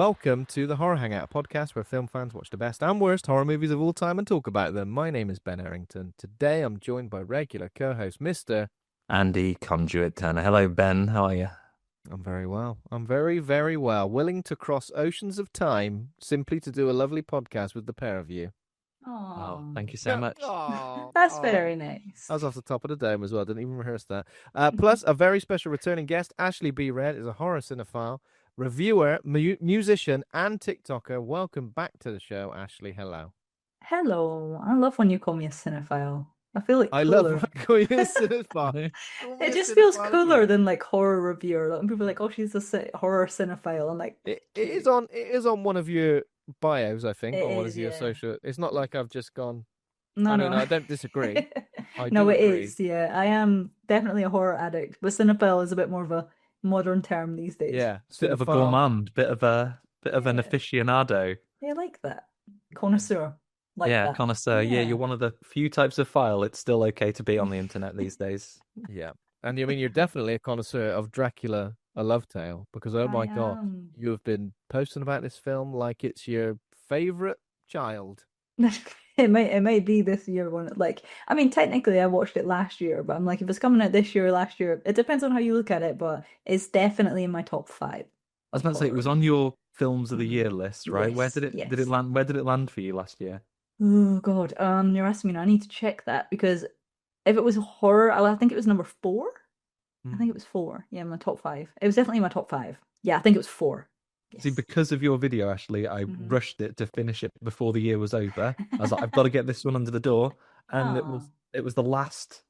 Welcome to the Horror Hangout, a podcast where film fans watch the best and worst horror movies of all time and talk about them. My name is Ben Errington. Today I'm joined by regular co-host Mr. Andy Conduit Turner. Hello, Ben. How are you? I'm very well. I'm very, very well. Willing to cross oceans of time simply to do a lovely podcast with the pair of you. Oh, thank you so much. That's very nice. I was off the top of the dome as well. Didn't even rehearse that. Plus, a very special returning guest, Ashley B. Red, is a horror cinephile, reviewer, musician, and TikToker. Welcome back to the show, Ashley. Hello. Hello. I love when you call me a cinephile. I feel like I cooler. love when I call you a cinephile. It just feels cooler than like horror reviewer. Like, when people are like, "Oh, she's a horror cinephile." I'm like, it is on one of your bios, I think, or one of your yeah. social. It's not like I've just gone. No, no, I don't disagree. No, it agree. is. Yeah, I am definitely a horror addict, but cinephile is a bit more of a modern term these days. Yeah, Bit of a gourmand, bit of an aficionado. Yeah, I like that. Connoisseur. Like that. Connoisseur. Yeah, you're one of the few types of file it's still okay to be on the internet these days. Yeah, and I mean you're definitely a connoisseur of Dracula, A Love Tale, because oh my God, you have been posting about this film like it's your favorite child. It might be this year one. Like, I mean, technically I watched it last year, but I'm like, if it's coming out this year or last year, it depends on how you look at it, but it's definitely in my top 5. I was about to say it was on your films of the year list, right? Yes, Where did it land? Where did it land for you last year? Oh God, you're asking me now. I need to check that because if it was horror, I think it was number 4. I think it was 4. Yeah, my top 5. It was definitely my top 5. Yeah, I think it was 4. Yes. See, because of your video, Ashley, I rushed it to finish it before the year was over. I was like, I've got to get this one under the door, and it was the last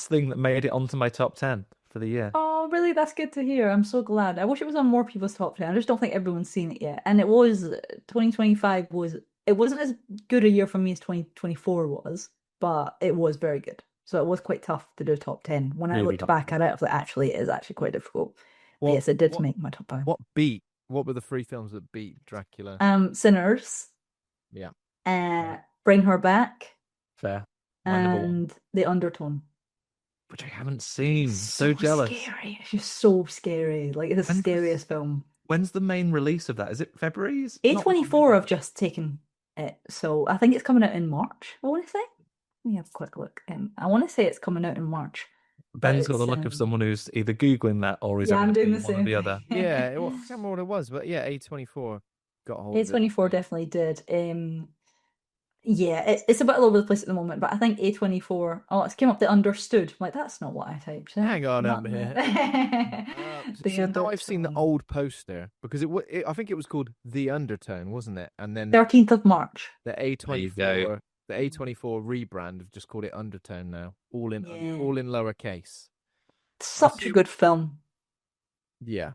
thing that made it onto my top 10 for the year. Oh, really? That's good to hear. I'm so glad. I wish it was on more people's top 10. I just don't think everyone's seen it yet. And it was 2025 it wasn't as good a year for me as 2024 was, but it was very good. So it was quite tough to do top 10. When I looked back at it, I was like, actually, it is actually quite difficult. Yes, it did make my top 5. What were the 3 films that beat Dracula? Sinners. Yeah. Bring Her Back. Fair. And The Undertone. Which I haven't seen. So jealous. Scary. It's just so scary. Like, it's the scariest film. When's the main release of that? Is it February? A24 have just taken it. So I think it's coming out in March, I want to say. Let me have a quick look. I want to say it's coming out in March. Ben's got the look of someone who's either Googling that or is I'm doing the one same or the other. Yeah, I can't remember what it was, but yeah, A24 got a hold of it. A24 definitely did. Yeah, it's a bit all over the place at the moment, but I think A24. Oh, it's came up the Understood. I'm like, that's not what I typed. Hang on up here. Now I've seen the old poster because I think it was called The Undertone, wasn't it? And then 13th of March. The A24 rebrand have just called it Undertone now, all in lowercase. Such a good film. Yeah.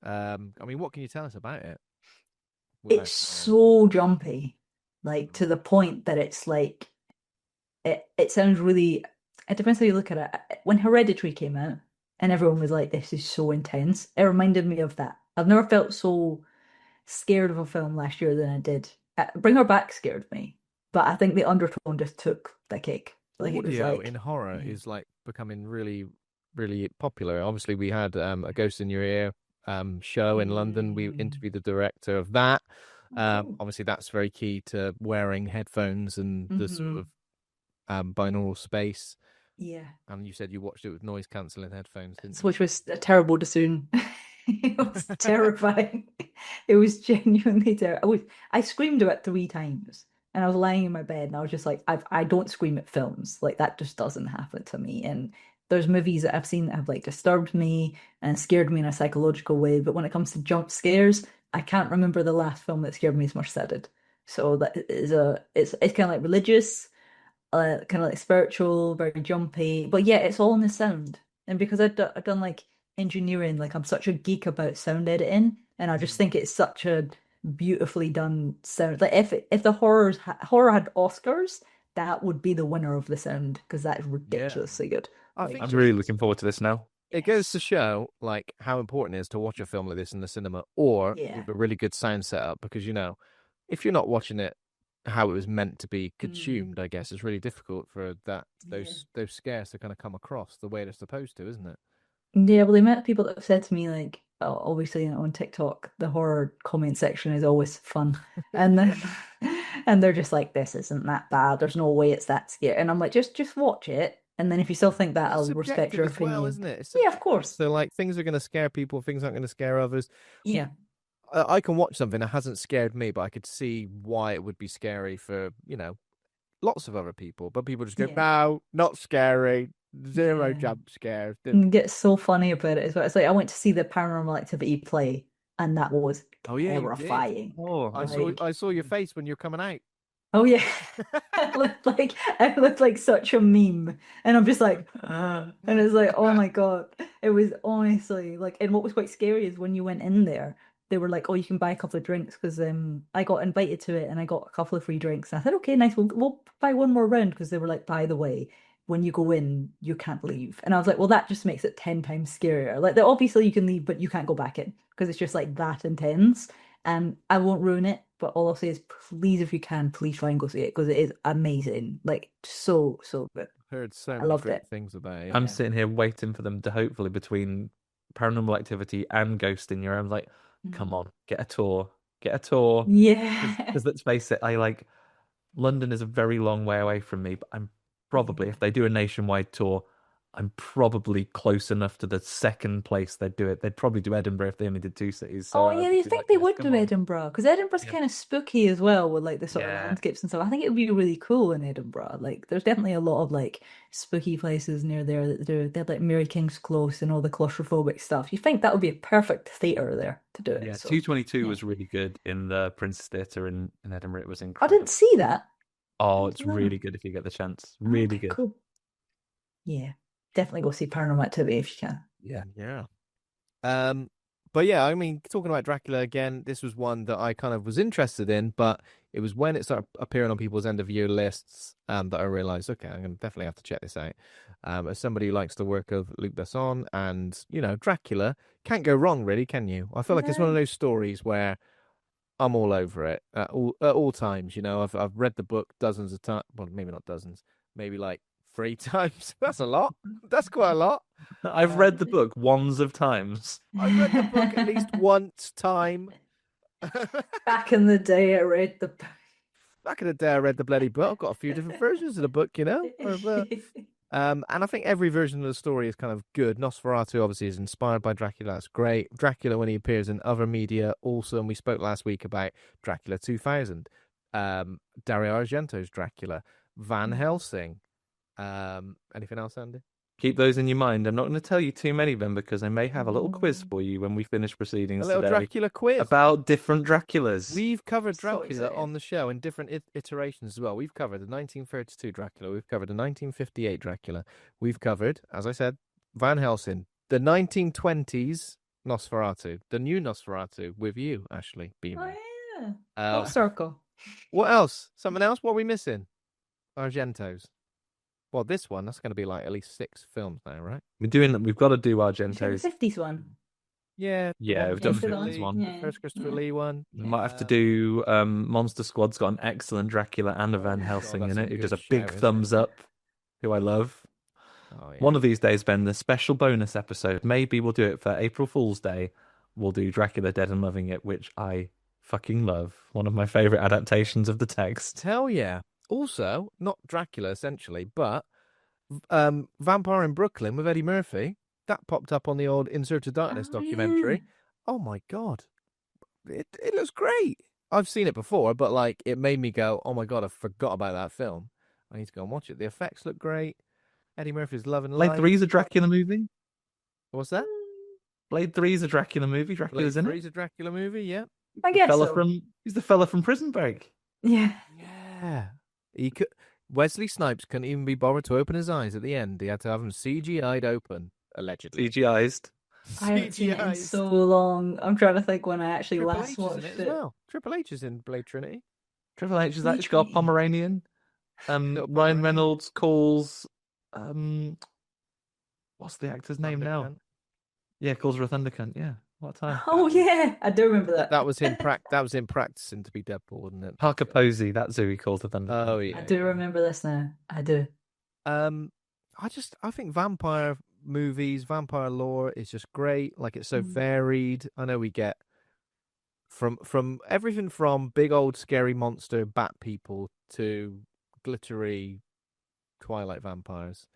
I mean, what can you tell us about it? It's so jumpy, like to the point that it's like it sounds really. It depends how you look at it. When Hereditary came out, and everyone was like, "This is so intense," it reminded me of that. I've never felt so scared of a film last year than I did. Bring Her Back scared me. But I think The Undertone just took the cake. Like, audio in horror is like becoming really, really popular. Obviously, we had a Ghost in Your Ear show in London. We interviewed the director of that. Obviously, that's very key to wearing headphones and the sort of binaural space. Yeah. And you said you watched it with noise cancelling headphones, didn't you? Which was terrible to soon. It was terrifying. It was genuinely terrible. I screamed about 3 times. And I was lying in my bed and I was just like, I don't scream at films. Like, that just doesn't happen to me. And there's movies that I've seen that have like disturbed me and scared me in a psychological way. But when it comes to jump scares, I can't remember the last film that scared me as much as that did. So that is it's kind of like religious, kind of like spiritual, very jumpy. But yeah, it's all in the sound. And because I've done like engineering, like I'm such a geek about sound editing, and I just think it's such a beautifully done sound. Like if the horror had Oscars, that would be the winner of the sound because that is ridiculously good. I'm really looking forward to this now. It goes to show like how important it is to watch a film like this in the cinema or with a really good sound setup, because if you're not watching it how it was meant to be consumed, I guess it's really difficult for those scares to kind of come across the way they're supposed to, isn't it? Yeah, well, the amount of people that have said to me like, obviously on TikTok, the horror comment section is always fun. And then and they're just like, this isn't that bad. There's no way it's that scary. And I'm like, just watch it. And then if you still think that, I'll respect your opinion. Well, isn't it? Yeah, of course. So like things are going to scare people, things aren't going to scare others. Yeah. I can watch something that hasn't scared me, but I could see why it would be scary for, lots of other people. But people just go, no, not scary. Zero jump scares. And get so funny about it as well. It's like I went to see the Paranormal Activity play, and that was terrifying. Oh, I saw your face when you're coming out. Oh yeah, I looked like such a meme, and I'm just like, and it's like, oh my god, it was honestly like, and what was quite scary is when you went in there, they were like, oh, you can buy a couple of drinks because I got invited to it and I got a couple of free drinks, and I said, okay, nice, we'll buy one more round because they were like, by the way, when you go in, you can't leave, and I was like, well, that just makes it 10 times scarier. Like, obviously you can leave, but you can't go back in because it's just like that intense. And I won't ruin it, but all I'll say is, please, if you can, please try and go see it because it is amazing. Like, so good. Heard so many great things about it. I'm sitting here waiting for them to hopefully, between Paranormal Activity and Ghost in Your Room, like, come on, get a tour. Yeah. Because let's face it, London is a very long way away from me, but I'm probably, if they do a nationwide tour, I'm probably close enough to the second place they'd do it. They'd probably do Edinburgh if they only did 2 cities. So you think they would do Edinburgh? Because Edinburgh's kind of spooky as well with like the sort of landscapes and stuff. I think it would be really cool in Edinburgh. Like, there's definitely a lot of like spooky places near there that do. They have like Mary King's Close and all the claustrophobic stuff. You think that would be a perfect theatre there to do it? Yeah, so, 222 was really good in the Princess Theatre in Edinburgh. It was incredible. I didn't see that. Oh, it's really good if you get the chance. Really good. Cool. Yeah. Definitely go see Paranormal Activity if you can. Yeah. But yeah, I mean, talking about Dracula again, this was one that I kind of was interested in, but it was when it started appearing on people's end of year lists that I realized, okay, I'm going to definitely have to check this out. As somebody who likes the work of Luc Besson and, Dracula, can't go wrong, really, can you? I feel like it's one of those stories where I'm all over it at all times. I've read the book dozens of times. Well, maybe not dozens, maybe like 3 times. That's a lot. That's quite a lot. I've read the book ones of times. I've read the book at least once time. Back in the day, I read the book. Back in the day, I read the bloody book. I've got a few different versions of the book, and I think every version of the story is kind of good. Nosferatu obviously is inspired by Dracula. That's great. Dracula, when he appears in other media, also, and we spoke last week about Dracula 2000, Dario Argento's Dracula, Van Helsing. Anything else, Andy? Keep those in your mind. I'm not going to tell you too many of them because I may have a little quiz for you when we finish proceedings today. A little Dracula quiz about different Draculas. We've covered Dracula on the show in different iterations as well. We've covered the 1932 Dracula. We've covered the 1958 Dracula. We've covered, as I said, Van Helsing, the 1920s Nosferatu, the new Nosferatu with you, Ashley Beamer. Oh yeah. Circle. What else? Something else? What are we missing? Argento's. Well, this one, that's going to be like at least 6 films now, right? We've got to do Argento's. The 50s one. Yeah, we've done the 50s one. Yeah. The first Christopher Lee one. We might have to do Monster Squad's got an excellent Dracula and a Van Helsing in it. Who does a big thumbs up, who I love. Oh, yeah. One of these days, Ben, the special bonus episode, maybe we'll do it for April Fool's Day. We'll do Dracula Dead and Loving It, which I fucking love. One of my favourite adaptations of the text. Hell yeah. Also, not Dracula, essentially, but Vampire in Brooklyn with Eddie Murphy. That popped up on the old In Search of Darkness documentary. Yeah. Oh, my God. It looks great. I've seen it before, but, like, it made me go, oh, my God, I forgot about that film. I need to go and watch it. The effects look great. Eddie Murphy's loving life. Blade 3 is a Dracula movie? What's that? Blade 3 is a Dracula movie. Dracula's in it. Blade 3 is a Dracula movie, yeah. I guess so. He's the fella from Prison Break. Yeah. Yeah. Wesley Snipes couldn't even be bothered to open his eyes at the end. He had to have them CGI'd open, allegedly. CGI'd. I haven't seen it in so long. I'm trying to think when I actually last watched it. As well. Triple H is in Blade Trinity. Triple H is actually got Pomeranian. Ryan Reynolds calls what's the actor's name now? Yeah, calls her a thundercunt. Yeah, what time? Oh yeah, I do remember that. That was him. That was him practicing to be Deadpool, wasn't it? Parker Posey. That's who he calls the thundercunt. Oh yeah, I do remember this now. I do. I think Vampire movies, vampire lore is just great. Like, it's so varied. I know we get from everything from big old scary monster bat people to glittery Twilight vampires.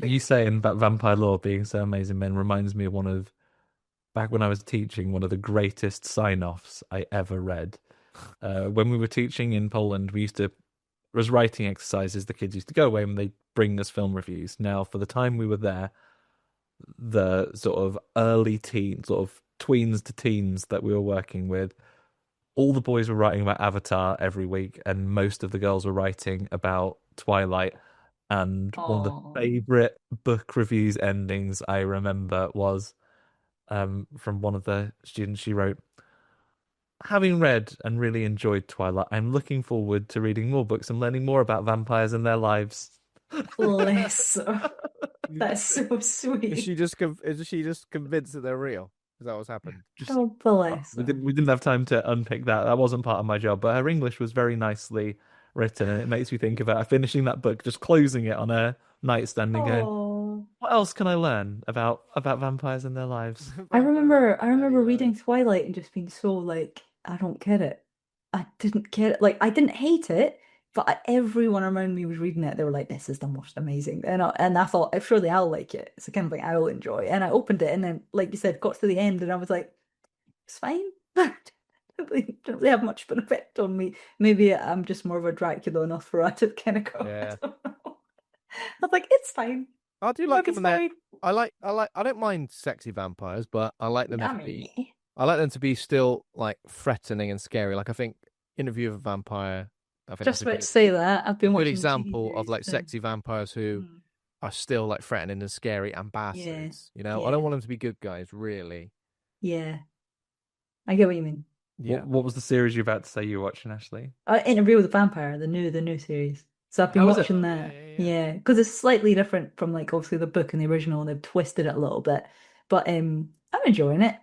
You saying that vampire lore being so amazing, men, reminds me of back when I was teaching, one of the greatest sign-offs I ever read. When we were teaching in Poland, was writing exercises. The kids used to go away and they'd bring us film reviews. Now, for the time we were there, the sort of early teens, sort of tweens to teens that we were working with, all the boys were writing about Avatar every week, and most of the girls were writing about Twilight. And one of the favorite book reviews endings I remember was from one of the students. She wrote, "Having read and really enjoyed Twilight, I'm looking forward to reading more books and learning more about vampires and their lives." Bless her. That's so sweet. Is she just convinced that they're real? Is that what's happened? Oh, bless her. We didn't have time to unpick that. That wasn't part of my job, but her English was very nicely written, and it makes me think about finishing that book, just closing it on a nightstand and going, what else can I learn about vampires and their lives? I remember reading Twilight and just being so like, I don't get it. I didn't get it. Like, I didn't hate it, but everyone around me was reading it. They were like, "This is the most amazing," and I thought, surely I'll like it. It's the kind of thing I will enjoy. And I opened it, and then, like you said, got to the end, and I was like, "It's fine." Didn't really have much of an effect on me. Maybe I'm just more of a Dracula Nosferatu kind of girl. Yeah. I don't know. I was like, it's fine. I do like It's them there. fine. I don't mind sexy vampires, but I like them to be still like threatening and scary. Like, I think Interview of a Vampire, I think Just about to say that. I've been a good watching example of like so- sexy vampires who are still like threatening and scary and bastards. You know, I Yeah. don't want them to be good guys, really. Yeah. I get what you mean. Yeah. What was the series you're about to say you were watching, Ashley? Interview with a Vampire, the new series. So I've been watching that. Yeah, because it's slightly different from like obviously the book and the original, and they've twisted it a little bit. But I'm enjoying it.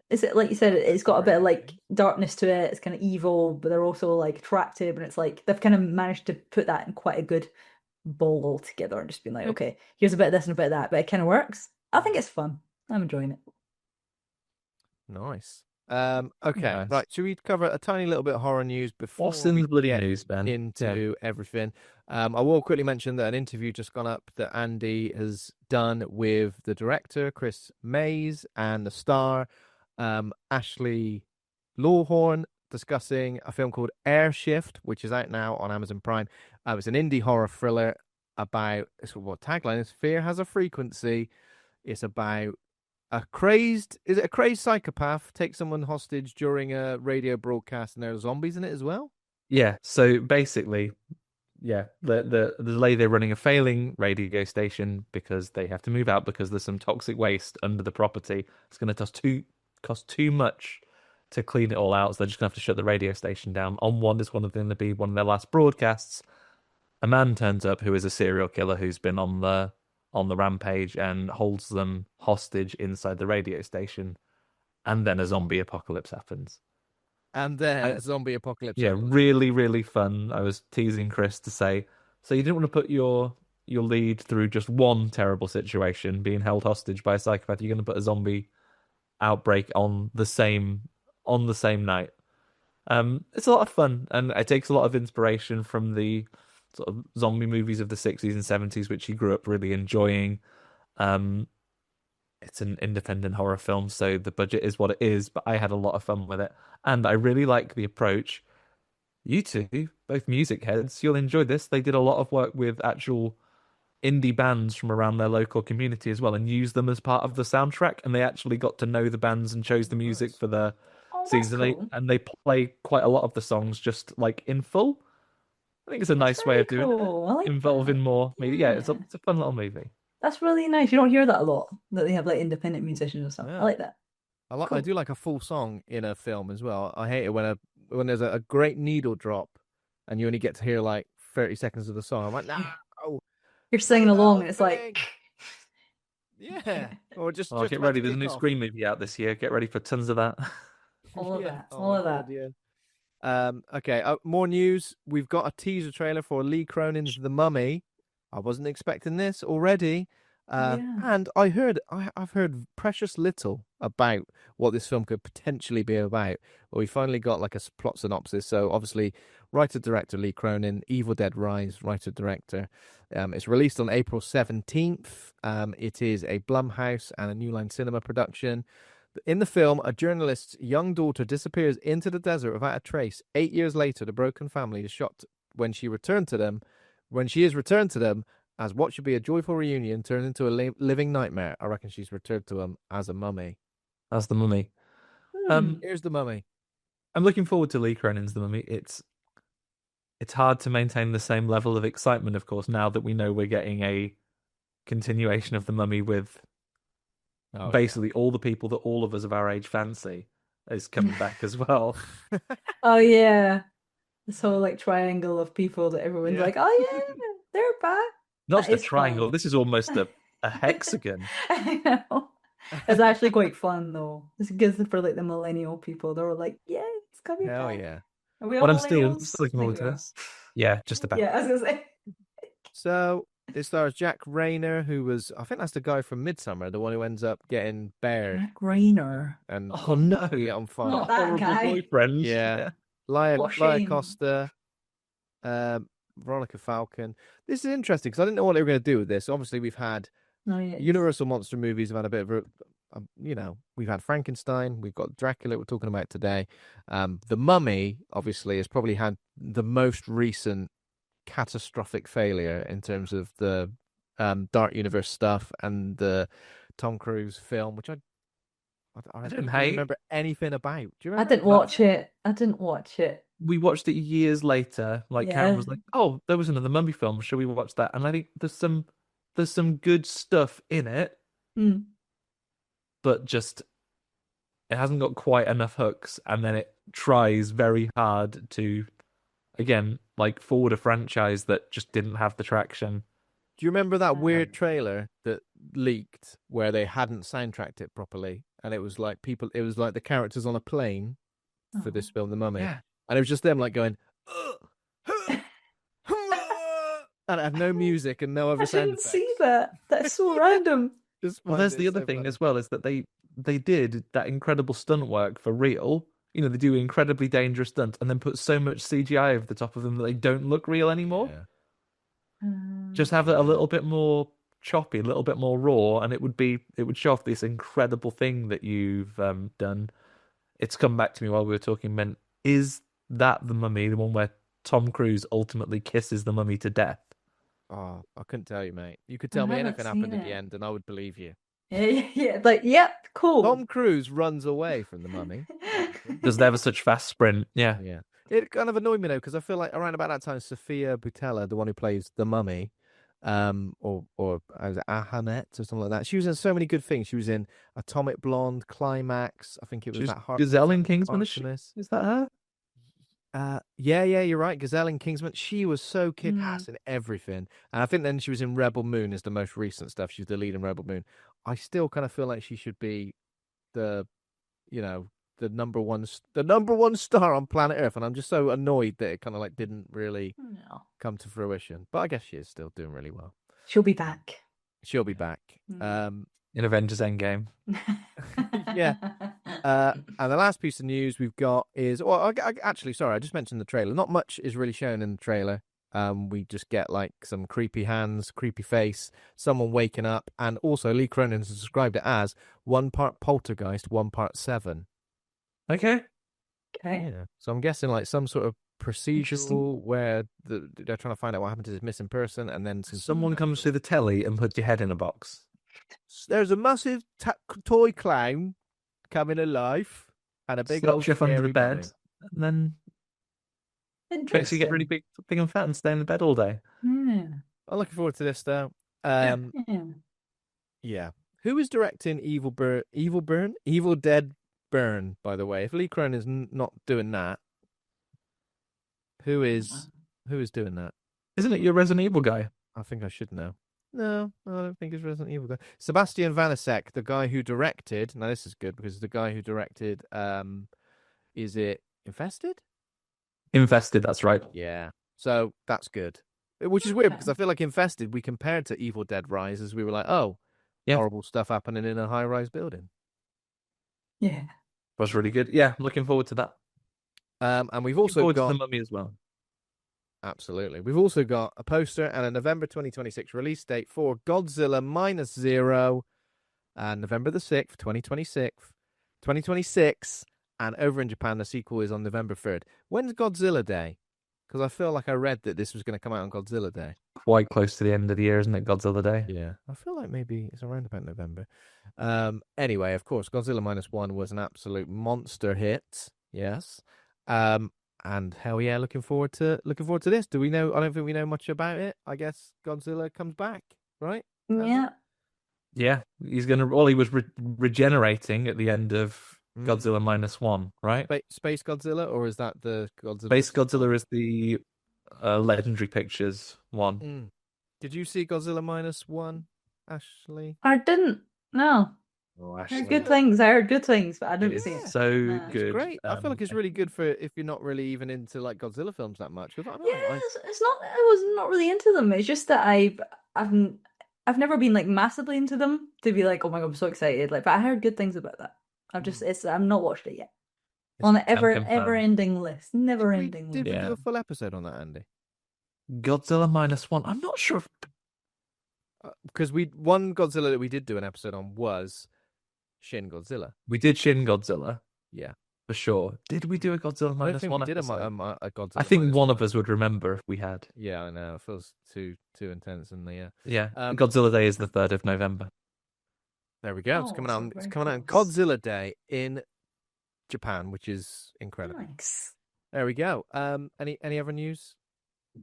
Is it like you said? It's got a bit of like darkness to it. It's kind of evil, but they're also like attractive, and it's like they've kind of managed to put that in quite a good bowl all together, and just been like, okay, here's a bit of this and a bit of that, but it kind of works. I think it's fun. I'm enjoying it. Nice. Okay, Nice. right. Should we cover a tiny little bit of horror news before What's in the bloody news, Ben? into everything? I will quickly mention that an interview just gone up that Andy has done with the director Chris Mays and the star Ashley Lawhorn, discussing a film called Airshift, which is out now on Amazon Prime. It's an indie horror thriller about what tagline is: "Fear has a frequency." It's about a crazed psychopath takes someone hostage during a radio broadcast, and there are zombies in it as well. Yeah, so basically, the lady, they're running a failing radio station because they have to move out because there's some toxic waste under the property. It's going to cost too much to clean it all out, so they're just going to have to shut the radio station down. On one is going to be one of their last broadcasts. A man turns up who is a serial killer who's been on the rampage and holds them hostage inside the radio station, and then a zombie apocalypse happens. A zombie apocalypse. Yeah, really, really fun. I was teasing Chris to say, so you didn't want to put your lead through just one terrible situation, being held hostage by a psychopath. You're going to put a zombie outbreak on the same night. It's a lot of fun, and it takes a lot of inspiration from the sort of zombie movies of the 60s and 70s, which he grew up really enjoying. It's an independent horror film, so the budget is what it is, but I had a lot of fun with it. And I really like the approach. You two, both music heads, you'll enjoy this. They did a lot of work with actual indie bands from around their local community as well, and used them as part of the soundtrack, and they actually got to know the bands and chose the music for the season. Cool. And they play quite a lot of the songs just like in full. I think it's a nice way of doing it, involving more. Maybe, it's a fun little movie. That's really nice. You don't hear that a lot, that they have like independent musicians and stuff. Yeah. I like that. I do like a full song in a film as well. I hate it when there's a great needle drop and you only get to hear like 30 seconds of the song. I'm like, no. You're singing along and it's like, yeah. Or just get ready. There's a new Scream movie out this year. Get ready for tons of that. all of that. Yeah. Okay. More news. We've got a teaser trailer for Lee Cronin's The Mummy. I wasn't expecting this already. And I've heard precious little about what this film could potentially be about. But we finally got like a plot synopsis. So obviously, writer-director Lee Cronin, Evil Dead Rise, writer-director. It's released on April 17th. It is a Blumhouse and a New Line Cinema production. In the film, a journalist's young daughter disappears into the desert without a trace. 8 years later, the broken family is shocked when she is returned to them, as what should be a joyful reunion turned into a living nightmare. I reckon she's returned to him as a mummy. As the Mummy. Here's the mummy. I'm looking forward to Lee Cronin's The Mummy. It's hard to maintain the same level of excitement, of course, now that we know we're getting a continuation of The Mummy with basically all the people that all of us of our age fancy is coming back as well. Oh yeah, this whole like triangle of people that everyone's like, oh yeah, they're back. Not just a triangle. Fun. This is almost a hexagon. I know. It's actually quite fun though. It's good for like the millennial people. They were like, yeah, it's coming back. Hell yeah. Are we all I'm still looking forward to this. Yeah, just about. Yeah, I was gonna say. So it stars Jack Rayner, who was, I think that's the guy from Midsummer, the one who ends up getting bared. Jack Rayner. And oh no, on fire. Not that guy. Boyfriend. Yeah. Laia Costa, Veronica Falcon. This is interesting because I didn't know what they were going to do with this. Obviously, we've had Universal monster movies. Have had a bit of a, we've had Frankenstein. We've got Dracula. We're talking about today. The Mummy, obviously, has probably had the most recent catastrophic failure in terms of the Dark Universe stuff and the Tom Cruise film, which I don't remember anything about. Do you remember? I didn't watch it. We watched it years later. Like Karen was like, "Oh, there was another Mummy film. Shall we watch that?" And I think there's some good stuff in it, but just it hasn't got quite enough hooks. And then it tries very hard to, again, like forward a franchise that just didn't have the traction. Do you remember that weird trailer that leaked where they hadn't soundtracked it properly, and it was like the characters on a plane for this film, The Mummy. Yeah. And it was just them like going, and it had no music and no other sound effects. I didn't see that. That's so random. Well, there's the other thing as well, is that they did that incredible stunt work for real. You know, they do incredibly dangerous stunts and then put so much CGI over the top of them that they don't look real anymore. Yeah. Just have it a little bit more choppy, a little bit more raw, and it would show off this incredible thing that you've done. It's come back to me while we were talking, is that The Mummy, the one where Tom Cruise ultimately kisses the mummy to death? Oh, I couldn't tell you, mate. You could tell me anything happened at the end and I would believe you. Yeah, like, yep, cool. Tom Cruise runs away from the mummy. Does never such fast sprint. Yeah. It kind of annoyed me though, because I feel like around about that time, Sophia Boutella, the one who plays the mummy, or was it Ahanet or something like that. She was in so many good things. She was in Atomic Blonde, Climax. I think it was that Gazelle in Kingsman. Is that her? Yeah, you're right. Gazelle in Kingsman. She was so kick-ass in everything. And I think then she was in Rebel Moon is the most recent stuff. She's the lead in Rebel Moon. I still kind of feel like she should be the number one star on planet Earth. And I'm just so annoyed that it kind of like didn't really come to fruition. But I guess she is still doing really well. She'll be back. In Avengers Endgame. Yeah. And the last piece of news we've got is, I just mentioned the trailer. Not much is really shown in the trailer. We just get like some creepy hands, creepy face, someone waking up, and also Lee Cronin has described it as 1 part poltergeist, 1 part Seven. Okay. Yeah. So I'm guessing like some sort of procedural where they're trying to find out what happened to this missing person, and then someone comes through the telly and puts your head in a box. There's a massive toy clown coming alive and a big old chef under the bed, bunny. and then makes you get really big and fat and stay in the bed all day. Yeah. I'm looking forward to this though. Yeah. Who is directing Evil Dead Burn? By the way, if Lee Cronin is not doing that, who is doing that? Isn't it your Resident Evil guy? I think I should know. No, I don't think it's Resident Evil guy. Sebastian Vanasek, the guy who directed. Now this is good because the guy who directed, is it Infested? Infested, that's right. Yeah, so that's good. Which is weird because I feel like Infested we compared to Evil Dead Rise as we were like, oh, Yeah. horrible stuff happening in a high-rise building. Yeah. Was really good. Yeah, looking forward to that. And we've Looking also forward to got The Mummy as well. absolutely. We've also got a poster and a November 2026 release date for Godzilla Minus Zero, and November the 6th, 2026. And over in Japan, the sequel is on November 3rd. When's Godzilla Day? Because I feel like I read that this was going to come out on Godzilla Day. Quite close to the end of the year, isn't it? Godzilla Day. Yeah, I feel like maybe it's around about November. Anyway, of course, Godzilla Minus One was an absolute monster hit. Yes. And hell yeah, looking forward to this. Do we know? I don't think we know much about it. I guess Godzilla comes back, right? Yeah. Yeah, he's gonna. Well, he was regenerating at the end of Godzilla Minus One, right? Space Godzilla, or is that the Godzilla? Space Godzilla is the Legendary Pictures one. Did you see Godzilla Minus One, Ashley? I didn't. No. Oh, I Ashley. heard good things. I heard good things, but I didn't It see is it. so No. good. It's great. I feel like it's really good for if you're not really even into like Godzilla films that much. 'Cause It's not. I was not really into them. It's just that I've never been like massively into them to be like, oh my god, I'm so excited. Like, but I heard good things about that. I've not watched it yet. On the ever ending list, never ending Did we list. do a full episode on that, Andy? Godzilla Minus One. I'm not sure. Because one Godzilla that we did do an episode on was Shin Godzilla. We did Shin Godzilla. Yeah, for sure. Did we do a Godzilla Minus One? We did a episode? a Godzilla. I think Minus one One. of us would remember if we had. Yeah, I know. It feels too intense, and yeah. Godzilla Day is the 3rd of November. There we go. Oh, it's coming out. so It's coming out on very Godzilla Day in Japan, which is incredible. Nice. There we go. Any other news?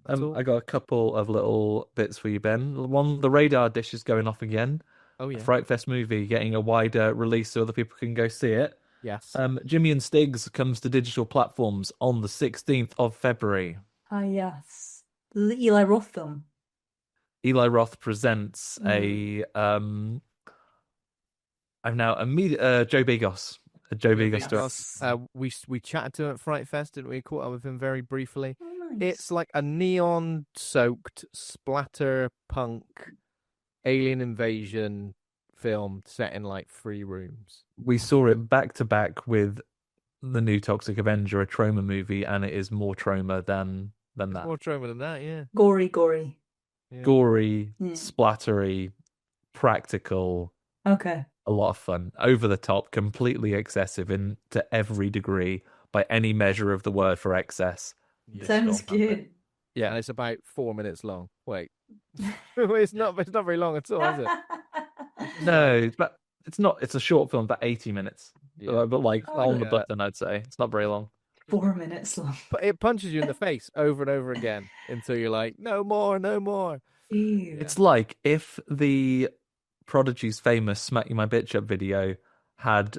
at all? I got a couple of little bits for you, Ben. One, the radar dish is going off again. Oh yeah. Fright Fest movie getting a wider release so other people can go see it. Yes. Jimmy and Stiggs comes to digital platforms on the 16th of February. Ah, yes. The Eli Roth film. Eli Roth presents a Joe Bigos. Joe Bigos director. We chatted to him at Fright Fest, didn't we? Caught up with him very briefly. Oh, nice. It's like a neon-soaked splatter punk alien invasion film set in like 3 rooms. We saw it back to back with the new Toxic Avenger, a trauma movie, and it is more trauma than that. More trauma than that, yeah. Gory. Yeah. Gory, Yeah. splattery, practical. Okay. A lot of fun, over the top, completely excessive to every degree by any measure of the word for excess. Sounds good. Yeah, and it's about 4 minutes long. Wait, it's not very long at all, is it? No, it's not. It's a short film, about 80 minutes. Yeah. But like on the yeah. button, I'd say it's not very long. 4 minutes long. But it punches you in the face over and over again until you're like, no more. Ew. It's like if the Prodigy's famous "Smack You My Bitch Up" video had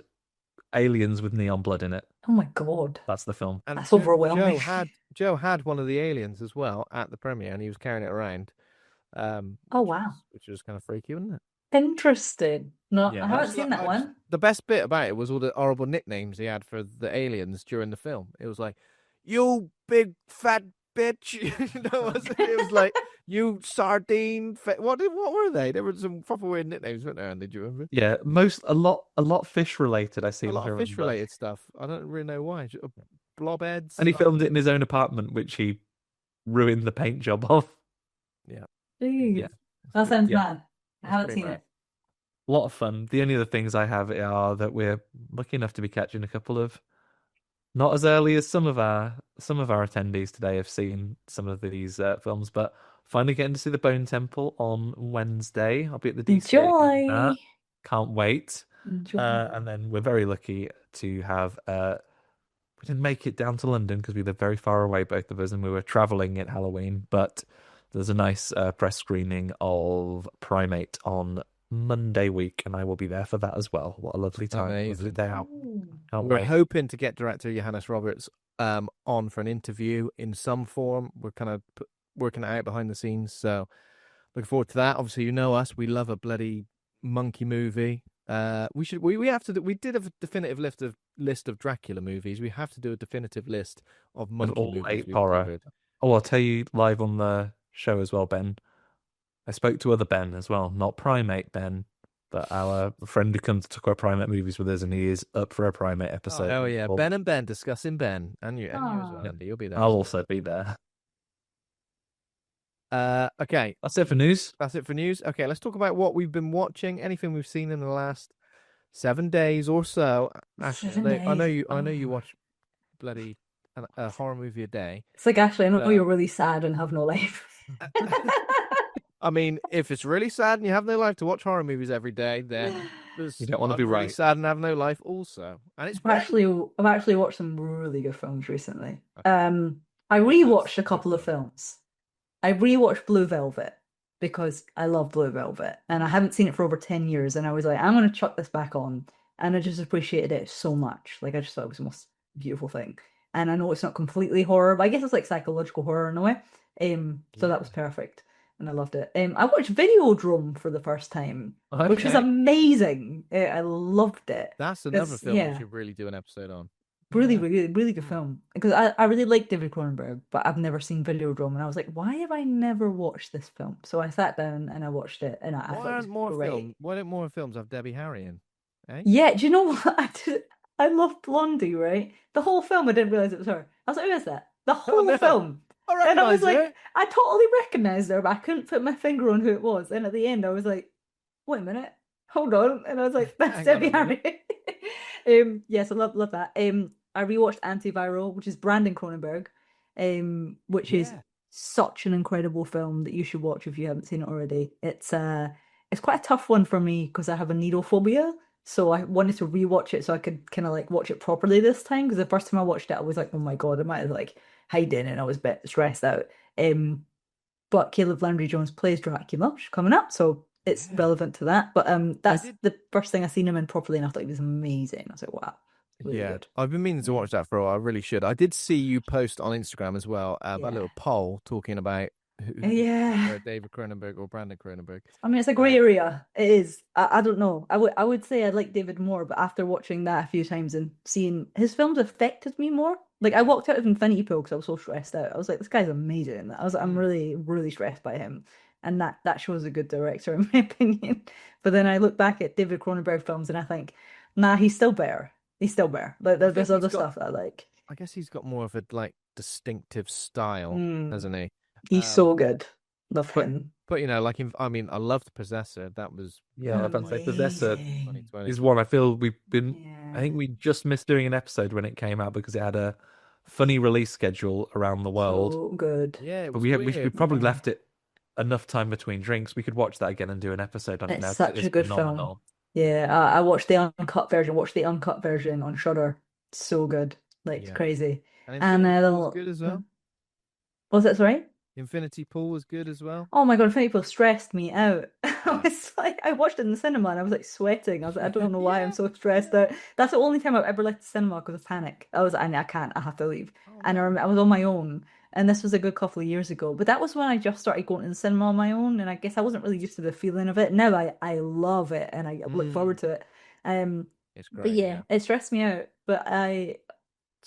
aliens with neon blood in it. Oh my god. That's the film. And That's overwhelming. Joe had one of the aliens as well at the premiere, and he was carrying it around. Oh wow. Which was kind of freaky, wasn't it? Interesting. No, Yeah. I haven't seen that one. The best bit about it was all the horrible nicknames he had for the aliens during the film. It was like, "You big fat bitch," it was like, "You sardine." What were they? There were some proper weird nicknames, weren't there? Andy, do you remember? Yeah, a lot fish related. I see A lot of fish related stuff. I don't really know why. Blobheads. And he filmed it in his own apartment, which he ruined the paint job of. Yeah. Jeez. Yeah. That sounds Yeah. mad. I haven't pretty seen mad. it. A lot of fun. The only other things I have are that we're lucky enough to be catching a couple of, not as early as some of our attendees today have seen some of these films, but finally getting to see the Bone Temple on Wednesday. I'll be at the DC. Enjoy. Can't wait. Enjoy. And then we're very lucky to have. We didn't make it down to London because we live very far away, both of us, and we were travelling at Halloween. But there's a nice press screening of Primate on Monday week, and I will be there for that as well. What a lovely time. Amazing. Lovely day out. Can't We're wait. hoping to get director Johannes Roberts on for an interview in some form. We're kind of working it out behind the scenes, so looking forward to that. Obviously, you know us; we love a bloody monkey movie. We did a definitive list of Dracula movies. We have to do a definitive list of monkey all movies. 8 we've horror. covered. Oh, I'll tell you live on the show as well, Ben. I spoke to other Ben as well, not Primate Ben, But our friend who comes to our Primate movies with us, and he is up for a Primate episode. Oh yeah, Well, Ben and Ben discussing Ben, and you as well, Aw. Andy. You'll be there. I'll also be there. Okay, That's it for news. that's it for news. Okay, let's talk about what we've been watching. Anything we've seen in the last 7 days or so. Ashley, 7 I know days. you Oh. watch bloody a horror movie a day. It's like, Ashley, I know you're really sad and have no life. I mean, if it's really sad and you have no life to watch horror movies every day, then You don't want to be really right. sad and have no life also. And it's I've actually watched some really good films recently. Okay. I rewatched a couple of films. I rewatched Blue Velvet because I love Blue Velvet, and I haven't seen it for over 10 years. And I was like, I'm going to chuck this back on, and I just appreciated it so much. Like, I just thought it was the most beautiful thing. And I know it's not completely horror, but I guess it's like psychological horror in a way. So that was perfect, and I loved it. I watched Videodrome for the first time, which was Okay. amazing. I loved it. That's another That's- film yeah. we should really do an episode on. Really, Yeah. really, really good film. Because I really like David Cronenberg, but I've never seen Videodrome, and I was like, why have I never watched this film? So I sat down and I watched it, and I Why thought it was aren't more great. films? Why don't more films have Debbie Harry in? Eh? Yeah, do you know what? I love Blondie, right? The whole film, I didn't realize it was her. I was like, who is that? The whole no. film. I And I was recognise like, her. I totally recognized her, but I couldn't put my finger on who it was. And at the end, I was like, wait a minute, hold on. And I was like, that's Hang on a Debbie Harry. Yes, I love that. I rewatched Antiviral, which is Brandon Cronenberg, which is Yeah. such an incredible film that you should watch if you haven't seen it already. It's quite a tough one for me because I have a needle phobia. So I wanted to rewatch it so I could kind of like watch it properly this time, because the first time I watched it, I was like, oh my God, I might have like hiding, and I was a bit stressed out. But Caleb Landry Jones plays Dracula, which is coming up, so it's relevant to that. But that's the first thing I seen him in properly, and I thought he was amazing. I was like, wow, really good. I've been meaning to watch that for a while. I really should. I did see you post on Instagram as well a little poll talking about who Yeah. David Cronenberg or Brandon Cronenberg. I mean, it's a grey area. It is. I don't know. I would say I like David more, but after watching that a few times and seeing his films affected me more. Like, I walked out of Infinity Pool because I was so stressed out. I was like, this guy's amazing. I'm really, really stressed by him. And that shows a good director, in my opinion. But then I look back at David Cronenberg films and I think, nah, he's still better. He's still better. Like, there's other stuff that I like. I guess he's got more of a like distinctive style, hasn't he? He's so good. Love him. But you know, like I loved Possessor. That was Yeah, I was about to say Possessor 2020. is one I feel we've been. I think we just missed doing an episode when it came out because it had a funny release schedule around the world. So good. Yeah, But we probably left it enough time between drinks. We could watch that again and do an episode on it now. It's such a good film. Yeah, I watched the uncut version. Watched the uncut version on Shudder. So good, like it's crazy. And Pool was good as well. Was that sorry? Infinity Pool was good as well. Oh my God, Infinity Pool stressed me out. I was like, I watched it in the cinema and I was like sweating. I was like, I don't know why I'm so stressed out. That's the only time I've ever left the cinema because of panic. I have to leave. And I was on my own. And this was a good couple of years ago. But that was when I just started going to the cinema on my own. And I guess I wasn't really used to the feeling of it. Now I love it and I look forward to it. It's great. But yeah, it stressed me out. But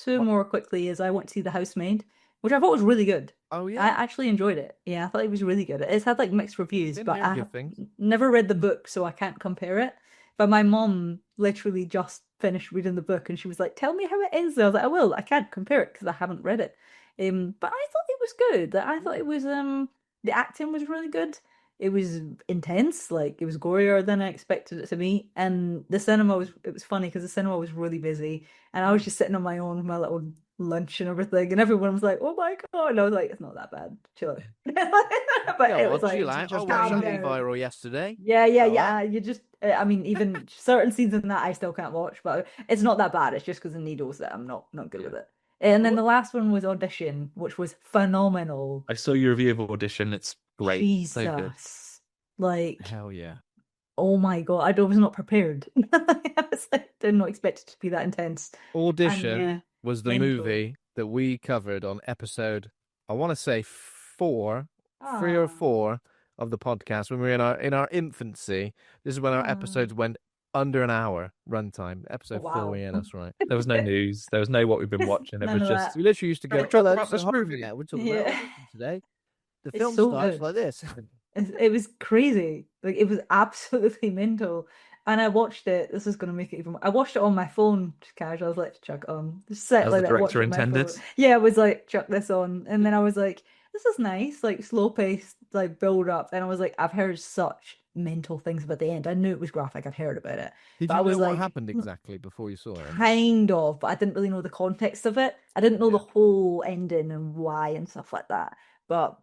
more quickly is I went to see The Housemaid, which I thought was really good. Oh yeah, I actually enjoyed it. Yeah, I thought it was really good. It's had like mixed reviews, but I have things. never read the book, so I can't compare it. But my mom literally just finished reading the book, and she was like, "Tell me how it is." And I was like, "I will. I can't compare it because I haven't read it." But I thought it was good. I thought it was the acting was really good. It was intense, like it was gorier than I expected it to be. And the cinema was funny because the cinema was really busy, and I was just sitting on my own with my little lunch and everything, and everyone was like, "Oh my God!" And I was like, "It's not that bad, chill out." But it was like, I watched Antiviral yesterday. Yeah. You just, I mean, even certain scenes in that I still can't watch, but it's not that bad. It's just because of needles that I'm not good with it. And then the last one was Audition, which was phenomenal. I saw your review of Audition. It's great. Jesus, So good. like Hell yeah. Oh my God, I was not prepared. I did not expect it to be that intense. Audition was the movie that we covered on episode, I want to say 3 or 4 of the podcast when we were in our infancy. This is when our episodes went under an hour runtime. Episode 4, yeah, that's right. There was no news. There was no what we've been watching. It was just we literally used to go about this movie. Yeah, we're talking about Audition today. The film so starts good. like this. It was crazy. Like it was absolutely mental. And I watched it. This is going to make it even. I watched it on my phone, just casual. I was like, chuck it on. Just sit As like the that. Watch director it on my intended. phone. Yeah, I was like, chuck this on, and then I was like, this is nice, like slow paced, like build up. And I was like, I've heard such mental things about the end. I knew it was graphic. I'd heard about it. Did But you I was know what like, happened exactly before you saw it? kind of, but I didn't really know the context of it. I didn't know the Yeah. whole ending and why and stuff like that. But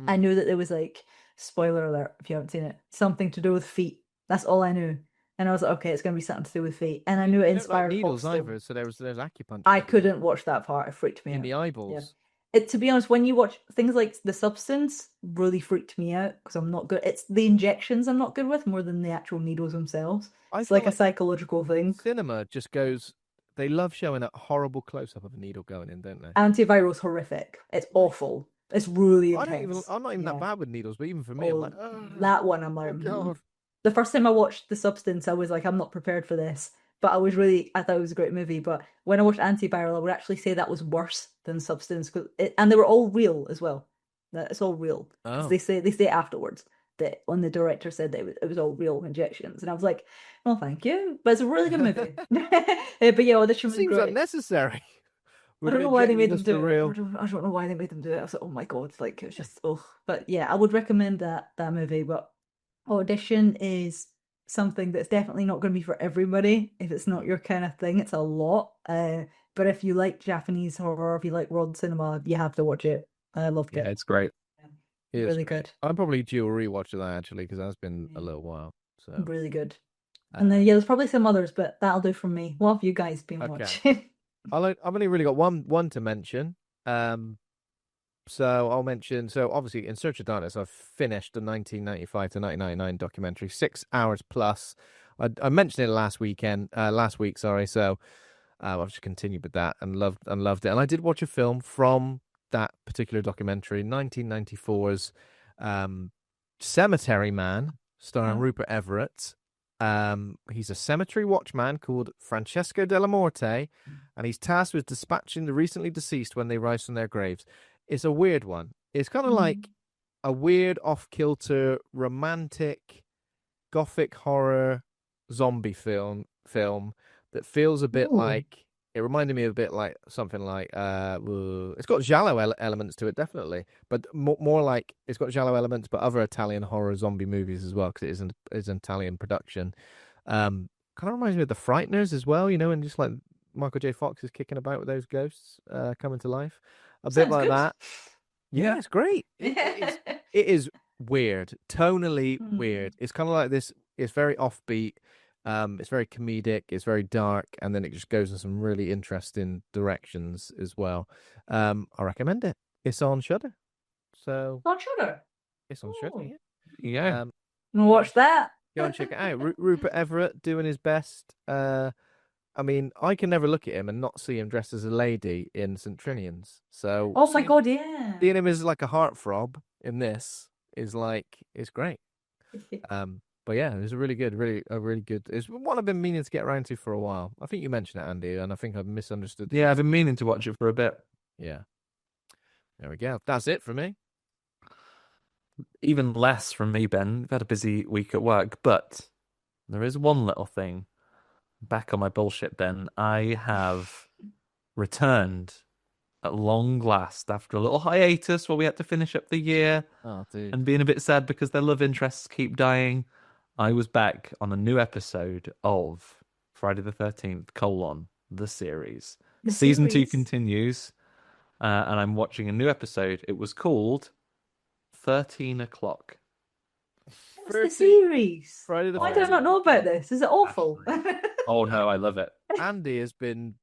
I knew that there was like, spoiler alert if you haven't seen it, something to do with feet. That's all I knew. And I was like, okay, it's going to be something to do with feet. And I knew it You don't like inspired needles Fox. either, so there's acupuncture. I couldn't watch that part. It freaked me in out. the eyeballs. To be honest, when you watch things like The Substance, really freaked me out because I'm not good. It's the injections I'm not good with more than the actual needles themselves. It's feel like a psychological thing. Cinema just goes. They love showing a horrible close up of a needle going in, don't they? Antiviral's horrific. It's awful. It's really intense. I'm not even that bad with needles, but even for me, I'm like, that one, I'm like, oh God. The first time I watched The Substance, I was like, I'm not prepared for this. But I thought it was a great movie. But when I watched Antiviral, I would actually say that was worse than Substance, and they were all real as well. It's all real. Oh. They say afterwards that when the director said that it was all real injections, and I was like, well, thank you. But it's a really good movie. But yeah, Audition was seems great. unnecessary. I don't know why they made them do it. I don't know why they made them do it. I was like, oh my God, like it was just But yeah, I would recommend that movie. But Audition is something that's definitely not going to be for everybody. If it's not your kind of thing, it's a lot. But if you like Japanese horror, if you like world cinema, you have to watch it. I loved it. Yeah, it's great. It's really good. I'm probably due a rewatch of that actually because that's been a little while. So really good. And then there's probably some others, but that'll do for me. What have you guys been watching? I've only really got one to mention. So I'll mention. So obviously, In Search of Darkness, I've finished the 1995 to 1999 documentary, 6 hours plus. I mentioned it last week. Sorry. So I've just continued with that and loved it. And I did watch a film from that particular documentary, 1994's Cemetery Man, starring Rupert Everett. He's a cemetery watchman called Francesco Della Morte, and he's tasked with dispatching the recently deceased when they rise from their graves. It's a weird one. It's kind of like a weird, off-kilter, romantic, gothic horror zombie film that feels a bit like. It reminded me a bit like something like it's got giallo elements to it, definitely, but more like it's got giallo elements, but other Italian horror zombie movies as well because it is an Italian production. Kind of reminds me of The Frighteners as well, and just like Michael J. Fox is kicking about with those ghosts coming to life, bit like that. Yeah, it's great. It is weird, tonally weird. It's kind of like this. It's very offbeat. It's very comedic, it's very dark, and then it just goes in some really interesting directions as well. I recommend it. It's on Shudder. So on Shudder? It's on Shudder, yeah. Watch that. Go and check it out. Rupert Everett doing his best. I mean, I can never look at him and not see him dressed as a lady in St. Trinian's. So oh my God, yeah. Seeing him as like a heartthrob in this is it's great. But yeah, it was a really good. It's one I've been meaning to get around to for a while. I think you mentioned it, Andy, and I think I've misunderstood. Yeah, I've been meaning to watch it for a bit. Yeah. There we go. That's it for me. Even less from me, Ben. We've had a busy week at work, but there is one little thing. Back on my bullshit, Ben. I have returned at long last after a little hiatus where we had to finish up the year and being a bit sad because their love interests keep dying. I was back on a new episode of Friday the 13th, the series. Season 2 continues, and I'm watching a new episode. It was called 13 O'Clock. What's the series? Friday the Why do I not know about this? Is it awful? Oh, no, I love it. Andy has been...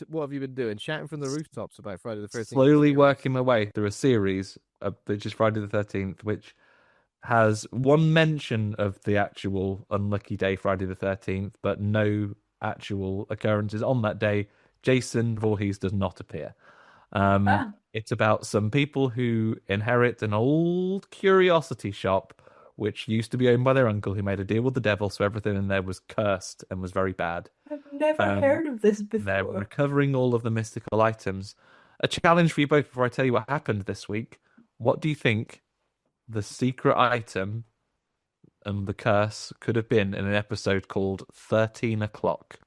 What have you been doing? Shouting from the rooftops about Friday the 13th? Slowly working my way through a series, which is Friday the 13th, which has one mention of the actual unlucky day, Friday the 13th, but no actual occurrences on that day. Jason Voorhees does not appear. It's about some people who inherit an old curiosity shop, which used to be owned by their uncle, who made a deal with the devil, so everything in there was cursed and was very bad. I've never heard of this before. They're recovering all of the mystical items. A challenge for you both before I tell you what happened this week. What do you think the secret item and the curse could have been in an episode called 13 O'Clock?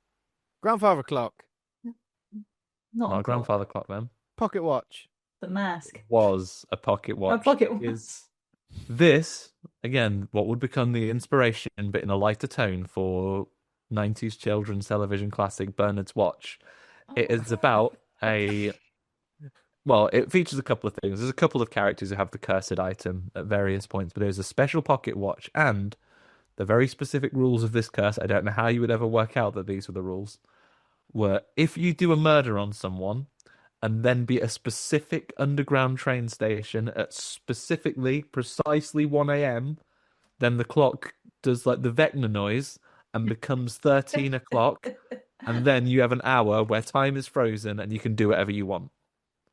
Grandfather clock. Not Not a a grandfather clock, then. Pocket watch. The mask. Was a pocket watch. A pocket watch. Is this, again, what would become the inspiration, but in a lighter tone, for 90s children's television classic Bernard's Watch? It is about a... Well, it features a couple of things. There's a couple of characters who have the cursed item at various points, but there's a special pocket watch, and the very specific rules of this curse, I don't know how you would ever work out that these were the rules, were if you do a murder on someone and then be at a specific underground train station at precisely 1 a.m., then the clock does like the Vecna noise and becomes 13 o'clock, and then you have an hour where time is frozen and you can do whatever you want.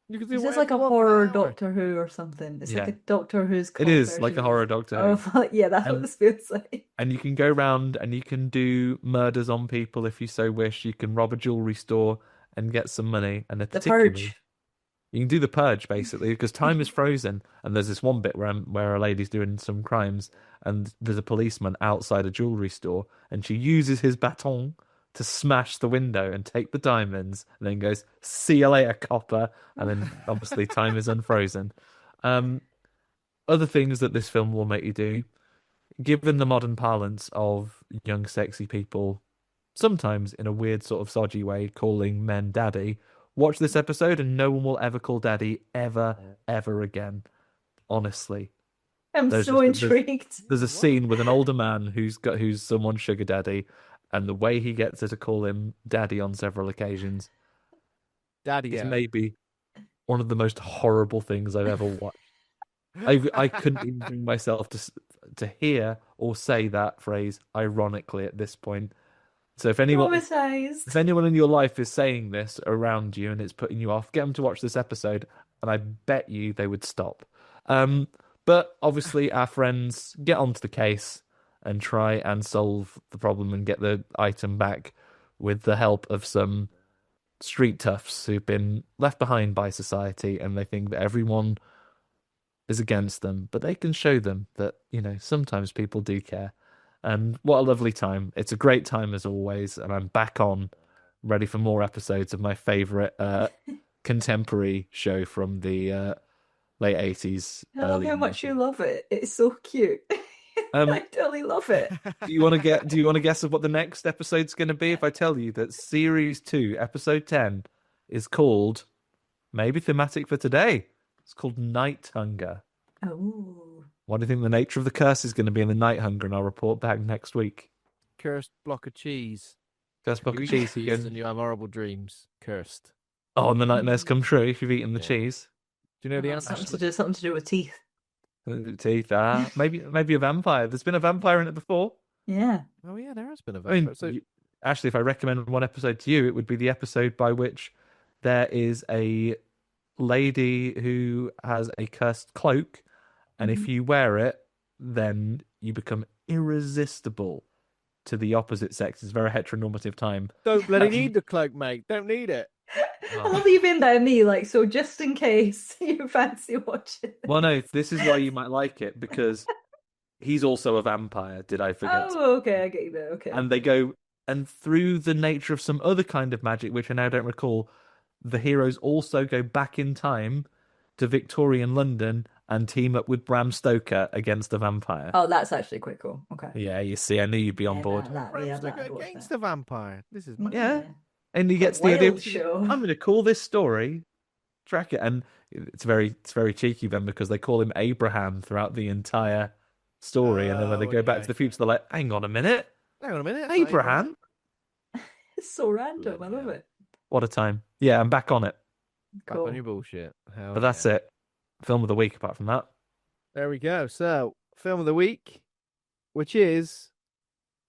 You can do Is this whatever like a you want horror for an hour. Doctor Who or something? It's Yeah. like a Doctor Who's It is like a horror Doctor Who. Oh, yeah, that's what And- this feels like. And you can go round and you can do murders on people if you so wish. You can rob a jewelry store and get some money. And The particularly, Purge. you can do the purge basically because time is frozen. And there's this one bit where a lady's doing some crimes and there's a policeman outside a jewelry store and she uses his baton to smash the window and take the diamonds and then goes, "See you later, copper." And then obviously time is unfrozen. Other things that this film will make you do, given the modern parlance of young sexy people, sometimes in a weird sort of sodgy way, calling men daddy, watch this episode and no one will ever call daddy ever again. Honestly. I'm There's so just- intrigued. There's a scene with an older man who's someone's sugar daddy, and the way he gets her to call him daddy on several occasions Daddy, is yeah. maybe one of the most horrible things I've ever watched. I couldn't even bring myself to hear or say that phrase ironically at this point. So if anyone Traumatized. in your life is saying this around you and it's putting you off, get them to watch this episode, and I bet you they would stop. But obviously, our friends get onto the case and try and solve the problem and get the item back with the help of some street toughs who've been left behind by society, and they think that everyone is against them, but they can show them that, sometimes people do care. And what a lovely time. It's a great time as always, and I'm back on, ready for more episodes of my favourite contemporary show from the late 80s. I love early how much 90s. you love it. It's so cute. I totally love it. Do you want to guess of what the next episode's going to be? If I tell you that Series 2, Episode 10, is called, maybe thematic for today, it's called Night Hunger. Oh. What do you think the nature of the curse is going to be in the Night Hunger? And I'll report back next week. Cursed block of cheese. First block You of eat cheese. cheese and you have horrible dreams. Cursed. Oh, and the nightmares come true if you've eaten the Yeah. cheese. Do you know the Oh, answer? something to do with teeth. Teeth. Maybe a vampire. There's been a vampire in it before. Yeah. Oh yeah, there has been a I mean, vampire. So Ashley, if I recommend one episode to you, it would be the episode by which there is a lady who has a cursed cloak, and if you wear it, then you become irresistible to the opposite sex. It's a very heteronormative time. don't bloody need the cloak, mate. Don't need it. I love you being that me, like, so just in case you fancy watching. Well, no, this is why you might like it, because he's also a vampire, did I forget? Oh, okay, I get you there. Okay. And they go, and through the nature of some other kind of magic, which I now don't recall, the heroes also go back in time to Victorian London and team up with Bram Stoker against the vampire. Oh, that's actually quite cool. Okay. Yeah, you see, I knew you'd be on Yeah, board. Bram yeah, Stoker that was against it. the vampire. This is Yeah. And he gets the idea, Wild show. I'm going to call this story Dracula. And it's very cheeky then, because they call him Abraham throughout the entire story. And then when they Oh, go back okay. to the future, they're like, hang on a minute, Hang on a minute. Abraham? It's so random. I love it. What a time. Yeah, I'm back on it. Back Cool. on your bullshit. Hell But that's yeah. it. Film of the week, apart from that. There we go. So, film of the week, which is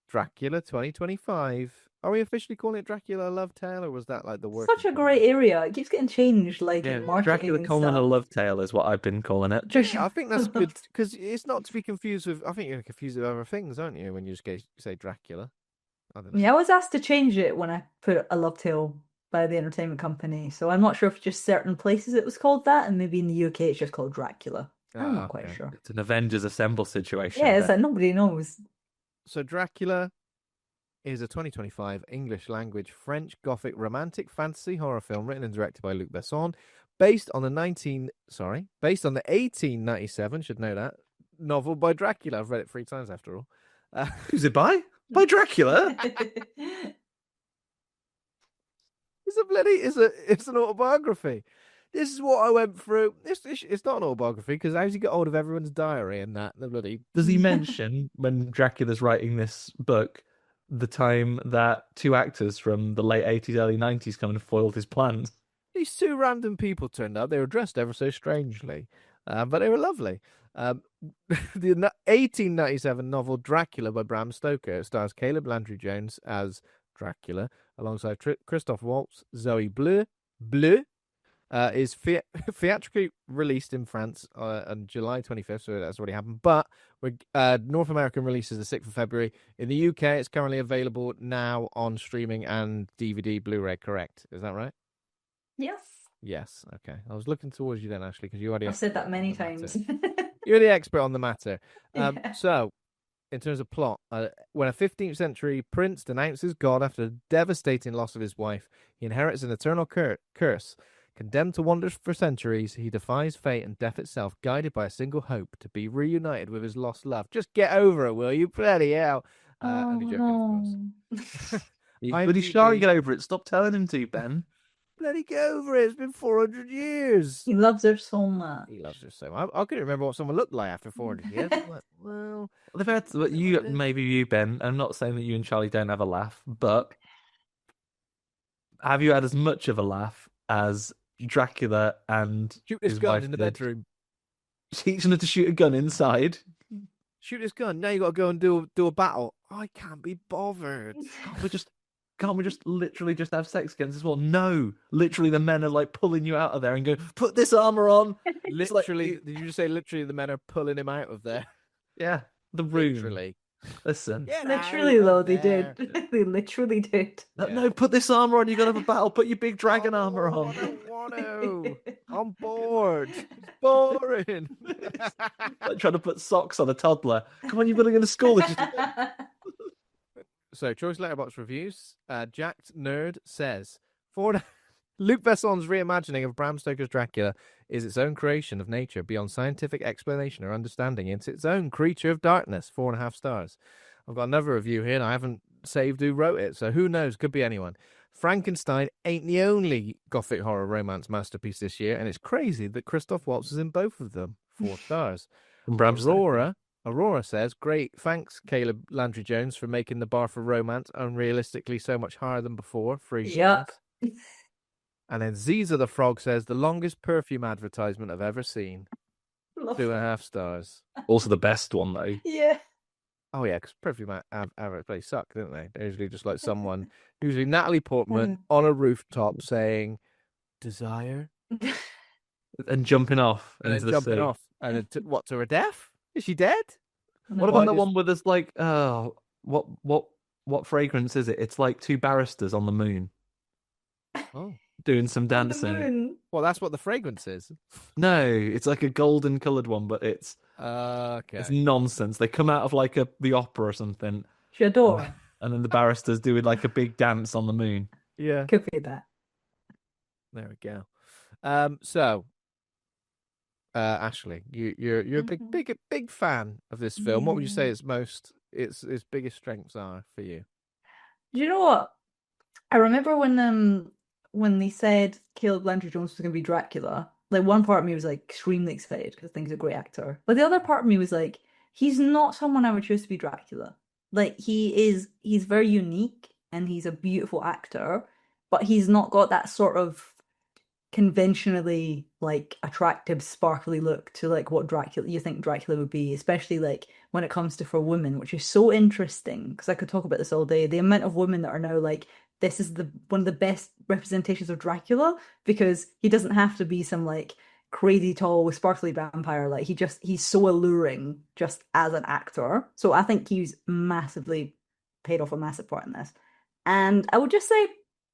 Dracula 2025. Are we officially calling it Dracula: A Love Tale, or was that like the word? Such a great area. It keeps getting changed, like Yeah, in marketing Dracula: and A stuff. Love Tale is what I've been calling it. Yeah, I think that's good because it's not to be confused with. I think you're confused with other things, aren't you, when you just say Dracula? I don't know. Yeah, I was asked to change it when I put A Love Tale by the entertainment company, so I'm not sure if just certain places it was called that, and maybe in the UK it's just called Dracula. I'm not quite sure. It's an Avengers Assemble situation. Yeah, it's like nobody knows. So Dracula is a 2025 English-language French Gothic romantic fantasy horror film written and directed by Luc Besson, based on the 1897, should know that, novel by Dracula. I've read it 3 times after all. Who's it by? By Dracula? It's an autobiography. This is what I went through. It's not an autobiography because how's he got hold of everyone's diary and that? The bloody. Does he mention when Dracula's writing this book the time that 2 actors from the late 80s, early 90s come and foiled his plans? These 2 random people turned up. They were dressed ever so strangely, but they were lovely. The 1897 novel Dracula by Bram Stoker stars Caleb Landry Jones as Dracula alongside Christoph Waltz. Zoe Bleu is theatrically released in France on July 25th, so that's already happened. But North American release is the 6th of February. In the UK, it's currently available now on streaming and DVD, Blu-ray. Correct? Is that right? Yes. Yes. Okay. I was looking towards you then, Ashley, because you already. I've said that many times. You're the expert on the matter. Yeah. So, in terms of plot, when a 15th century prince denounces God after the devastating loss of his wife, he inherits an eternal curse. Condemned to wander for centuries, he defies fate and death itself, guided by a single hope to be reunited with his lost love. Just get over it, will you? Bloody hell. Only joking, of course. But he's sure you get over it. Stop telling him to, Ben. Bloody get over it. It's been 400 years. He loves her so much. He loves her so much. I couldn't remember what someone looked like after 400 years. I'm like, well, they've had maybe you, Ben. I'm not saying that you and Charlie don't have a laugh, but have you had as much of a laugh as Dracula and shoot this his gun wife in the did? bedroom? Teaching her to shoot a gun inside. Shoot this gun. Now you got to go and do a battle. I can't be bothered. Can't we just literally just have sex against this wall? No, literally the men are like pulling you out of there and go, put this armor on. Literally, did you just say literally the men are pulling him out of there? Yeah, the room. Literally. Listen. Literally though, they did. They literally did. No, put this armor on. You gotta have a battle. Put your big dragon armor on. I don't want to. I'm bored. It's boring. Like trying to put socks on a toddler. Come on, you're going to school. So, Choice Letterbox reviews. Jacked Nerd says, Luc Besson's reimagining of Bram Stoker's Dracula is its own creation of nature beyond scientific explanation or understanding. It's its own creature of darkness. 4.5 stars. I've got another review here, and I haven't saved who wrote it, so who knows? Could be anyone. Frankenstein ain't the only gothic horror romance masterpiece this year, and it's crazy that Christoph Waltz is in both of them. 4 stars. From Bram Stoker. Aurora says, great, thanks, Caleb Landry Jones, for making the bar for romance unrealistically so much higher than before. 3 stars. Yep. And then Ziza the Frog says, the longest perfume advertisement I've ever seen. 2.5 stars. Also the best one, though. Yeah. Oh, yeah, because perfume adverts suck, don't they? They're usually just like someone, usually Natalie Portman on a rooftop saying, desire? And jumping off into the sea. Off. And what, to her death? Is she dead? What about the one where there's like, what fragrance is it? It's like 2 barristers on the moon. Oh. Doing some dancing. Well, that's what the fragrance is. No, it's like a golden coloured one, but it's it's nonsense. They come out of like the opera or something. J'adore. And then the barristers doing like a big dance on the moon. Yeah. Could be that. There we go. So Ashley, you're a big fan of this film. What would you say its biggest strengths are for you? Do you know what? I remember when they said Caleb Landry Jones was going to be Dracula. Like one part of me was like extremely excited because I think he's a great actor. But the other part of me was like, he's not someone I would choose to be Dracula. Like he's very unique and he's a beautiful actor, but he's not got that sort of conventionally like attractive sparkly look to like what you think Dracula would be, especially like when it comes to for women, which is so interesting because I could talk about this all day. The amount of women that are now like, this is one of the best representations of Dracula because he doesn't have to be some like crazy tall sparkly vampire. Like he's so alluring just as an actor. So I think he's massively paid off a massive part in this. And I would just say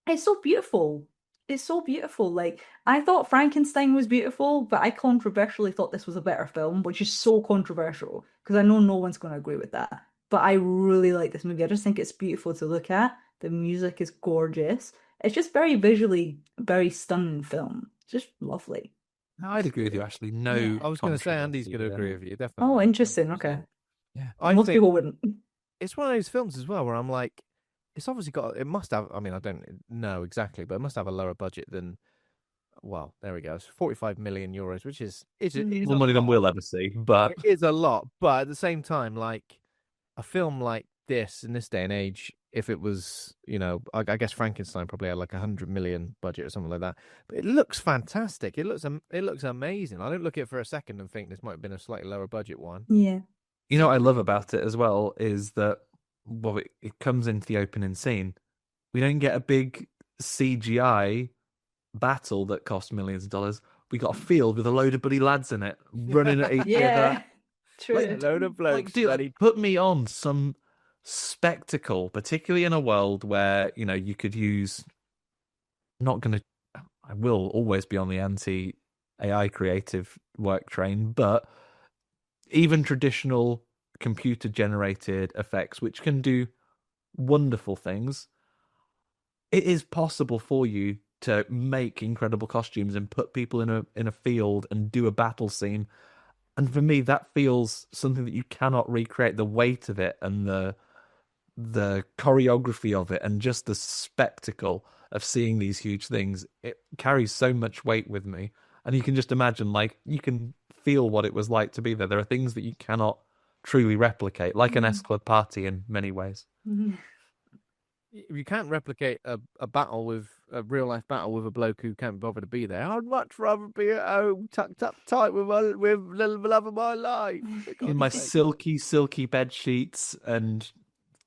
it's so beautiful. it's so beautiful. Like, I thought Frankenstein was beautiful, but I controversially thought this was a better film, which is so controversial because I know no one's going to agree with that. But I really like this movie. I just think it's beautiful to look at. The music is gorgeous. It's just very visually, very stunning film. It's just lovely. No, I'd agree with you, actually. No, Yeah. I was going to say Andy's going to agree with you, definitely. Oh, interesting. Okay. Yeah, Most people wouldn't. It's one of those films as well where I'm like, it's obviously got. It must have. I mean, I don't know exactly, but it must have a lower budget than. Well, there we go. It's 45 million euros, which is more money than we'll ever see, but it is a lot. But at the same time, like a film like this in this day and age, if it was, you know, I guess Frankenstein probably had like 100 million budget or something like that. But it looks fantastic. It looks amazing. I don't look at it for a second and think this might have been a slightly lower budget one. Yeah. You know what I love about it as well is that, well, it comes into the opening scene. We don't get a big CGI battle that costs millions of dollars. We got a field with a load of bloody lads in it running at each other. True. Like, a load of blokes. Dude, put me on some spectacle, particularly in a world where, you know, you could use. I will always be on the anti-AI creative work train, but even traditional computer-generated effects, which can do wonderful things, it is possible for you to make incredible costumes and put people in a field and do a battle scene. And for me, that feels something that you cannot recreate. The weight of it and the choreography of it and just the spectacle of seeing these huge things, it carries so much weight with me. And you can just imagine, like, you can feel what it was like to be there. There are things that you cannot truly replicate, like an S-Club party in many ways. You can't replicate a real life battle with a bloke who can't bother to be there. I'd much rather be at home, tucked up tight with the love of my life. In my silky bed sheets and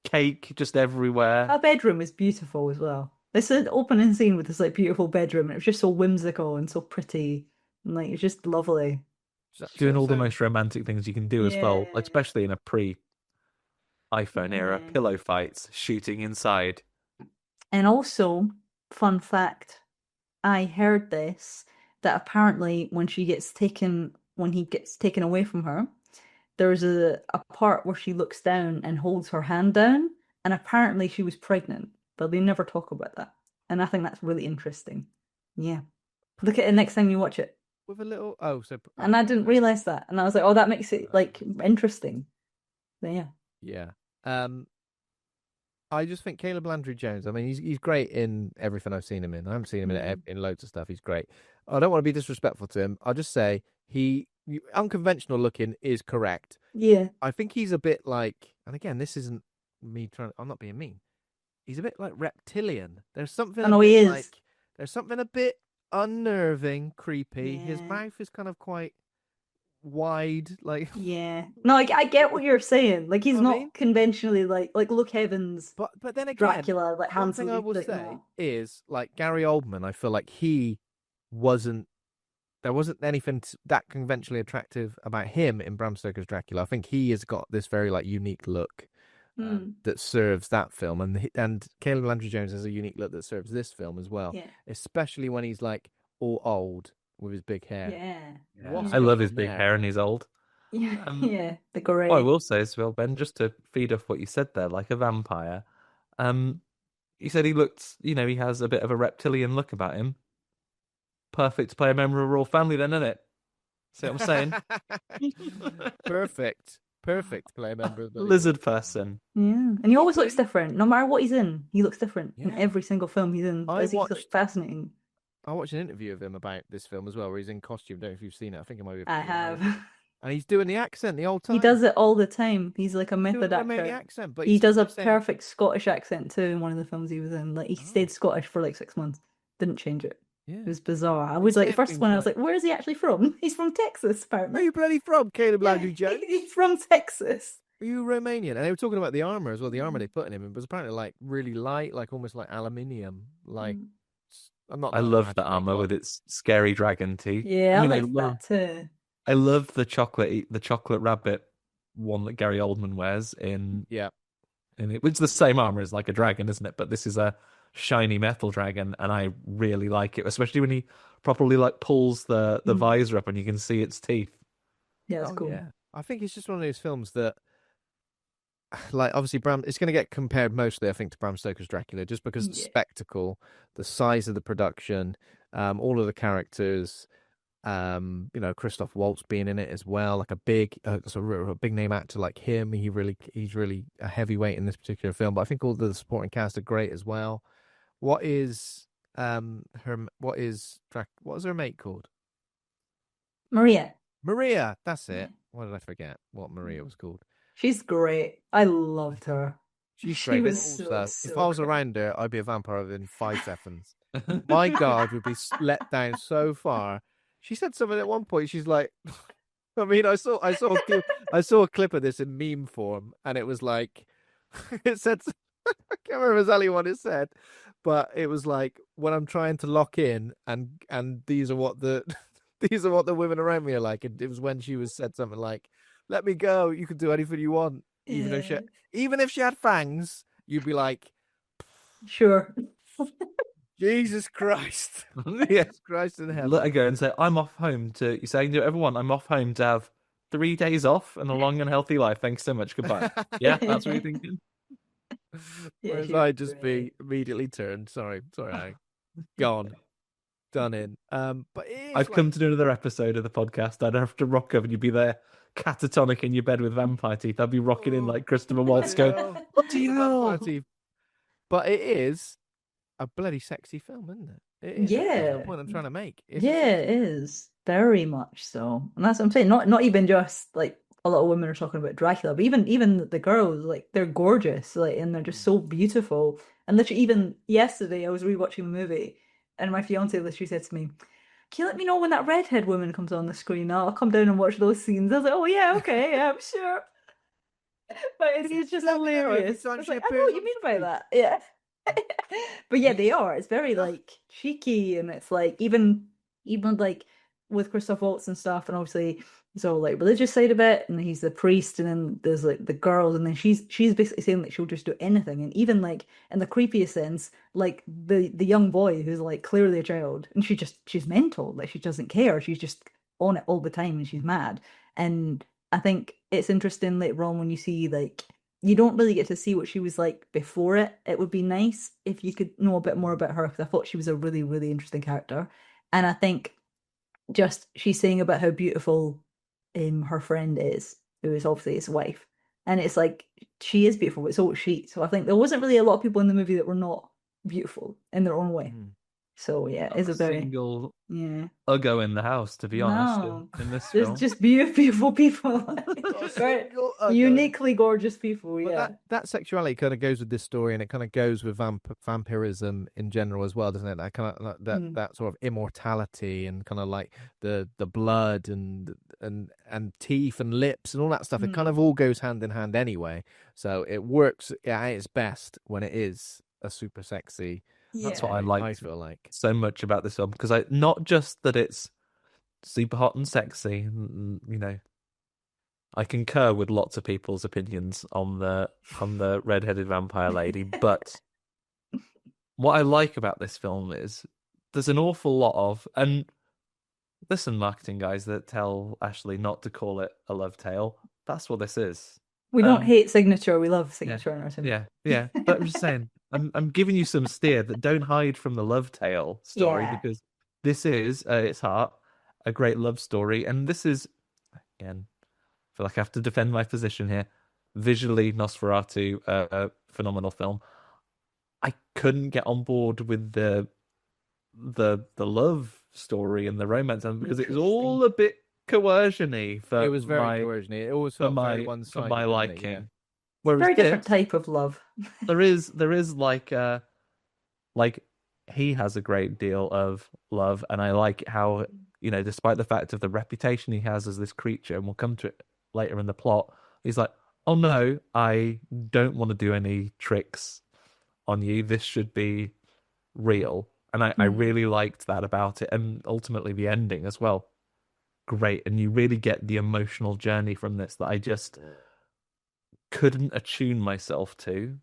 cake just everywhere. Our bedroom is beautiful as well. It's an opening scene with this like beautiful bedroom, and it was just so whimsical and so pretty, and like it's just lovely. Doing all the most romantic things you can do as well, especially in a pre-iPhone era. Pillow fights, shooting inside. And also, fun fact, I heard this, that apparently when he gets taken away from her, there's a part where she looks down and holds her hand down, and apparently she was pregnant, but they never talk about that. And I think that's really interesting. Yeah. Look at it next time you watch it. With a little and I didn't realise that. And I was like, oh, that makes it like interesting. So yeah. Yeah. I just think Caleb Landry Jones, I mean, he's great in everything I've seen him in. I haven't seen him in loads of stuff. He's great. I don't want to be disrespectful to him. I'll just say unconventional looking is correct. Yeah. I think he's a bit like, and again, this isn't me I'm not being mean. He's a bit like reptilian. There's something there's something a bit unnerving, creepy. Yeah. His mouth is kind of quite wide, like No, I get what you're saying. Like he's not conventionally like Luke Evans, but then again, Dracula, like one thing I will say is like Gary Oldman. I feel like there wasn't anything that conventionally attractive about him in Bram Stoker's Dracula. I think he has got this very like unique look that serves that film, and Caleb Landry Jones has a unique look that serves this film as well. Yeah. Especially when he's like all old with his big hair. Yeah. I love his big hair and he's old. Yeah, the grey. What I will say as well, Ben, just to feed off what you said there, like a vampire. You said he looked, he has a bit of a reptilian look about him. Perfect to play a member of a royal family, then, isn't it? See what I'm saying? Perfect to play a member of the lizard person. Yeah, and he always looks different. No matter what he's in, he looks different in every single film he's in. He's fascinating. I watched an interview of him about this film as well, where he's in costume. Don't know if you've seen it. I think it might be. I have. And he's doing the accent the whole time. He does it all the time. He's like a method actor. Accent, but he does a perfect Scottish accent too in one of the films he was in. Like he stayed Scottish for like 6 months. Didn't change it. Yeah. It was bizarre. I was like, the first one, I was like, where is he actually from? He's from Texas, apparently. Where are you bloody from, Caleb Landry Jones? He's from Texas. Are you Romanian? And they were talking about the armor as well. The armor they put in him was apparently like really light, like almost like aluminium. Like I love the armor with its scary dragon teeth. Yeah, I like that too. I love the chocolate rabbit one that Gary Oldman wears in it, which is the same armor as like a dragon, isn't it? But this is a shiny metal dragon, and I really like it, especially when he properly like pulls the visor up and you can see its teeth. Yeah, it's cool. Yeah. I think it's just one of those films that, like, obviously it's going to get compared mostly, I think, to Bram Stoker's Dracula, just because the spectacle, the size of the production, all of the characters, Christoph Waltz being in it as well, like a big name actor like him. He's really a heavyweight in this particular film. But I think all the supporting cast are great as well. What is what is her mate called? Maria, that's it. Why did I forget what Maria was called? She's great. I loved her. She's She great. was Also, so if I was great. around her, I'd be a vampire within 5 seconds. My guard would be let down so far. She said something at one point. She's like, I mean, I saw a clip of this in meme form, and it was like, it said, I can't remember exactly what it said, but it was like, when I'm trying to lock in, and these are what the these are what the women around me are like. And it was when she said something like, "Let me go. You can do anything you want." Even if she had fangs, you'd be like, sure. Jesus Christ. Jesus Christ in heaven. Let her go and say, I'm off home to, you say, do whatever I want. I'm off home to have 3 days off and a long and healthy life. Thanks so much. Goodbye. Yeah, that's what you're thinking. Whereas I'd just be immediately turned. Sorry, Harry. Gone. Done in. But I've come to do another episode of the podcast. I'd have to rock up and you'd be there catatonic in your bed with vampire teeth. I'd be rocking in like Christopher Waltz going, what do you know? But it is a bloody sexy film, isn't it? It is. That's the point I'm trying to make. It is very much so, and that's what I'm saying. Not even just like a lot of women are talking about Dracula, but even the girls, like, they're gorgeous, like, and they're just so beautiful. And literally, even yesterday, I was rewatching the movie, and my fiance literally said to me, "Can you let me know when that redhead woman comes on the screen? I'll come down and watch those scenes." I was like, "Oh yeah, okay, yeah, I'm sure." But it's just hilarious. I was like, I know what you mean by that. Yeah. But yeah, they are. It's very like cheeky, and it's like even like with Christoph Waltz and stuff, and obviously it's all like religious side of it, and he's the priest, and then there's like the girls, and then she's basically saying that she'll just do anything, and even like in the creepiest sense, like the young boy who's like clearly a child, and she's mental, like she doesn't care, she's just on it all the time, and she's mad. And I think it's interesting later on when you see like, you don't really get to see what she was like before it. It would be nice if you could know a bit more about her, because I thought she was a really, really interesting character. And I think just she's saying about how beautiful her friend is, who is obviously his wife. And it's like, she is beautiful, but so is she. So I think there wasn't really a lot of people in the movie that were not beautiful in their own way. So yeah, it's a very single uggo in the house, to be honest. In this film, there's just beautiful people, right? Uniquely gorgeous people. But that sexuality kind of goes with this story, and it kind of goes with vampirism in general as well, doesn't it? That kind of like that sort of immortality, and kind of like the blood and teeth and lips and all that stuff. It kind of all goes hand in hand anyway. So it works at its best when it is a super sexy. That's what I feel like so much about this film, because not just that it's super hot and sexy, you know, I concur with lots of people's opinions on the red-headed vampire lady, but what I like about this film is there's an awful lot of, and listen, marketing guys that tell Ashley not to call it a love tale, that's what this is. We don't hate signature, we love signature in our cinema. Yeah. But I'm just saying, I'm giving you some steer that don't hide from the love tale story, because this is, at its heart, a great love story. And this is, again, I feel like I have to defend my position here, visually Nosferatu, a phenomenal film. I couldn't get on board with the love story and the romance, because it was all a bit coercion-y. It was very coercion-y. It always felt very one-sided, for my liking. Yeah. Whereas very different type of love. there is like he has a great deal of love, and I like how, you know, despite the fact of the reputation he has as this creature, and we'll come to it later in the plot, he's like, oh no, I don't want to do any tricks on you. This should be real. And I really liked that about it. And ultimately the ending as well. Great. And you really get the emotional journey from this that I just couldn't attune myself to.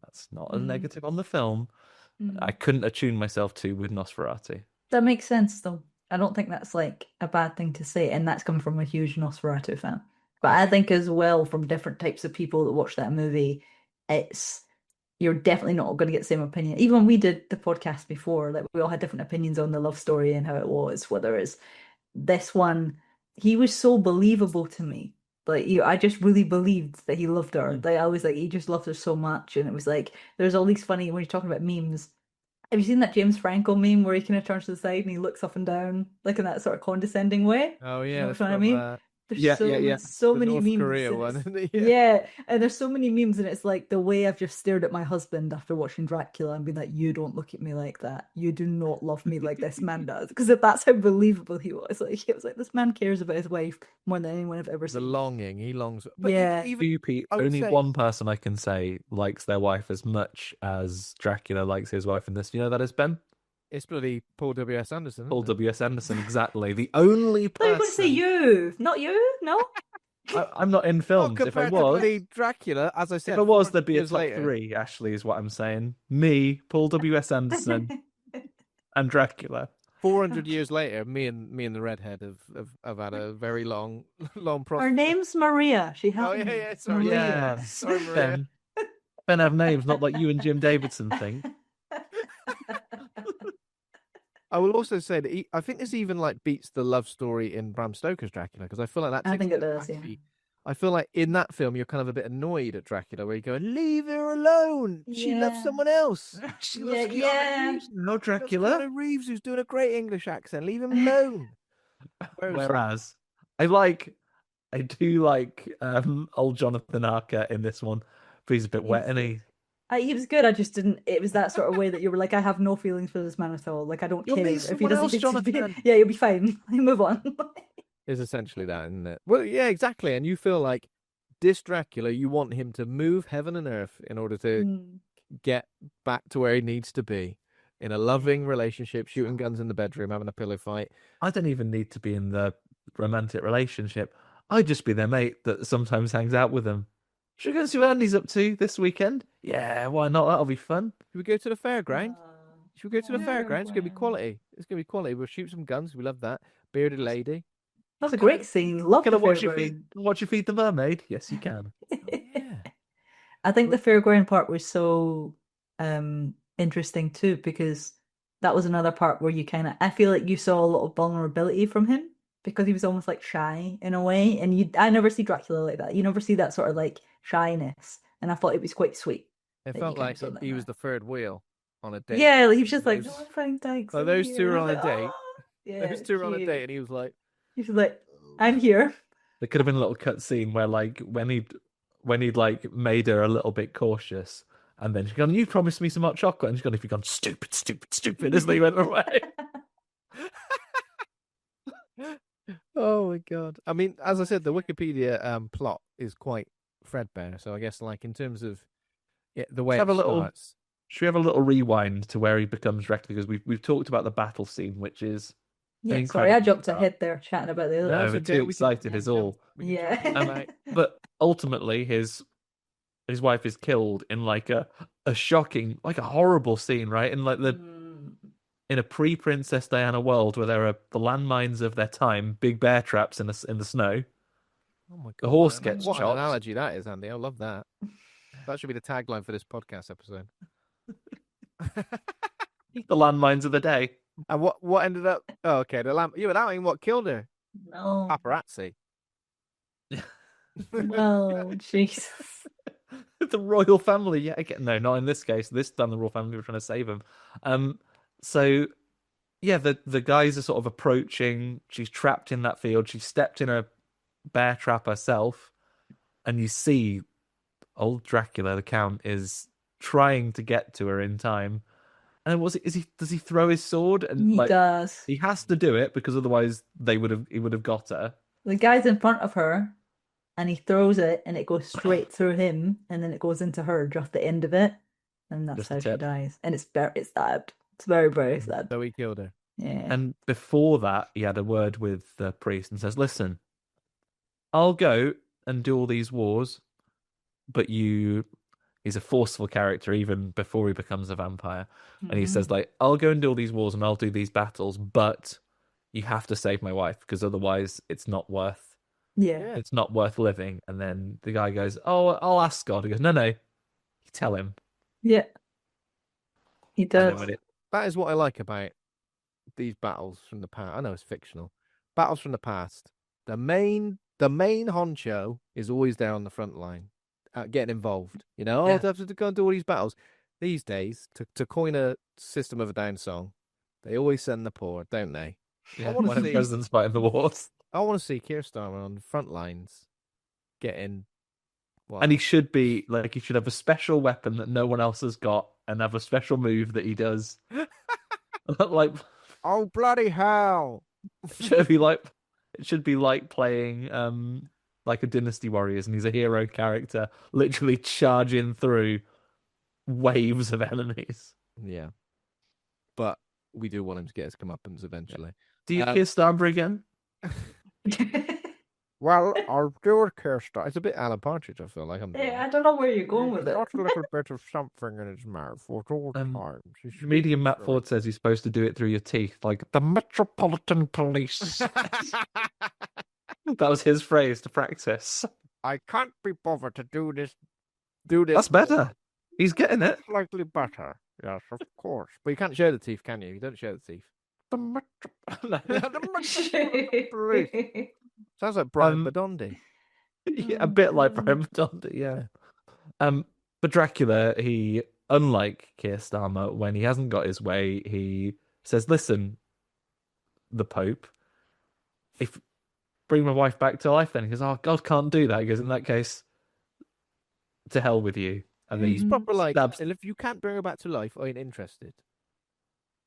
That's not a negative on the film, I couldn't attune myself to with Nosferatu. That makes sense, though. I don't think that's like a bad thing to say, and that's coming from a huge Nosferatu fan. But I think as well, from different types of people that watch that movie, you're definitely not going to get the same opinion. Even when we did the podcast before, like we all had different opinions on the love story and how it was. Whether it's this one, he was so believable to me. Like I just really believed that he loved her. Like I was like, he just loved her so much, and it was like there's all these funny when you're talking about memes. Have you seen that James Franco meme where he kind of turns to the side and he looks up and down, like in that sort of condescending way? Oh yeah, You know that's what I mean? There's so the many North memes. Korea and one. it's- Yeah. yeah, and there's so many memes, and it's like the way I've just stared at my husband after watching Dracula and been like, "You don't look at me like that. You do not love me like this man does," because that's how believable he was. Like it was like this man cares about his wife more than anyone I've ever The seen. longing, he longs. But Yeah. Pete, I would only say- one person I can say likes their wife as much as Dracula likes his wife in this. You know that is Ben? It's bloody Paul W.S. Anderson. Paul isn't it? W.S. Anderson, exactly. The only I thought you were person. going to say you, not you. No. I'm not in Well, films. If I compared to was, bloody Dracula, as I said, if I was, 400 there'd be a years top later. 3. Ashley is what I'm saying. Me, Paul W.S. Anderson, and Dracula. 400 years later, me and the redhead have had a very long Her process. name's Maria. She Oh helped me. yeah, sorry, Maria. Yeah, Sorry, Maria. Ben have names, not like you and Jim Davidson think. I will also say that I think this even like beats the love story in Bram Stoker's Dracula, because I feel like that. I takes think a it bit does, yeah. backseat. I feel like in that film you're kind of a bit annoyed at Dracula, where you go, "Leave her alone. She loves Yeah. someone else." She Yeah, yeah. No That's Dracula. Keanu Reeves, who's doing a great English accent. Leave him alone. Whereas I do like old Jonathan Archer in this one, but he's a bit wet, and He was good. I just didn't. It was that sort of way that you were like, I have no feelings for this man at all. Like I don't You'll care meet if he someone doesn't. else, Jonathan. Yeah, you'll be fine. Move on. is essentially that, isn't it? Well, yeah, exactly. And you feel like this Dracula, you want him to move heaven and earth in order to get back to where he needs to be, in a loving relationship, shooting guns in the bedroom, having a pillow fight. I don't even need to be in the romantic relationship. I'd just be their mate that sometimes hangs out with them. Should we go and see what Andy's up to this weekend? Yeah, why not? That'll be fun. Should we go to the fairground? Should we go to the Yeah, fairground? It's gonna be well. quality. It's gonna be quality. We'll shoot some guns. We love that. Bearded lady. That's a great scene. Love Can the I watch you fairground. feed the mermaid? Yes, you can. Yeah. I think the fairground part was so interesting too, because that was another part where I feel like you saw a lot of vulnerability from him, because he was almost like shy in a way, and I never see Dracula like that. You never see that sort of like shyness, and I thought it was quite sweet. It that felt you kind like of saw that he was there. the third wheel on a date. Yeah, he was just like, Those- "No, fine, thanks." So I'm those here." two were And I on a was date. like, "Oh." Yeah, Those two were on a cute. date, and he was like, He was like, "I'm here." There could have been a little cut scene where, like, when he'd like made her a little bit cautious, and then she's gone, "You promised me some hot chocolate," and she's gone, "If you've gone stupid, stupid, stupid," as they went away. "Oh my god!" I mean, as I said, the Wikipedia plot is quite threadbare. So I guess, like in terms of the way Let's it have a little- starts. Should we have a little rewind to where he becomes Dracula? Because we've talked about the battle scene, which is Yeah, an sorry, I incredible jumped start. ahead there chatting about the other. No, That's we're okay, too we can- excited is all. we can Yeah. chat about it. But ultimately, his wife is killed in like a shocking, like a horrible scene, right? In like in a pre-Princess Diana world where there are the landmines of their time, big bear traps in the snow. Oh my god! The horse what gets what an chopped. analogy that is, Andy. I love that. That should be the tagline for this podcast episode. The landmines of the day. And what ended up? Oh, okay. You were doubting what killed her? No. Paparazzi. Oh, Jesus. The royal family, yeah. Again, no, not in this case. This time, the royal family were trying to save him. So yeah, the guys are sort of approaching. She's trapped in that field. She's stepped in a bear trap herself, and you see old Dracula, the Count, is trying to get to her in time. And does he throw his sword? And He does. he has to do it because otherwise he would have got her. The guy's in front of her, and he throws it, and it goes straight through him, and then it goes into her just the end of it, and that's Just how the she tip. dies. And it's sad. It's very, very sad. So he killed her. Yeah. And before that, he had a word with the priest and says, "Listen, I'll go and do all these wars, but you He's a forceful character even before he becomes a vampire. And he says, like, I'll go and do all these wars and I'll do these battles, but you have to save my wife because otherwise it's not worth living. And then the guy goes, oh, I'll ask God. He goes, no, you tell him. Yeah. He does. That is what I like about these battles from the past. I know it's fictional. Battles from the past. The main honcho is always there on the front line, getting involved. You know, they have to go and do all these battles. These days, to coin a System of a Down song, they always send the poor, don't they? Yeah, one of the presidents fighting the wars. I want to see Keir Starmer on the front lines, getting. What? And he should be like, he should have a special weapon that no one else has got, and have a special move that he does. Like, oh bloody hell! It should be like playing like a Dynasty Warriors, and he's a hero character, literally charging through waves of enemies. Yeah, but we do want him to get his comeuppance eventually. Do you Keir Starmer again? Well, I'll do it, Keir Starmer. It's a bit Alan Partridge, I feel like. I don't know where you're going with it. Got a little bit of something in his mouth at all times. Comedian Matt Ford says you're supposed to do it through your teeth, like the Metropolitan Police. That was his phrase to practice. I can't be bothered to do this. That's better. He's getting it. Slightly better. Yes, of course. But you can't show the teeth, can you? You don't show the teeth. The Metropolitan Police. Sounds like Brian Badondi. Yeah, a bit like Bram Stoker, yeah. But Dracula, he, unlike Keir Starmer, when he hasn't got his way, he says, listen, the Pope, if bring my wife back to life then. He goes, oh, God can't do that. He goes, in that case, to hell with you. And then he's proper like, and if you can't bring her back to life, I ain't interested.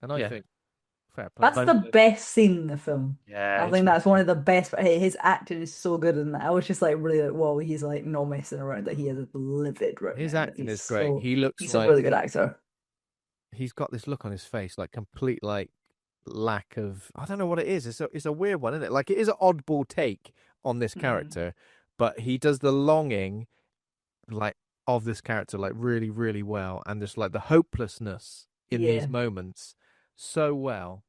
And I think, fair play. That's the best scene in the film. Yeah. I think that's one of the best. His acting is so good in that. I was just like, really like, whoa, he's like not messing around. That he is livid right His now. acting is great. He looks he's like a really good actor. He's got this look on his face, like complete like lack of, I don't know what it is. It's a weird one, isn't it? Like it is an oddball take on this character, but he does the longing like of this character like really, really well, and just like the hopelessness in these moments so well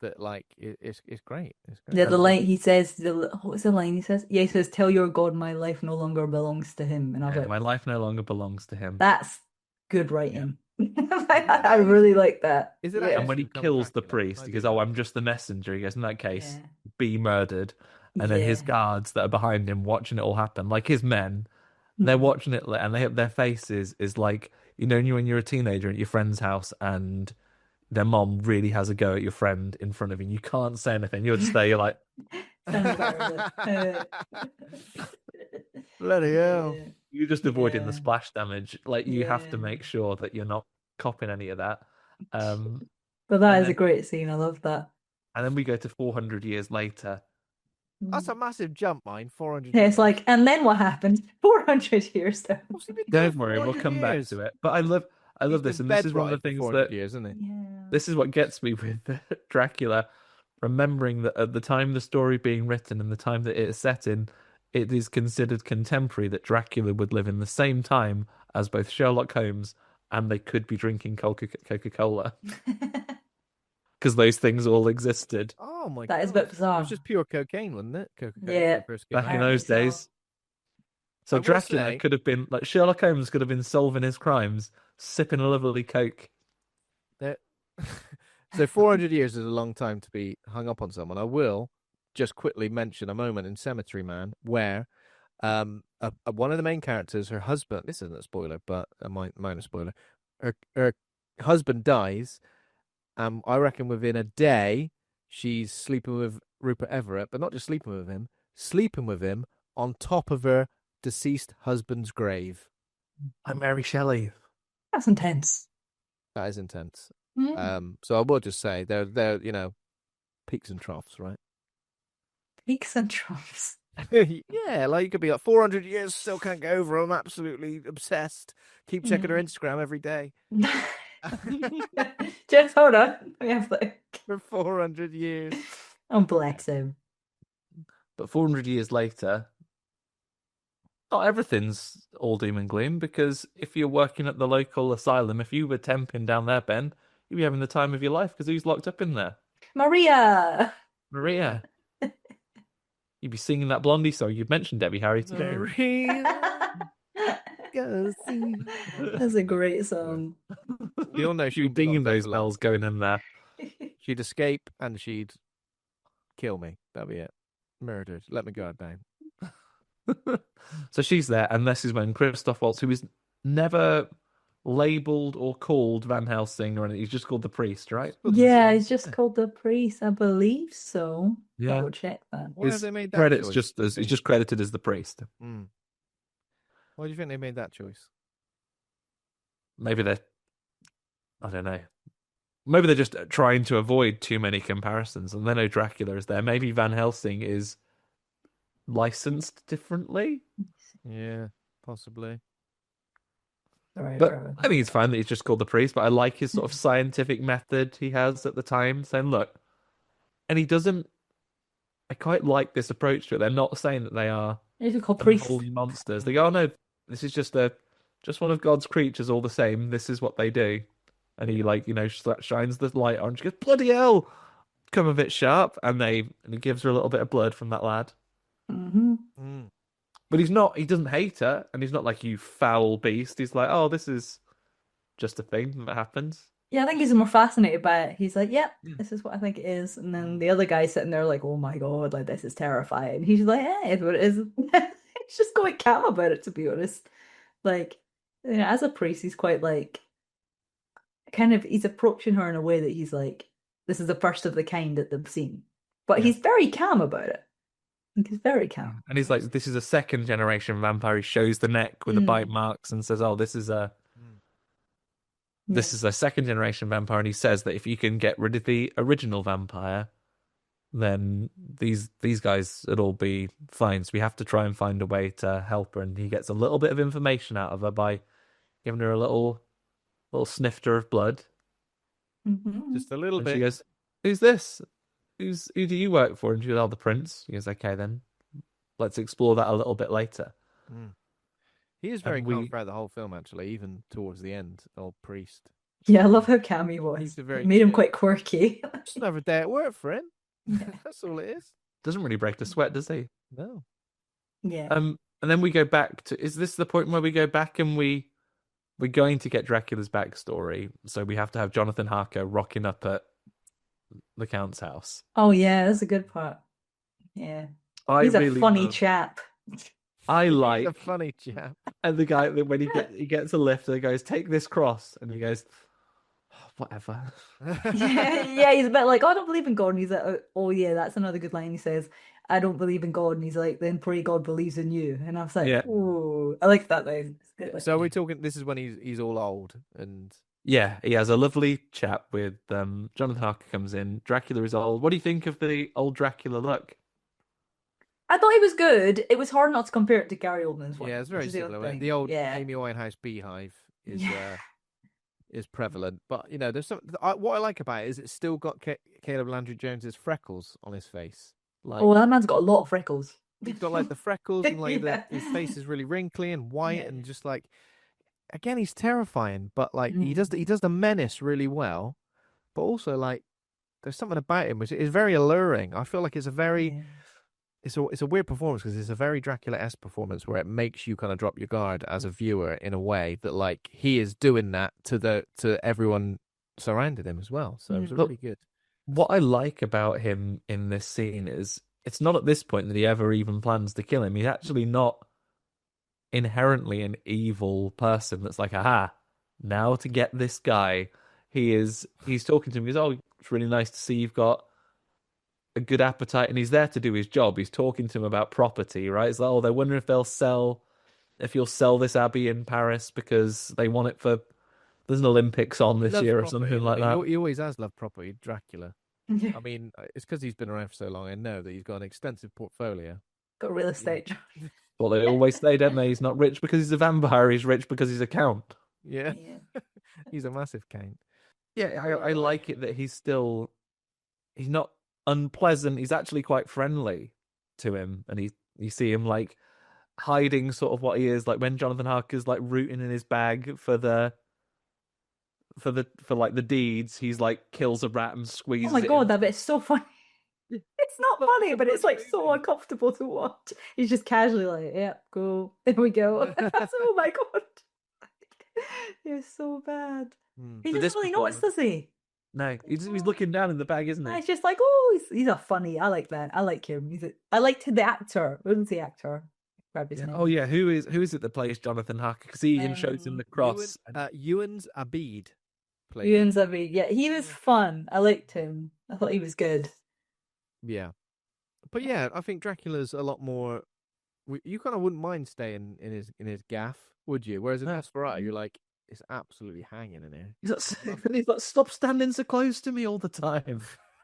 that like it's great. It's great. Yeah, the line he says, what's the line he says? Yeah, he says, "Tell your God my life no longer belongs to him," and I was like, my life no longer belongs to him. That's good writing. I really like that. Is it? And when he kills the priest, he goes, "Oh, I'm just the messenger." He goes, "In that case, be murdered." And then his guards that are behind him watching it all happen, like his men, they're watching it, and their faces is like, you know, when you're a teenager at your friend's house and their mom really has a go at your friend in front of you, and you can't say anything. You're just there. You're like, bloody hell. You're just avoiding the splash damage. Like you have to make sure that you're not copying any of that. But that is a great scene. I love that. And then we go to 400 years later. That's a massive jump, mine. 400. Yeah, it's like, and then what happens? 400 years down. Don't worry, we'll come back to it. But I love this, and this is one of the things that years, isn't it? This is what gets me with Dracula. Remembering that at the time the story being written and the time that it is set in, it is considered contemporary that Dracula would live in the same time as both Sherlock Holmes, and they could be drinking Coca-Cola. Because those things all existed. Oh my god. That is a bit bizarre. It was just pure cocaine, wasn't it? Coca-Cola. Yeah. Back in those days. So Dracula could have been, like Sherlock Holmes could have been solving his crimes, sipping a lovely Coke. So 400 years is a long time to be hung up on someone. I will just quickly mention a moment in Cemetery Man where one of the main characters, her husband, this isn't a spoiler, but a minor spoiler, her husband dies. I reckon within a day, she's sleeping with Rupert Everett, but not just sleeping with him on top of her deceased husband's grave. I'm Mary Shelley. That's intense. That is intense. Yeah. So I will just say they're peaks and troughs, right? Peaks and troughs. Yeah, like you could be like 400 years, still can't get over. I'm absolutely obsessed. Keep checking her Instagram every day. Just hold on. We have like for 400 years. Oh, bless him. But 400 years later, not everything's all doom and gloom, because if you're working at the local asylum, if you were temping down there, Ben, you'd be having the time of your life because who's locked up in there? Maria. Maria. You'd be singing that Blondie song. You'd mentioned Debbie Harry today. That's a great song. You all know She'd be dinging those bells going in there. She'd escape and she'd kill me. That'd be it. Murdered. Let me guard down. So she's there, and this is when Christoph Waltz, who is never labelled or called Van Helsing or anything, he's just called the priest, right? Yeah, he's just called the priest, I believe so. Yeah. Double check that. Why have they made that Credits choice? just as he's just credited as the priest. Why do you think they made that choice? Maybe they're, I don't know. Maybe they're just trying to avoid too many comparisons, and they know Dracula is there. Maybe Van Helsing is licensed differently. Yeah, possibly. Right, But I think it's fine that he's just called the priest, but I like his sort of scientific method he has at the time, saying, look, and he doesn't, I quite like this approach to it. They're not saying that they are He's called priest. unholy monsters. They go, oh no, this is just one of God's creatures all the same. This is what they do. And he shines the light on. She goes, bloody hell, come a bit sharp. And he gives her a little bit of blood from that lad. Mm-hmm. But he doesn't hate her, and he's not like, you foul beast. He's like, oh, this is just a thing that happens. Yeah, I think he's more fascinated by it. He's like, yep, this is what I think it is. And then the other guy's sitting there like, oh my God, like this is terrifying. He's like, yeah, it's what it is. He's just quite calm about it, to be honest. Like, as a priest, he's quite like, he's approaching her in a way that he's like, this is the first of the kind that they've seen. But he's very calm about it. He's very calm. And he's like, this is a second generation vampire. He shows the neck with the bite marks and says, oh, this is a second generation vampire. And he says that if you can get rid of the original vampire, then these guys, it'll be fine. So we have to try and find a way to help her. And he gets a little bit of information out of her by giving her a little snifter of blood. Mm-hmm. Just a little bit. She goes, who's this? Who do you work for? And she goes, oh, the prince. He goes, okay, then let's explore that a little bit later. He is very calm throughout the whole film, actually, even towards the end. Old priest. Yeah, I love how calm he was. It made him quite quirky. It's another day at work for him. That's all it is. Doesn't really break a sweat, does he? No. Yeah. And then we go back to. Is this the point where we go back and we're going to get Dracula's backstory? So we have to have Jonathan Harker rocking up at the Count's house. Oh yeah, that's a good part. Yeah, he's a funny chap. I like a funny chap. And the guy, when he gets a lift, and he goes, "Take this cross," and he goes, oh, "Whatever." yeah, he's a bit like, oh, I don't believe in God, and he's like, oh yeah, that's another good line. He says, "I don't believe in God," and he's like, "Then pray God believes in you." And I was like, "Oh, I like that line." So we're talking. This is when he's all old and. Yeah, he has a lovely chat with Jonathan Harker comes in. Dracula is old. What do you think of the old Dracula look? I thought he was good. It was hard not to compare it to Gary Oldman's one. Yeah, it's very similar. The old Amy Winehouse beehive is prevalent, but there's some. What I like about it is it's still got Caleb Landry Jones's freckles on his face. Like, that man's got a lot of freckles. He's got like the freckles and like his face is really wrinkly and white and just like. Again, he's terrifying, but like he does the menace really well, but also like there's something about him which is very alluring. I feel like it's a very it's a weird performance because it's a very Dracula-esque performance where it makes you kind of drop your guard as a viewer in a way that like he is doing that to everyone surrounding him as well. So it's really good. What I like about him in this scene is it's not at this point that he ever even plans to kill him. He's actually not inherently an evil person that's like, aha, now to get this guy. He's talking to him. He goes, oh, it's really nice to see you've got a good appetite, and he's there to do his job. He's talking to him about property, right? It's like, oh, they're wondering if you'll sell this abbey in Paris because they want it for there's an Olympics on this year or something like that. He always has loved property, Dracula. I mean, it's because he's been around for so long. I know that he's got an extensive portfolio. Got real estate. Well, they always say, don't they? He's not rich because he's a vampire. He's rich because he's a count. Yeah. He's a massive count. Yeah, I like it that he's not unpleasant. He's actually quite friendly to him, and you see him like hiding sort of what he is. Like when Jonathan Harker's like rooting in his bag for like the deeds, he's like kills a rat and squeezes. Oh my it god, in. that bit's so funny. It's not funny, but it's like so uncomfortable to watch. He's just casually like, "Yeah, go, there we go." Oh my god, it's so bad. He So doesn't really notice, does he? No, he's looking down in the bag, isn't he? It's just like, oh, he's a funny. I like that. I like him. I liked the actor. Who's the actor? Grab his name. Oh yeah, who is it that plays Jonathan Harker? Because he even shows him the cross. Ewan's Abid. Ewan's Abid. Yeah, he was fun. I liked him. I thought he was good. Yeah, but yeah, I think Dracula's a lot more. You kind of wouldn't mind staying in his gaff, would you? Whereas in Nosferatu, you're like, it's absolutely hanging in here. He's like, stop standing so close to me all the time.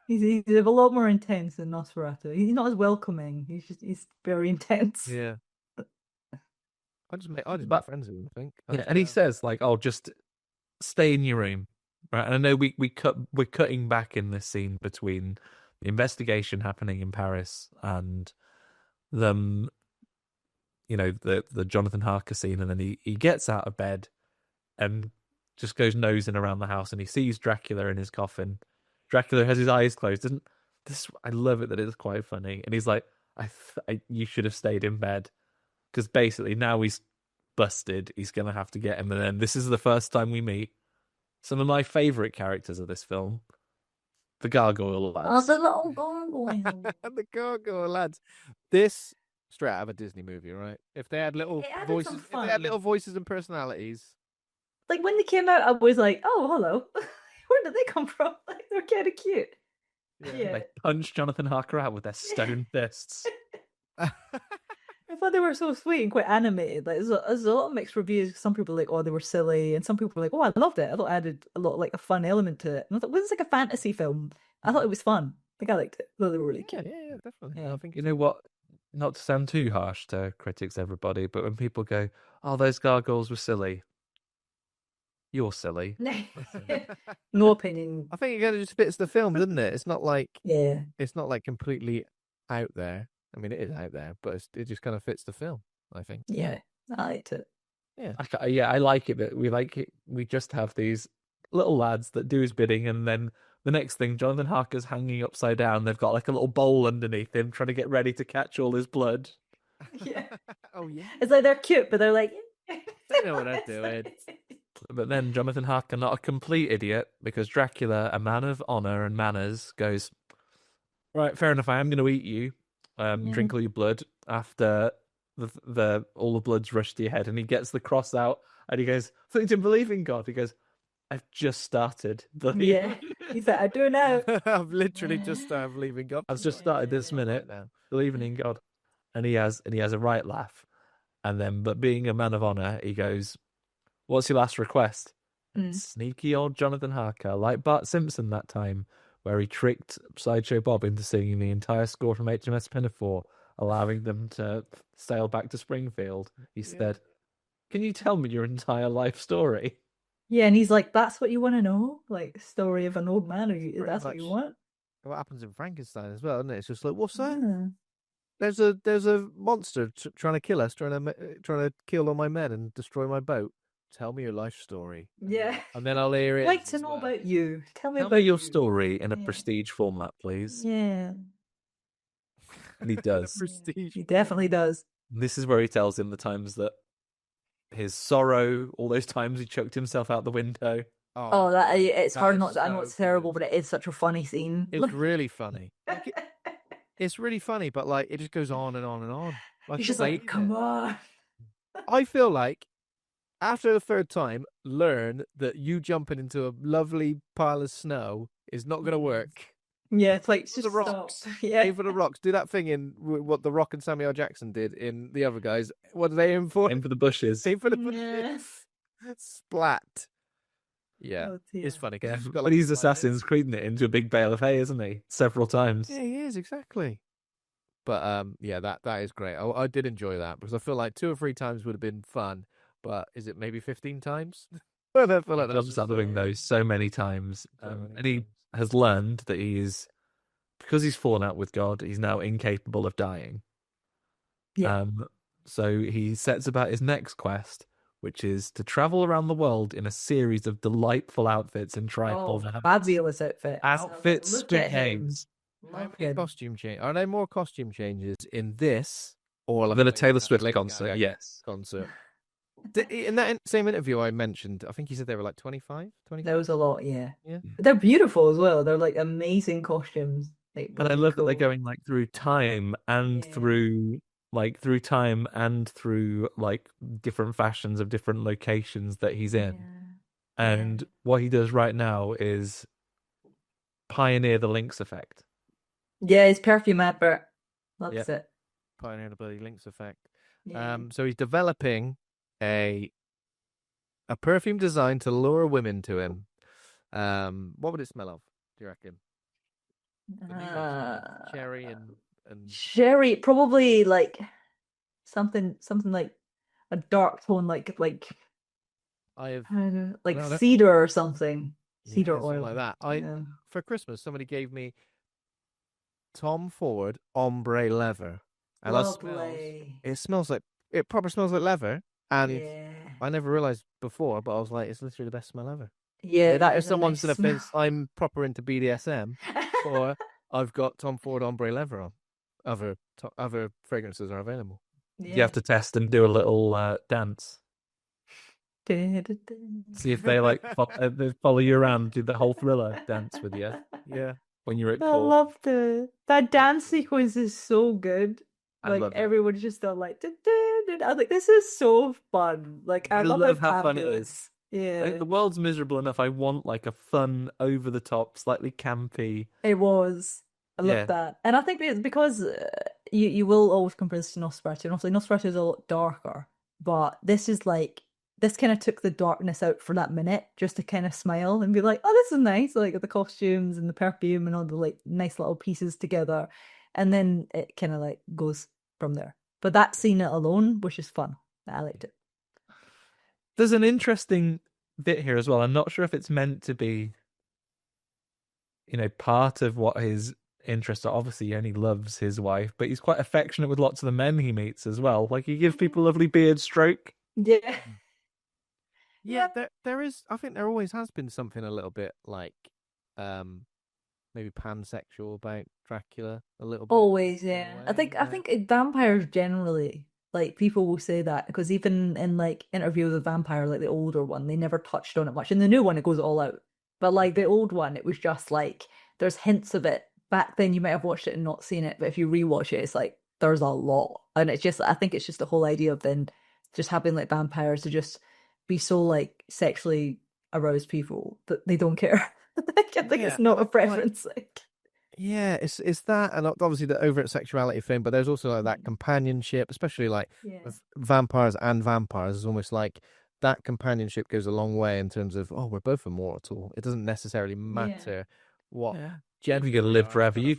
He's a lot more intense than Nosferatu. He's not as welcoming. He's very intense. Yeah. I just make friends with him, I think. Yeah, and he says like, "Oh, just stay in your room." Right. And I know we're cutting back in this scene between the investigation happening in Paris and them, the Jonathan Harker scene, and then he gets out of bed and just goes nosing around the house, and he sees Dracula in his coffin. Dracula has his eyes closed. I love it that it's quite funny, and he's like, "You should have stayed in bed," because basically now he's busted. He's gonna have to get him, and then this is the first time we meet some of my favorite characters of this film, the gargoyle lads. Oh, the little gargoyle. The gargoyle lads. This straight out of a Disney movie, right? If they had little voices, if they had little voices and personalities. Like when they came out, I was like, "Oh, hello." Where did they come from? Like, they're kind of cute. Yeah. They punch Jonathan Harker out with their stone fists. I thought they were so sweet and quite animated. Like, there's a lot of mixed reviews. Some people were like, "Oh, they were silly," and some people were like, "Oh, I loved it. I thought it added a lot like a fun element to it." And I thought, well, it's like a fantasy film. I thought it was fun. I think I liked it. I thought they were really cute. Yeah, definitely. Yeah, I think, you know what? Not to sound too harsh to critics, everybody, but when people go, "Oh, those gargoyles were silly," you're silly. No opinion. I think it kind of just fits the film, doesn't it? It's not like it's not like completely out there. I mean, it is out there, but it just kind of fits the film, I think. Yeah, I liked it. Yeah, I like it that we like it. We just have these little lads that do his bidding, and then the next thing, Jonathan Harker's hanging upside down. They've got like a little bowl underneath him, trying to get ready to catch all his blood. Yeah. Oh yeah. It's like they're cute, but they're like, they know what they're doing. But then Jonathan Harker, not a complete idiot, because Dracula, a man of honor and manners, goes, "Right, fair enough. I am going to eat you. Drink all your blood after the all the blood's rushed to your head." And he gets the cross out, and he goes, "I thought you didn't believe in God." He goes, "I've just started." Yeah, he's like, "I do now." I've literally just started believing God. I've just started this minute now, believing in God. And he has a right laugh. And then, but being a man of honor, he goes, "What's your last request?" Sneaky old Jonathan Harker, like Bart Simpson that time, where he tricked Sideshow Bob into singing the entire score from HMS Pinafore, allowing them to sail back to Springfield. He said, "Can you tell me your entire life story?" Yeah, and he's like, "That's what you want to know? Like, story of an old man? That's what you want?" What happens in Frankenstein as well, isn't it? It's just like, what's that? There's a monster trying to kill us, trying to kill all my men and destroy my boat. Tell me your life story. Yeah. And then I'll hear it. I'd like to know about you. Tell me about your story in a prestige format, please. Yeah. And he does. Prestige. He definitely does. This is where he tells him the times that his sorrow, all those times he chucked himself out the window. Oh, it's hard not to. I know it's terrible, but it is such a funny scene. It's really funny. It's really funny, but like it just goes on and on and on. He's just like, "Come on." I feel like after the third time, learn that you jumping into a lovely pile of snow is not going to work. Yeah, it's like just the rocks. Yeah, aim for the rocks. Do that thing in what The Rock and Samuel L. Jackson did in The Other Guys. What did they aim for? Aim for the bushes. Aim for the bushes. Splat. Yeah, it's funny. Yeah, but he's Assassin's Creeding it into a big bale of hay, isn't he? Several times. Yeah, he is, exactly. But yeah, that is great. I did enjoy that because I feel like 2 or 3 times would have been fun. But is it maybe 15 times? I feel like that's doing those so many times, and he has learned that because he's fallen out with God, he's now incapable of dying. Yeah. So he sets about his next quest, which is to travel around the world in a series of delightful outfits and try all the fabulous outfits. Outfits, Look spit at him. games. Love How many him. costume change? Are there more costume changes in this or like Than a Taylor Swift Lady concert, Gaga yes. concert? In that same interview I mentioned, I think he said they were like 25, 25? There was a lot, yeah. Yeah. They're beautiful as well. They're like amazing costumes. Like, But I really love that they're cool. going like through time and Yeah. through like different fashions of different locations that he's in. Yeah. And what he does right now is pioneer the Lynx effect. Yeah, his perfume advert. Loves Yep. it. Pioneer the bloody Lynx effect. Yeah. So he's developing a perfume designed to lure women to him. What would it smell of, do you reckon? The new one, cherry and Sherry, probably like something like a dark tone, like I have I don't know, like No, that- cedar or something. Cedar something oil. like that. Yeah. For Christmas somebody gave me Tom Ford ombre leather. And Lovely. it smells like it proper smells like leather. And Yeah. I never realized before, but I was like, it's literally the best smell ever. Yeah, that If is a someone's nice gonna think smell. I'm proper into BDSM, or I've got Tom Ford ombre leather on. Other fragrances are available. You have to test and do a little dance. See if they like they follow you around, do the whole Thriller dance with you. Yeah. When you're at I court. love that dance sequence is so good. I Like love it. everyone's just all like, I was like, this is so fun. Like I love how fun it fabulous. is. Yeah, Like, the world's miserable enough. I want like a fun, over the top, slightly campy. it was. I love Yeah. that, and I think it's because you will always compare this to Nosferatu, and obviously Nosferatu is a lot darker, but this kind of took the darkness out for that minute just to kind of smile and be like, oh, this is nice, like the costumes and the perfume and all the like nice little pieces together, and then it kind of like goes from there. But that scene alone was just fun. I liked it. There's an interesting bit here as well. I'm not sure if it's meant to be, part of what his interests are. Obviously, he only loves his wife, but he's quite affectionate with lots of the men he meets as well. Like, he gives people a lovely beard stroke. Yeah. Yeah, there is. I think there always has been something a little bit like, maybe pansexual about Dracula a little bit. Always, in a yeah. way, I think vampires generally, like people will say that because even in like interviews with vampire, like the older one, they never touched on it much. In the new one, it goes all out. But like the old one, it was just like there's hints of it. Back then, you might have watched it and not seen it, but if you rewatch it, it's like there's a lot, and it's just I think it's just the whole idea of then just having like vampires to just be so like sexually aroused people that they don't care. I think it's not a preference. Like. Yeah, it's that, and obviously the overt sexuality thing, but there's also like that companionship, especially like with vampires and vampires. It's almost like that companionship goes a long way in terms of, oh, we're both immortal. It doesn't necessarily matter what gender If you're going to live forever, you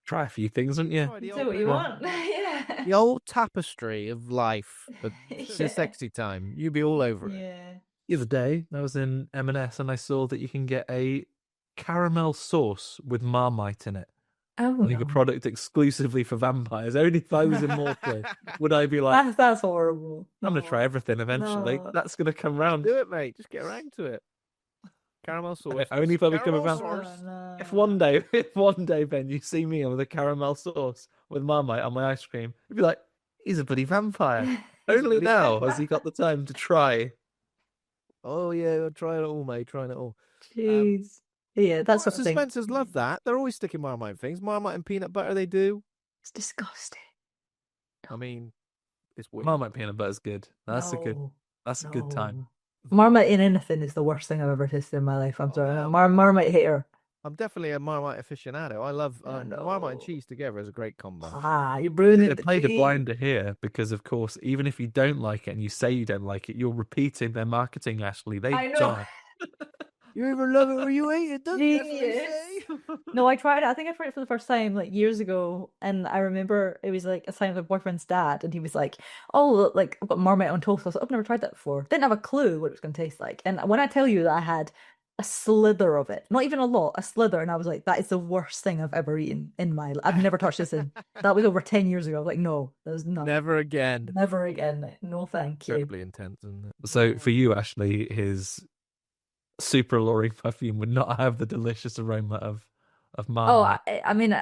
try a few things, wouldn't you? Do what you want. Yeah. The old tapestry of life, it's a sexy time. You'd be all over it. Yeah. The other day, I was in M&S and I saw that you can get a caramel sauce with Marmite in it. Oh, Like a product exclusively for vampires. Only if I was immortal would I be like, that's horrible. I'm going to try everything eventually. No. That's going to come round. Do it, mate. Just get around to it. Caramel sauce. Only if I become a Caramel vampire. sauce. No. If one day, Ben, you see me with a caramel sauce with Marmite on my ice cream, you'd be like, he's a bloody vampire. Only now has he got the time to try. Oh yeah, try it all, mate. Trying it all. Jeez. Yeah, that's Marks and something. Spencer's love that. They're always sticking Marmite things. Marmite and peanut butter, they do. It's disgusting. I mean, it's weird. Marmite peanut butter's good. That's a good time. Marmite in anything is the worst thing I've ever tasted in my life. I'm sorry. I'm a Marmite hater. I'm definitely a Marmite aficionado. I love Marmite and cheese together is a great combo. You're ruining They the played a tea. blinder here because, of course, even if you don't like it and you say you don't like it, you're repeating their marketing, Ashley. They I know. die. You either love it or you hate it, don't you? Genius. No, I tried it. I think I tried it for the first time like years ago, and I remember it was like a sign of my boyfriend's dad, and he was like, "Oh, like I've got Marmite on toast." I was like, "I've never tried that before." Didn't have a clue what it was going to taste like. And when I tell you that I had a slither of it. Not even a lot, a slither. And I was like, that is the worst thing I've ever eaten in my life. I've never touched this in. That was over 10 years ago. I was like, no, there's not. Never again. Never again. No, thank you. Terribly intense, isn't it? So for you, Ashley, his super alluring perfume would not have the delicious aroma of Oh, marmite. I mean,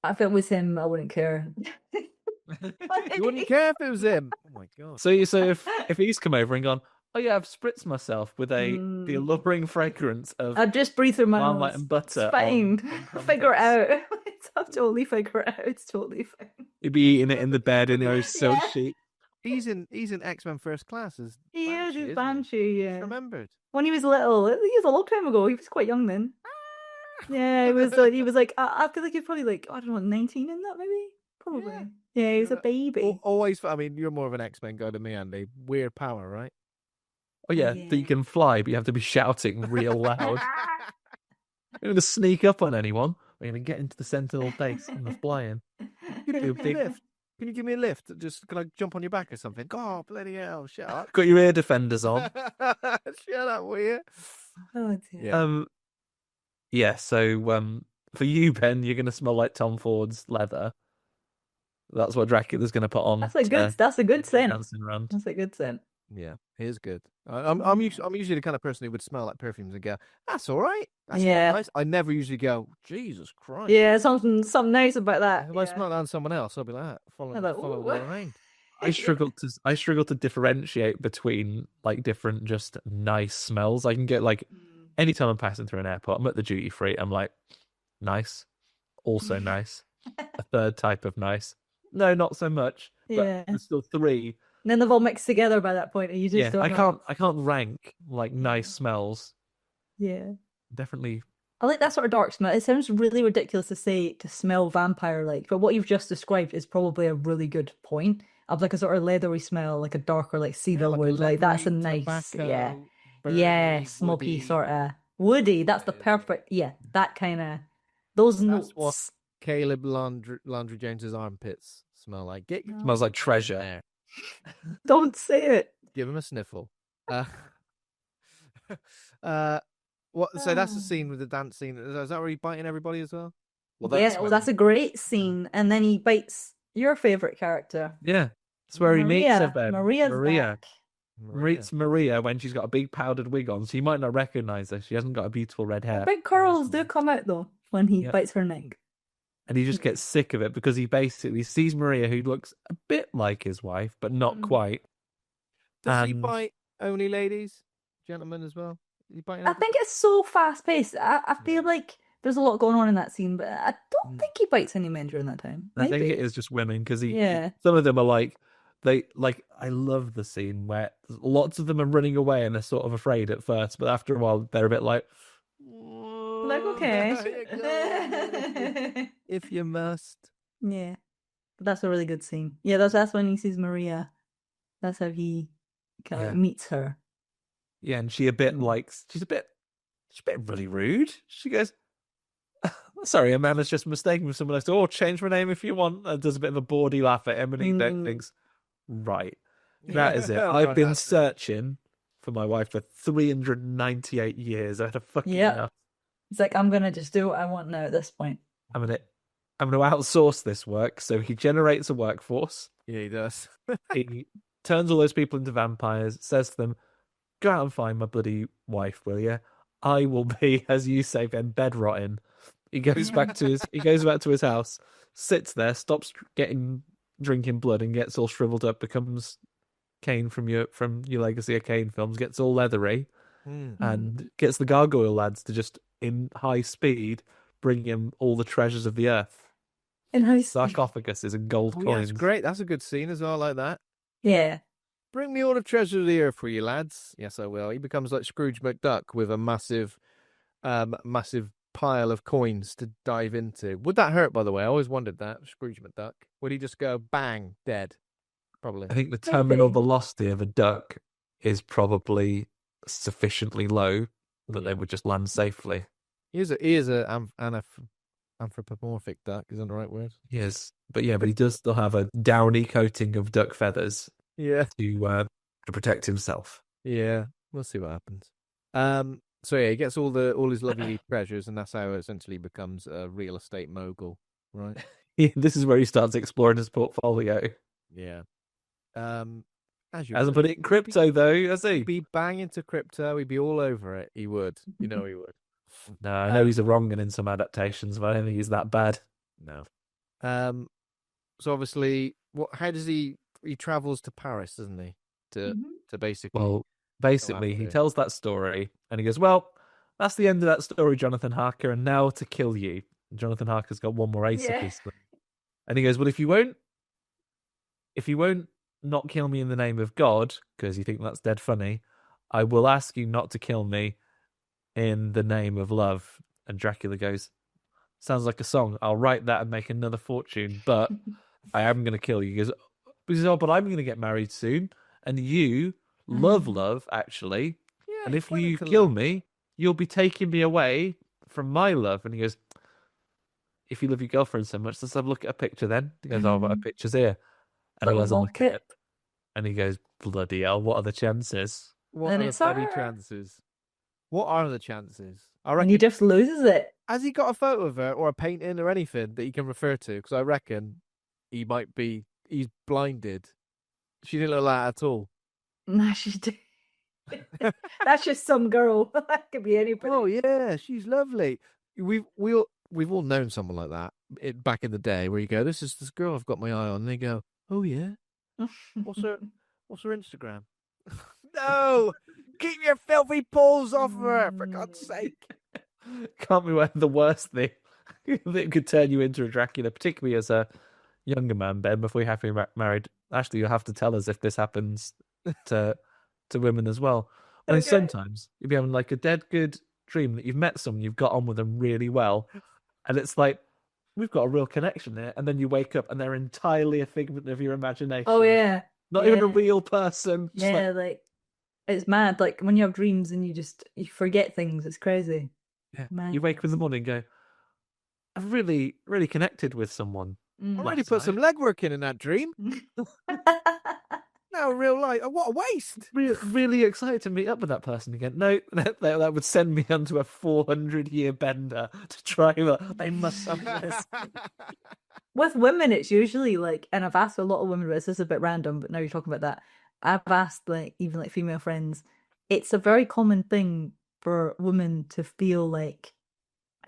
if it was him, I wouldn't care. You wouldn't care if it was him. Oh my god. So if he's come over and gone, oh yeah, I've spritzed myself with the alluring fragrance of I'd just breathe through my marmite nose. and butter. It's fine. Figure it out. I'll totally figure it out. It's totally fine. He'd be eating it in the bed in those silk sheets. He's in X-Men First Class as He is Banshee, his isn't he? Banshee, yeah. Just remembered. When he was little, he was a long time ago. He was quite young then. Yeah, he was like, I feel like he was probably like, I don't know, 19 in that maybe? Probably. Yeah, he was a baby. Always, I mean, you're more of an X-Men guy than me, Andy. Weird power, right? Oh yeah, that you can fly, but you have to be shouting real loud. You're going to sneak up on anyone. We're going to get into the Sentinel base and the flying. Can you give me a lift? Can you give me a lift? Can I jump on your back or something? God, bloody hell, shut up. Got your ear defenders on. Shut up, will you? Oh dear. Yeah, so for you, Ben, you're going to smell like Tom Ford's leather. That's what Dracula's going to put on. That's a good scent. Dancing around. That's a good scent. Yeah, he is good. I'm usually the kind of person who would smell like perfumes and go, "That's all right." That's Yeah. nice. I never usually go, "Jesus Christ." Yeah, something nice about that. If I smell that on someone else, I'll be like, follow around. I struggle to differentiate between like different just nice smells. I can get like anytime I'm passing through an airport, I'm at the duty free, I'm like, nice, also nice, a third type of nice. No, not so much. But Yeah. there's still three. And then they've all mixed together by that point. And you just don't know. I can't rank like nice smells. Yeah. Definitely. I like that sort of dark smell. It sounds really ridiculous to smell vampire-like, but what you've just described is probably a really good point of like a sort of leathery smell, like a darker like cedarwood. Like that's a nice, tobacco, burny, smoky woody. sort of woody. That's the perfect, that kind of those notes. That's what Caleb Landry Jones's armpits smell like. Smells like treasure. There. Don't say it. Give him a sniffle. What? So that's the scene with the dance scene. Is that where he's biting everybody as well? That's a great scene. And then he bites your favorite character. Yeah, that's where he meets her. Ben. Maria. Meets Maria when she's got a big powdered wig on, so you might not recognize her. She hasn't got a beautiful red hair. Big curls do come out though when he bites her neck. And he just gets sick of it because he basically sees Maria, who looks a bit like his wife, but not quite. Does he bite only ladies, gentlemen as well? I think it's so fast paced. I feel like there's a lot going on in that scene, but I don't think he bites any men during that time. I think it is just women because Yeah. some of them are like I love the scene where lots of them are running away and they're sort of afraid at first, but after a while they're a bit like okay. If you must. Yeah. That's a really good scene. Yeah, that's when he sees Maria. That's how he kind of meets her. Yeah, and she's a bit really rude. She goes, sorry, a man has just mistaken for someone else. Oh, change my name if you want. And does a bit of a bawdy laugh at him, and he then thinks, right, that is it. I've been searching for my wife for 398 years. I had a fucking enough. He's like, I'm gonna just do what I want now at this point. I'm gonna outsource this work. So he generates a workforce. Yeah, he does. He turns all those people into vampires. Says to them, "Go out and find my bloody wife, will you? I will be, as you say, Ben, bed rotting." He goes back to his house, sits there, stops drinking blood, and gets all shriveled up. Becomes Kane from your Legacy of Kane films. Gets all leathery, and gets the gargoyle lads to just in high speed bring him all the treasures of the earth. In high sarcophaguses and gold coins. That's great. That's a good scene as well, like that. Yeah. Bring me all the treasure of the earth for you, lads. Yes, I will. He becomes like Scrooge McDuck with a massive pile of coins to dive into. Would that hurt, by the way? I always wondered that. Scrooge McDuck. Would he just go bang, dead? Probably. I think the terminal velocity of a duck is probably sufficiently low that they would just land safely. He is a anthropomorphic duck. Is that the right word? Yes, but he does still have a downy coating of duck feathers. Yeah, to protect himself. Yeah, we'll see what happens. So yeah, he gets all his lovely treasures, and that's how he essentially becomes a real estate mogul, right? This is where he starts exploring his portfolio. Yeah. As you Hasn't would. put it in crypto though, has he? He'd be banging to crypto. He'd be all over it. He would. You know he would. No, I know he's a wrong in some adaptations, but I don't think he's that bad. No. So obviously, how does he travels to Paris, doesn't he? To basically. Well, basically, he tells that story, and he goes, "Well, that's the end of that story, Jonathan Harker, and now to kill you." And Jonathan Harker's got one more ace up his sleeve, and he goes, "Well, if you won't not kill me in the name of God, because you think that's dead funny, I will ask you not to kill me in the name of love." And Dracula goes, "Sounds like a song. I'll write that and make another fortune, but I am going to kill you." He goes, "Oh, but I'm going to get married soon, and you love, actually. Yeah, and if you kill me, you'll be taking me away from my love." And he goes, "If you love your girlfriend so much, let's have a look at a picture then." He goes, "Oh, but a picture's here." And he has a look at it. And he goes, "Bloody hell, what are the chances?" What are the bloody chances? What are the chances? I reckon. And he just loses it. Has he got a photo of her or a painting or anything that he can refer to? Because I reckon he's blinded. She didn't look like that at all. Nah, she's that's just some girl. That could be anybody. Oh yeah, she's lovely. We've all known someone like that back in the day, where you go, "This is this girl I've got my eye on," and they go, "Oh yeah, what's her Instagram?" No, keep your filthy paws off her, for God's sake. Can't be the worst thing that could turn you into a Dracula, particularly as a younger man, Ben, before you have to be married. Actually, you'll have to tell us if this happens to women as well. I mean, sometimes you'll be having like a dead good dream that you've met someone, you've got on with them really well, and it's like, we've got a real connection there, and then you wake up and they're entirely a figment of your imagination. Oh yeah. Not even a real person. Yeah, like it's mad. Like when you have dreams and you forget things, it's crazy. Yeah. You wake up in the morning and go, "I've really, really connected with someone." I already put some legwork in that dream. Now real life, what a waste. Really excited to meet up with that person again. No, that would send me onto a 400-year bender to try that. They must have this. With women, it's usually like, and I've asked a lot of women, but this is a bit random, but now you're talking about that. I've asked even female friends, it's a very common thing for women to feel like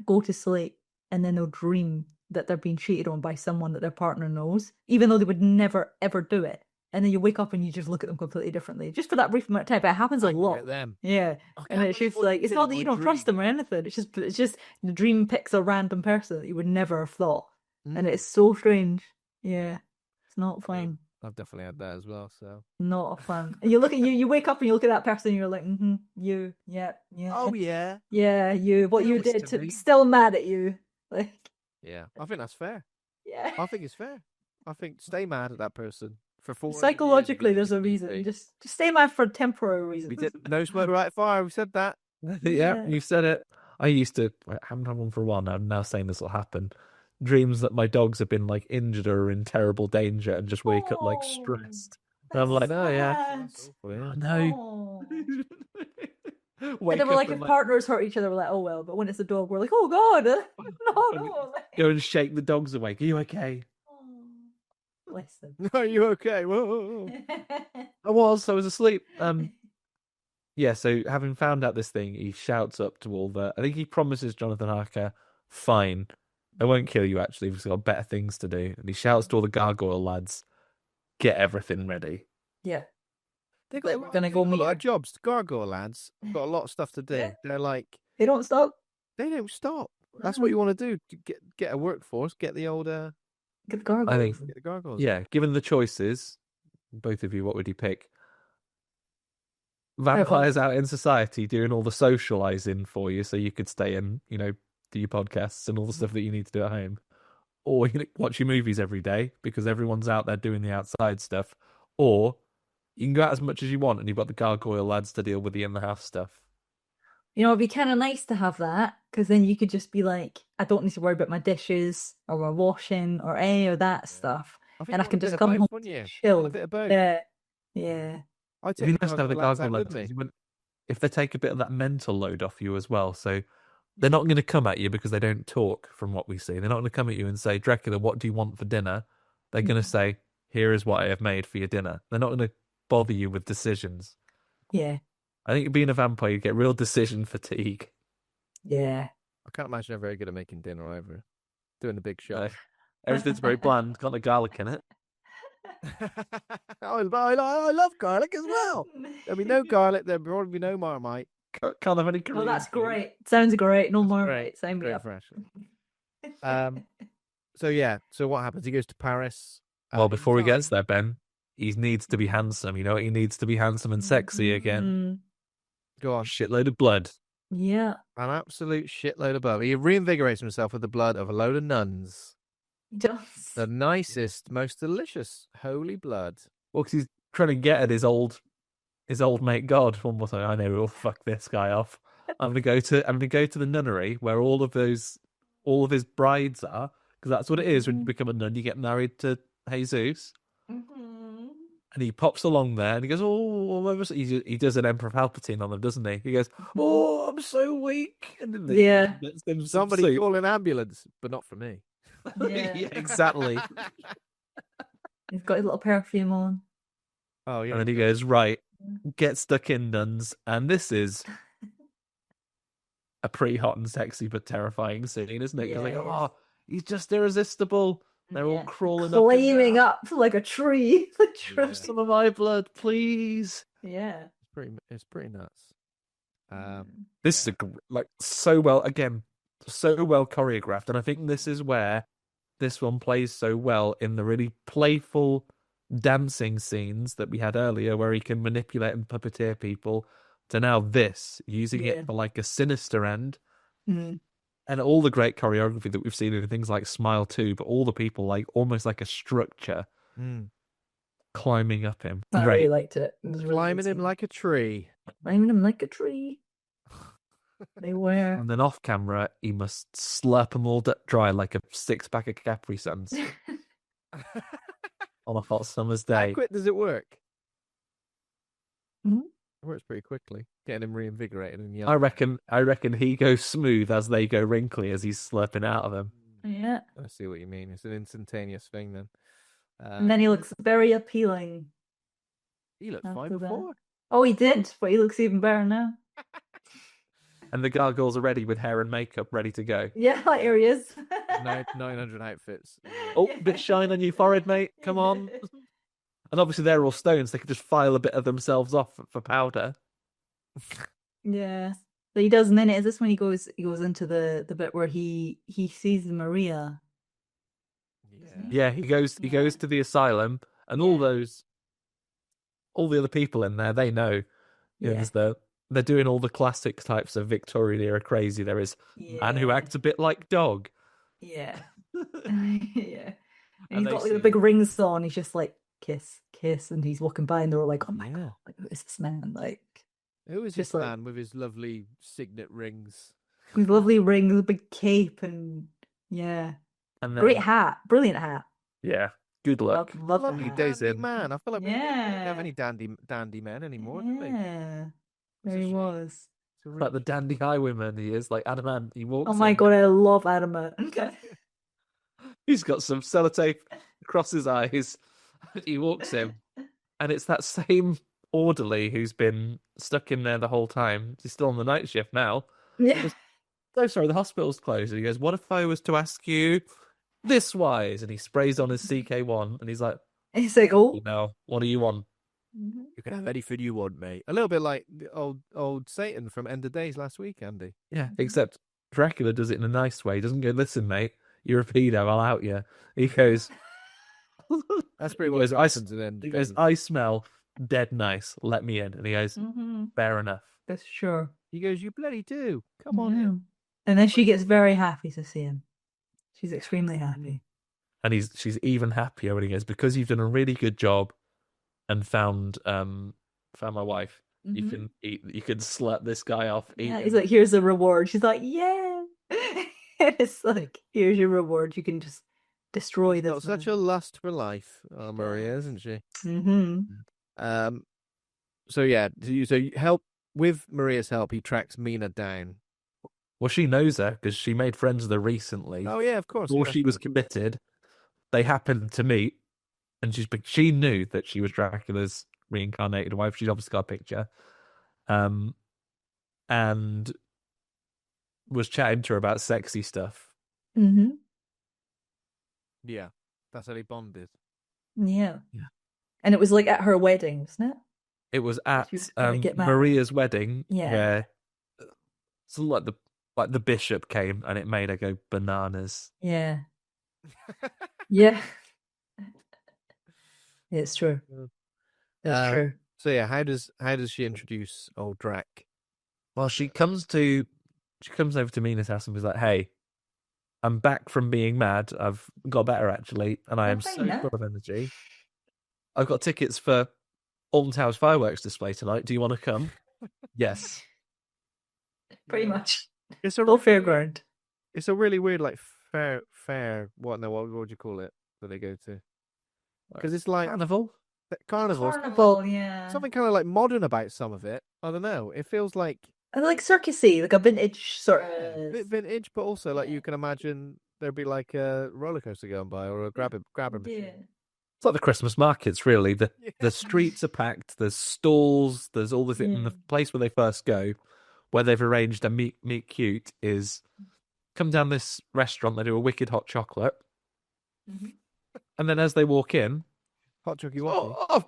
go to sleep and then they'll dream that they're being cheated on by someone that their partner knows, even though they would never ever do it. And then you wake up and you just look at them completely differently, just for that brief amount of time. But it happens a lot. Yeah, and it's just like, it's not that you don't trust them or anything. It's just the dream picks a random person that you would never have thought, and it's so strange. Yeah, it's not fun. I've definitely had that as well. So not fun. And you look at you wake up and you look at that person and you're like, you, yeah. Oh yeah, yeah, you. What you did to still mad at you. Like, yeah, I think that's fair. Yeah, I think it's fair. I think stay mad at that person. Psychologically, there's a reason. Just stay mad for temporary reasons. We did no smoke, right fire. We said that. Yeah, you said it. I used to. I haven't had one for a while now. I'm now saying this will happen. Dreams that my dogs have been like injured or in terrible danger, and just wake up like stressed. And I'm like, oh yeah, no. And they were like, if partners hurt each other, we're like, oh well. But when it's a dog, we're like, oh god, no. Go and shake the dogs awake. Are you okay? Bless them. Are you okay? Whoa. I was asleep. Yeah, so having found out this thing, he shouts up to all the... I think he promises Jonathan Harker, "Fine, I won't kill you actually, we've got better things to do." And he shouts to all the gargoyle lads, "Get everything ready." Yeah. They're going to go meet a lot of jobs. The gargoyle lads have got a lot of stuff to do. Yeah. They're like... They don't stop. They don't stop. That's what you want to do. Get a workforce, get the old... Get the gargoyles. I think, get the gargoyles. Yeah, given the choices, both of you, what would you pick? Vampires out in society doing all the socializing for you so you could stay in, do your podcasts and all the stuff that you need to do at home. Or watch your movies every day because everyone's out there doing the outside stuff. Or you can go out as much as you want and you've got the gargoyle lads to deal with the in-the-house stuff. It'd be kind of nice to have that, because then you could just be like, I don't need to worry about my dishes or my washing or any of that stuff. And I can just come home and chill. A bit of both. Yeah. I'd take the nice to have the gargoyle lads. if they take a bit of that mental load off you as well. So they're not going to come at you because they don't talk, from what we see. They're not going to come at you and say, Dracula, what do you want for dinner? They're going to say, here is what I have made for your dinner. They're not going to bother you with decisions. Yeah. I think being a vampire, you get real decision fatigue. Yeah. I can't imagine they're very good at making dinner either. Doing the big show. Everything's very bland. Got the garlic in it. I love garlic as well. There'll be no garlic. There'll probably be no Marmite. Can't have any Oh, Korean that's food. great. Sounds great. No more. Great. Right. Sign me Great up. for Ashley. So yeah. So what happens? He goes to Paris. Well, before he inside- gets there, Ben, he needs to be handsome. You know, he needs to be handsome and sexy again. Go on. Shitload of blood. Yeah. An absolute shitload of blood. He reinvigorates himself with the blood of a load of nuns. He does. The nicest, most delicious, holy blood. Well, because he's trying to get at his old mate God. One more time, I know we'll fuck this guy off. I'm gonna go to the nunnery where all of his brides are, because that's what it is when you become a nun. You get married to Jesus, and he pops along there and he goes, "Oh," he does an Emperor Palpatine on them, doesn't he? He goes, "Oh, I'm so weak," and then Yeah. gets them some Somebody soup. call an ambulance, but not for me. Yeah. Yeah, exactly. He's got his little perfume on. Oh yeah. And then he goes, right, get stuck in, nuns. And this is a pretty hot and sexy but terrifying scene, isn't it? Because like, Yeah. oh, he's just irresistible. They're all Yeah. crawling Climbing up. up like a tree. Yeah. Some of my blood, please. Yeah. It's pretty nuts. This is so well choreographed. And I think this is where this one plays so well in the really playful dancing scenes that we had earlier, where he can manipulate and puppeteer people, to now this, using it for like a sinister end. Mm. And all the great choreography that we've seen in things like Smile 2, but all the people like almost like a structure climbing up him. I Great. really liked it. It was really Climbing good him scene. like a tree. Climbing him like a tree. They were. And then off camera, he must slurp them all dry like a 6-pack of Capri Suns on a hot summer's How day. quick does it work? Mhm. It works pretty quickly. Getting him reinvigorated and young. I reckon he goes smooth as they go wrinkly as he's slurping out of them. Yeah. I see what you mean. It's an instantaneous thing then. And then he looks very appealing. He looked fine after that. before. Oh, he did, but he looks even better now. And the gargoyles are ready with hair and makeup ready to go. Yeah, here he is. 900 outfits. Oh, bit shine on your forehead, mate. Come on. And obviously they're all stones. They could just file a bit of themselves off for powder. Yeah. But he does, and then is this when he goes into the bit where he sees Maria. Yeah, he goes to the asylum, and all the other people in there, they know. Yeah. They're doing all the classic types of Victorian era crazy. There is man who acts a bit like dog. Yeah. Yeah. And he's they got like see the big rings on. He's just like kiss, kiss, and he's walking by, and they're all like, "Oh my god, like who is this man?" Like, Who is Just this like- man with his lovely signet rings? with lovely rings, a big cape, and yeah, And great hat, brilliant hat. Yeah, good luck. Love the Lovely hat. days dandy in. man. I feel like we don't have Yeah. any dandy men anymore, do we? Yeah, there a he shame. was. It's a Like the real- dandy highwayman he is, like Adamant. He walks. Oh my in, god, I love Adamant. He's got some sellotape across his eyes. He walks in, and it's that same orderly who's been stuck in there the whole time. He's still on the night shift now. Yeah. So sorry, the hospital's closed. And he goes, "What if I was to ask you this wise?" And he sprays on his CK1, and he's like, He's like, oh. "No, what do you want?" You can have anything you want, mate. A little bit like the old Satan from End of Days last week, Andy. Yeah, except Dracula does it in a nice way. He doesn't go, "Listen, mate, you're a pedo. I'll out you." He goes, That's pretty He much goes, what happens in End he of goes, Days. "I smell dead nice. Let me in." And he goes, "Fair enough." That's sure. He goes, "You bloody do. Come on Yeah. in." And then she gets very happy to see him. She's extremely happy. And she's even happier when he goes, "Because you've done a really good job and found my wife. You can slap this guy off." Yeah, he's like, "Here's the reward." She's like, "Yeah." It's like, "Here's your reward. You can just destroy this." Got such a lust for life, Maria, isn't she? Mm-hmm. So yeah, so you help with Maria's help, he tracks Mina down. Well, she knows her because she made friends with her recently. Oh yeah, of course. Before yeah. she was committed, they happened to meet, and she knew that she was Dracula's reincarnated wife. She's obviously got a picture, and was chatting to her about sexy stuff. Mm-hmm. Yeah, that's how they bonded. Yeah. Yeah. And it was like at her wedding, wasn't it? It was at She was gonna get married. Maria's wedding, Yeah. where something like the bishop came, and it made her go bananas. Yeah. Yeah. It's true. That's true. So yeah, how does she introduce old Drac? Well, she comes over to Mina's house and was like, "Hey, I'm back from being mad. I've got better actually, and I am so full of energy. I've got tickets for Alton Towers fireworks display tonight. Do you want to come?" Yes. Pretty much. It's a Full fairground. It's a really weird, like fair. What would you call it that they go to? Because it's like Carnival. Carnival, yeah. Something kind of like modern about some of it. I don't know. It feels like Like circusy, like a vintage sort of. a bit vintage, but also like you can imagine there'd be like a roller coaster going by or a grabber machine. Yeah. It's like the Christmas markets, really. The streets are packed. There's stalls. There's all this. And the place where they first go, where they've arranged a meet cute, is come down this restaurant. They do a wicked hot chocolate, and then as they walk in, Hot chocolate, you want me? oh,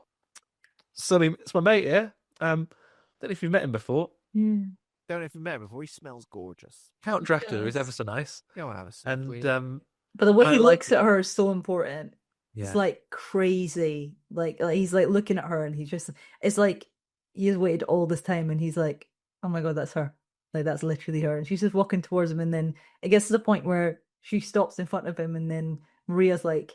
Sonny, it's my mate here. Don't know if you've met him before. Don't know if you've met him before. He smells gorgeous. Count Dracula is ever so nice. Go and have a sip. And but the way I he like looks at her is so important. Yeah. It's like crazy. Like he's like looking at her and he's just, it's like he's waited all this time and he's like, oh my God, that's her. Like that's literally her. And she's just walking towards him, and then it gets to the point where she stops in front of him, and then Maria's like,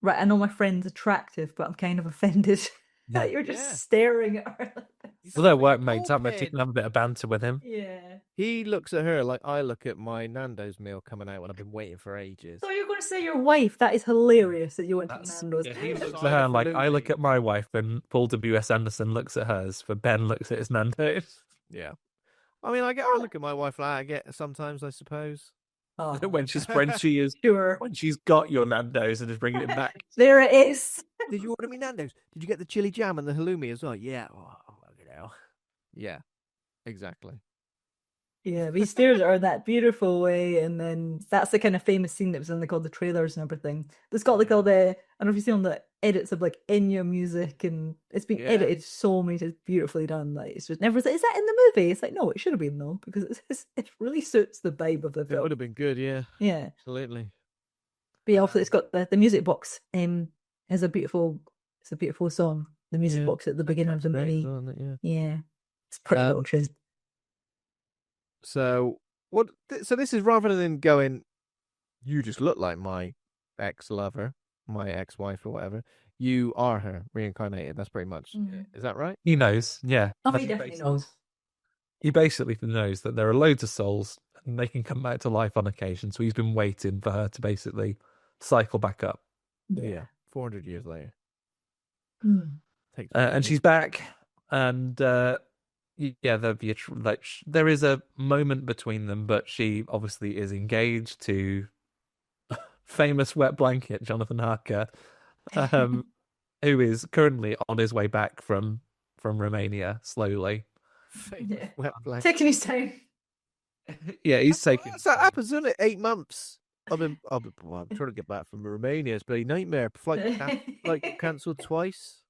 right, I know my friend's attractive, but I'm kind of offended that you're just staring at her like this. Well, they're workmates, aren't they? You can have a bit of banter with him. Yeah. He looks at her like I look at my Nando's meal coming out when I've been waiting for ages. So you're going to say your wife? That is hilarious that you went to Nando's. Yeah, he looks at her like I look at my wife, and Paul W.S. Anderson looks at hers, for Ben looks at his Nando's. Yeah. I mean, I look at my wife like I get sometimes, I suppose. Oh. when she's Sure. when she's got your Nando's and is bringing it back. There it is. Did you order me Nando's? Did you get the chili jam and the halloumi as well? Yeah. Oh, you know. Yeah. Exactly. Yeah, but he stares at her that beautiful way, and then that's the kind of famous scene that was in like all the trailers and everything. It's got like all the, I don't know if you've seen the edits of like Enya music, and it's been edited so many times, beautifully done. Like it's just never, is that in the movie? It's like, no, it should have been though, because it really suits the vibe of the film. It would have been good, yeah. Yeah. Absolutely. But yeah, also it's got the music box has a beautiful song. The music box at the beginning of the movie. Yeah. It's pretty production. So so this is rather than going, you just look like my ex-lover, my ex-wife or whatever, you are her reincarnated. That's pretty much is that right? He knows, yeah. Oh, he definitely knows. He basically knows that there are loads of souls and they can come back to life on occasion. So he's been waiting for her to basically cycle back up. Yeah. 400 years later. And she's back, and there is a moment between them, but she obviously is engaged to famous wet blanket Jonathan Harker, who is currently on his way back from Romania slowly. Wet blanket. Taking his time. Yeah, he's taking. That happens, doesn't it? 8 months. I'm trying to get back from Romania. It's a bloody nightmare. Flight cancelled twice.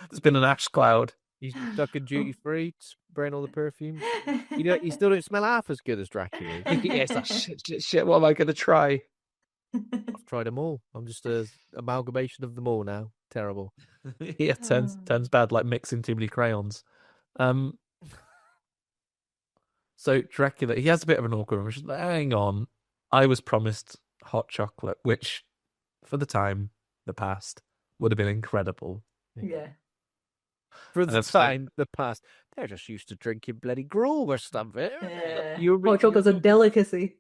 There's been an ash cloud. He's stuck in duty free, spraying all the perfume. You still don't smell half as good as Dracula. Yes, that shit. What am I going to try? I've tried them all. I'm just an amalgamation of them all now. Terrible. Yeah, turns bad like mixing too many crayons. So Dracula, he has a bit of an awkward one. She's like, hang on, I was promised hot chocolate, which for the time, the past, would have been incredible. Yeah. For the time, the past, they're just used to drinking bloody gruel or something. Yeah. Hot chocolate's a delicacy.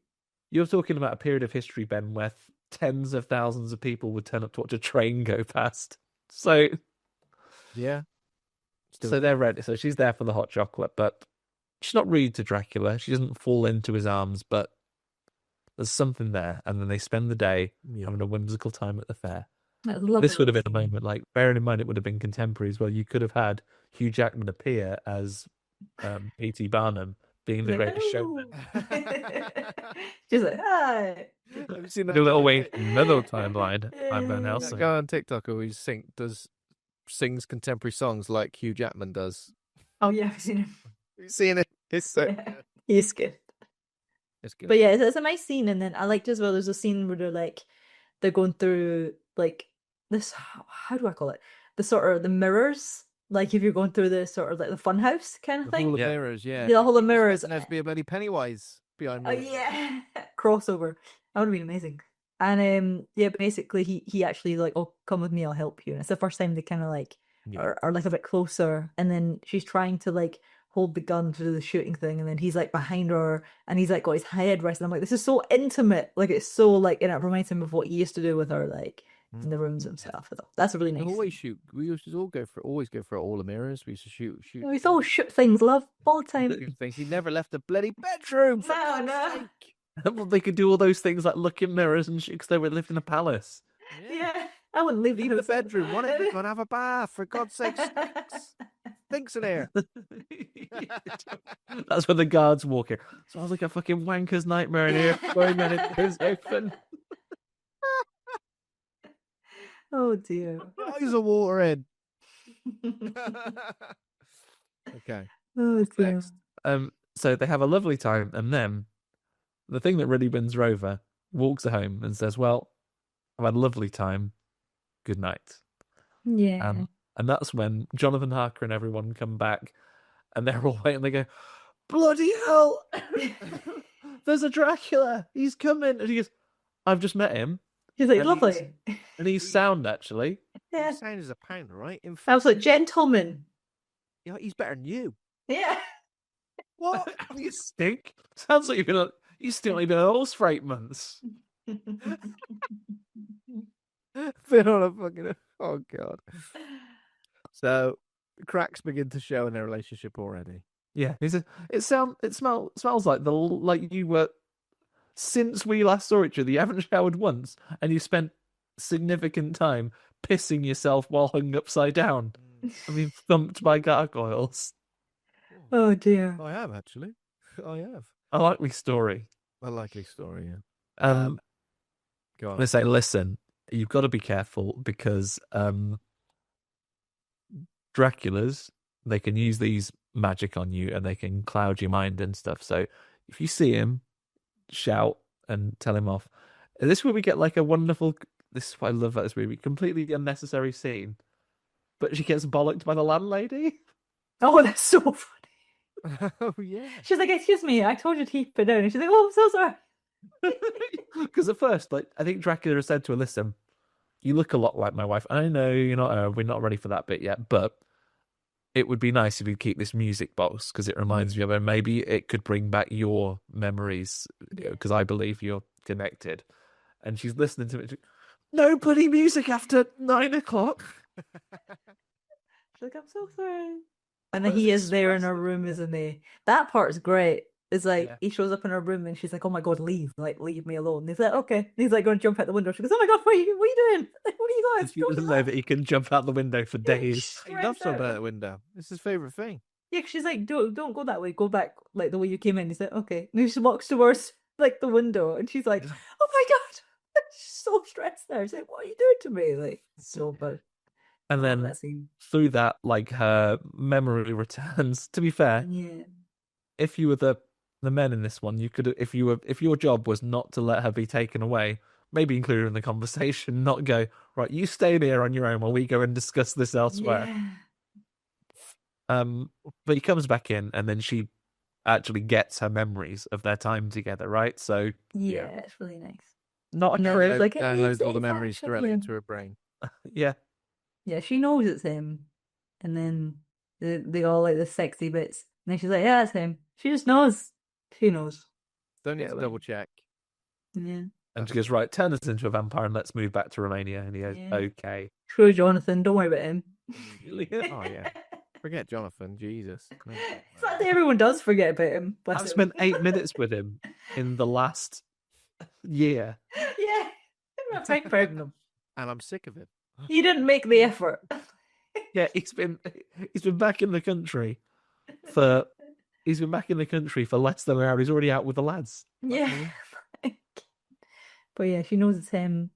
You're talking about a period of history, Ben, where tens of thousands of people would turn up to watch a train go past. So, yeah. So they're ready. So she's there for the hot chocolate, but she's not rude to Dracula. She doesn't fall into his arms, but there's something there. And then they spend the day having a whimsical time at the fair. This would have been a moment, like, bearing in mind it would have been contemporaries, where you could have had Hugh Jackman appear as P.T. Barnum being the greatest showman. She's like, hi. Have you seen that? Do a little wink, another timeline. I'm Van That Helsing. guy on TikTok who sings contemporary songs like Hugh Jackman does. Oh yeah, I've seen him. Have you seen it? It's so Yeah. He's good. it's good. But yeah, it's a nice scene, and then I liked as well. There's a scene where they're going through like this. How do I call it? The sort of the mirrors. Like if you're going through the sort of like the fun house kind of The Hall thing. of Mirrors, yeah. The Hall of Mirrors. There's to be a bloody Pennywise behind Oh me. yeah, crossover. That would have been amazing. And yeah, basically he actually like, oh, come with me, I'll help you. And it's the first time they kind of like are like a bit closer. And then she's trying to like hold the gun to do the shooting thing, and then he's like behind her, and he's like got his head resting. I'm like, this is so intimate. Like it's so like, and it reminds him of what he used to do with her, like in the rooms and stuff. That's a really nice. We always shoot. We used to always go for all the mirrors. We used to shoot. Oh, it's all shoot things, love, all the time. Things. He never left the bloody bedroom. For No. God's sake. Well, they could do all those things like look in mirrors and shit because they were lived in a palace. Yeah, I wouldn't leave Leave the bedroom. Why don't you go and have a bath? For God's sake, stinks in here. That's where the guards walk in. Sounds like a fucking wanker's nightmare in here. Going in it goes open. Oh dear. Eyes are watering. Okay. Oh dear. Next. So they have a lovely time, and then the thing that really wins her over walks her home and says, "Well, I've had a lovely time. Good night." Yeah. And that's when Jonathan Harker and everyone come back, and they're all waiting. They go, "Bloody hell! There's a Dracula. He's coming!" And he goes, "I've just met him." He's like, And lovely. And he's sound, actually. Yeah. He sounds a pound, right? In I was like, gentleman. yeah, he's better than you. Yeah. What? You stink. Sounds like you've still only been on horse for 8 months. Been on a fucking. Oh god. So cracks begin to show in their relationship already. Yeah, it smells like you were, since we last saw each other, you haven't showered once, and you spent significant time pissing yourself while hung upside down. I mean, thumped by gargoyles. Oh dear. I have actually. I have. A likely story. A likely story. Yeah. Go on. They say, listen, you've got to be careful because Draculas, they can use these magic on you and they can cloud your mind and stuff. So if you see him, shout and tell him off. And this is where we get like a wonderful. This is what I love about this movie. Completely unnecessary scene, but she gets bollocked by the landlady. Oh, that's so funny. Oh yeah. She's like, excuse me, I told you to keep it down. And she's like, oh, I'm so sorry. Because at first, like, I think Dracula said to her, "Listen, you look a lot like my wife. I know you're not. We're not ready for that bit yet, but it would be nice if you keep this music box because it reminds me of her. Maybe it could bring back your memories because I believe you're connected." And she's listening to it. No bloody music after 9 o'clock. She's like, I'm so sorry. And then he is there in her room, isn't he? That part's great. It's like he shows up in her room and she's like, "Oh my god, leave! Like, leave me alone." And he's like, "Okay." And he's like, going to jump out the window. She goes, "Oh my god, what are you doing? Like, what are you guys?" She doesn't know that he can jump out the window for days. He loves jumping out the window. It's his favourite thing. Yeah, 'cause she's like, don't go that way. Go back like the way you came in. He's like, "Okay." And he just walks towards like the window, and she's like, "Oh my god!" She's so stressed there. She's like, "What are you doing to me?" Like, so bad. And then through that, like, her memory returns. To be fair, yeah, if you were the men in this one, you could, if your job was not to let her be taken away, maybe include her in the conversation, not go, right, you stay here on your own while we go and discuss this elsewhere. Yeah. But he comes back in, and then she actually gets her memories of their time together, right? So yeah, it's really nice. not a No, trip. like, Downloads all the it's memories actually directly him. into her brain. Yeah. Yeah, she knows it's him. And then they all like the sexy bits. And then she's like, "Yeah, it's him." She just knows. She knows. Don't need Yeah, to well. double check. Yeah. And she goes, right, turn us into a vampire and let's move back to Romania. And he goes, Yeah. okay. True, Jonathan. Don't worry about him. Oh yeah. Forget Jonathan, Jesus. It's like everyone does forget about him. Bless I've him. spent 8 minutes with him in the last year. Yeah, I'm very proud of him. And I'm sick of it. He didn't make the effort. Yeah, he's been back in the country for less than an hour. He's already out with the lads. Yeah. But yeah, she knows it's him,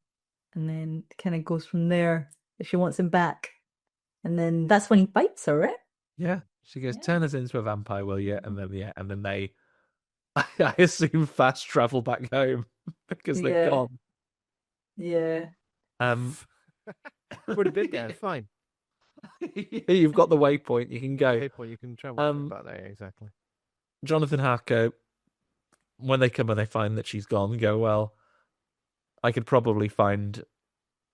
and then kind of goes from there. She wants him back, and then that's when he bites her, right? Yeah, she goes, Yeah. "Turn us into a vampire, will you?" And then they, I assume, fast travel back home because they're Yeah. gone. Yeah. Would have been there, fine. You've got the waypoint. You can go. Okay, point you can travel back there, exactly. Jonathan Harker, when they come and they find that she's gone, go, well, I could probably find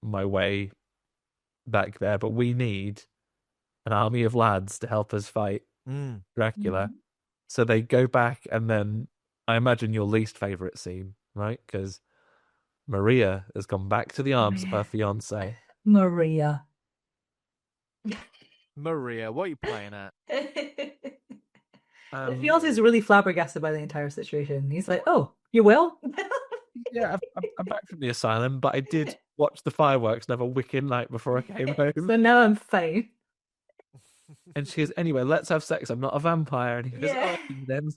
my way back there, but we need an army of lads to help us fight Dracula. Mhm. So they go back, and then I imagine your least favourite scene, right? Because Maria has gone back to the arms of her fiancé. Maria. Maria, what are you playing at? The fiance's really flabbergasted by the entire situation. He's like, "Oh, you well?" Yeah, I'm back from the asylum, but I did watch the fireworks and have a wicked night before I came home. So now I'm fine. And she goes, "Anyway, let's have sex. I'm not a vampire." And he goes, Yeah. "Oh, then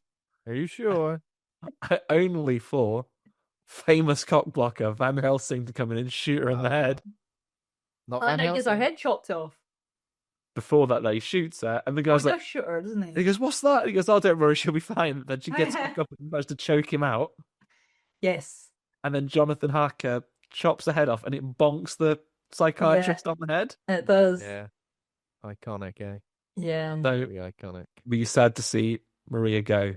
Are you sure? only for famous cockblocker Van Helsing to come in and shoot her in the head." Not Oh, Van and he gets her Helsing? head chopped off. Before that, he shoots her, and the Oh, guy's he like, does shoot her, doesn't he? he goes, "What's that?" He goes, "Oh, don't worry, she'll be fine." Then she gets back up and tries to choke him out, Yes. and then Jonathan Harker chops her head off, and it bonks the psychiatrist on the head. It does. Yeah. Iconic, eh? Yeah. So, Really iconic. were you sad to see Maria go?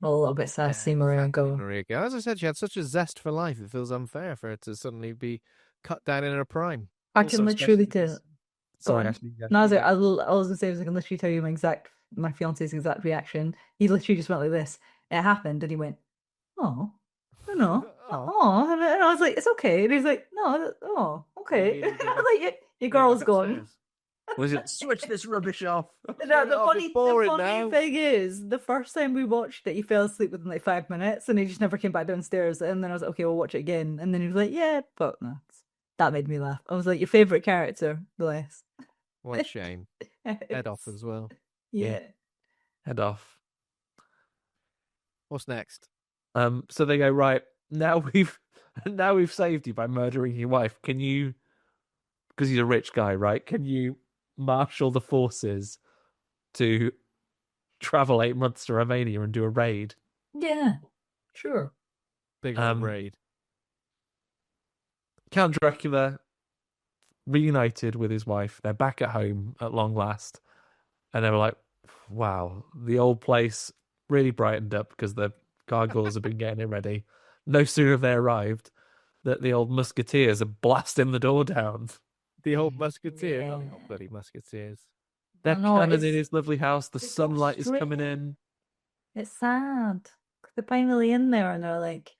Well, a little bit sad to see Maria go. Maria go. As I said, she had such a zest for life. It feels unfair for her to suddenly be cut down in her prime. I Also, can literally especially tell. Sorry, on. Ashley. Yeah. No, I was gonna say, I can literally tell you my fiance's exact reaction. He literally just went like this. It happened, and he went, "Oh, no, oh," and I was like, "It's okay." And he's like, "No, oh, okay." I was like, your girl's gone. Was it switch this rubbish off? The boring funny now. thing is, the first time we watched it, he fell asleep within like 5 minutes, and he just never came back downstairs. And then I was like, "Okay, we'll watch it again." And then he was like, "Yeah, but no." That made me laugh. I was like, "Your favorite character, bless." What a shame. Head off as well. Yeah. Head off. What's next? So they go, right, now we've saved you by murdering your wife. Can you, because he's a rich guy, right? Can you marshal the forces to travel 8 months to Romania and do a raid? Yeah, sure. Big old raid. Count Dracula reunited with his wife. They're back at home at long last. And they were like, wow, the old place really brightened up because the gargoyles have been getting it ready. No sooner have they arrived that the old musketeers are blasting the door down. The old musketeer. Yeah. Oh, the old bloody musketeers. They're I know, cannon in it's- his lovely house. The it's so sunlight is coming strange. in. It's sad. 'Cause they're finally in there, and they're like,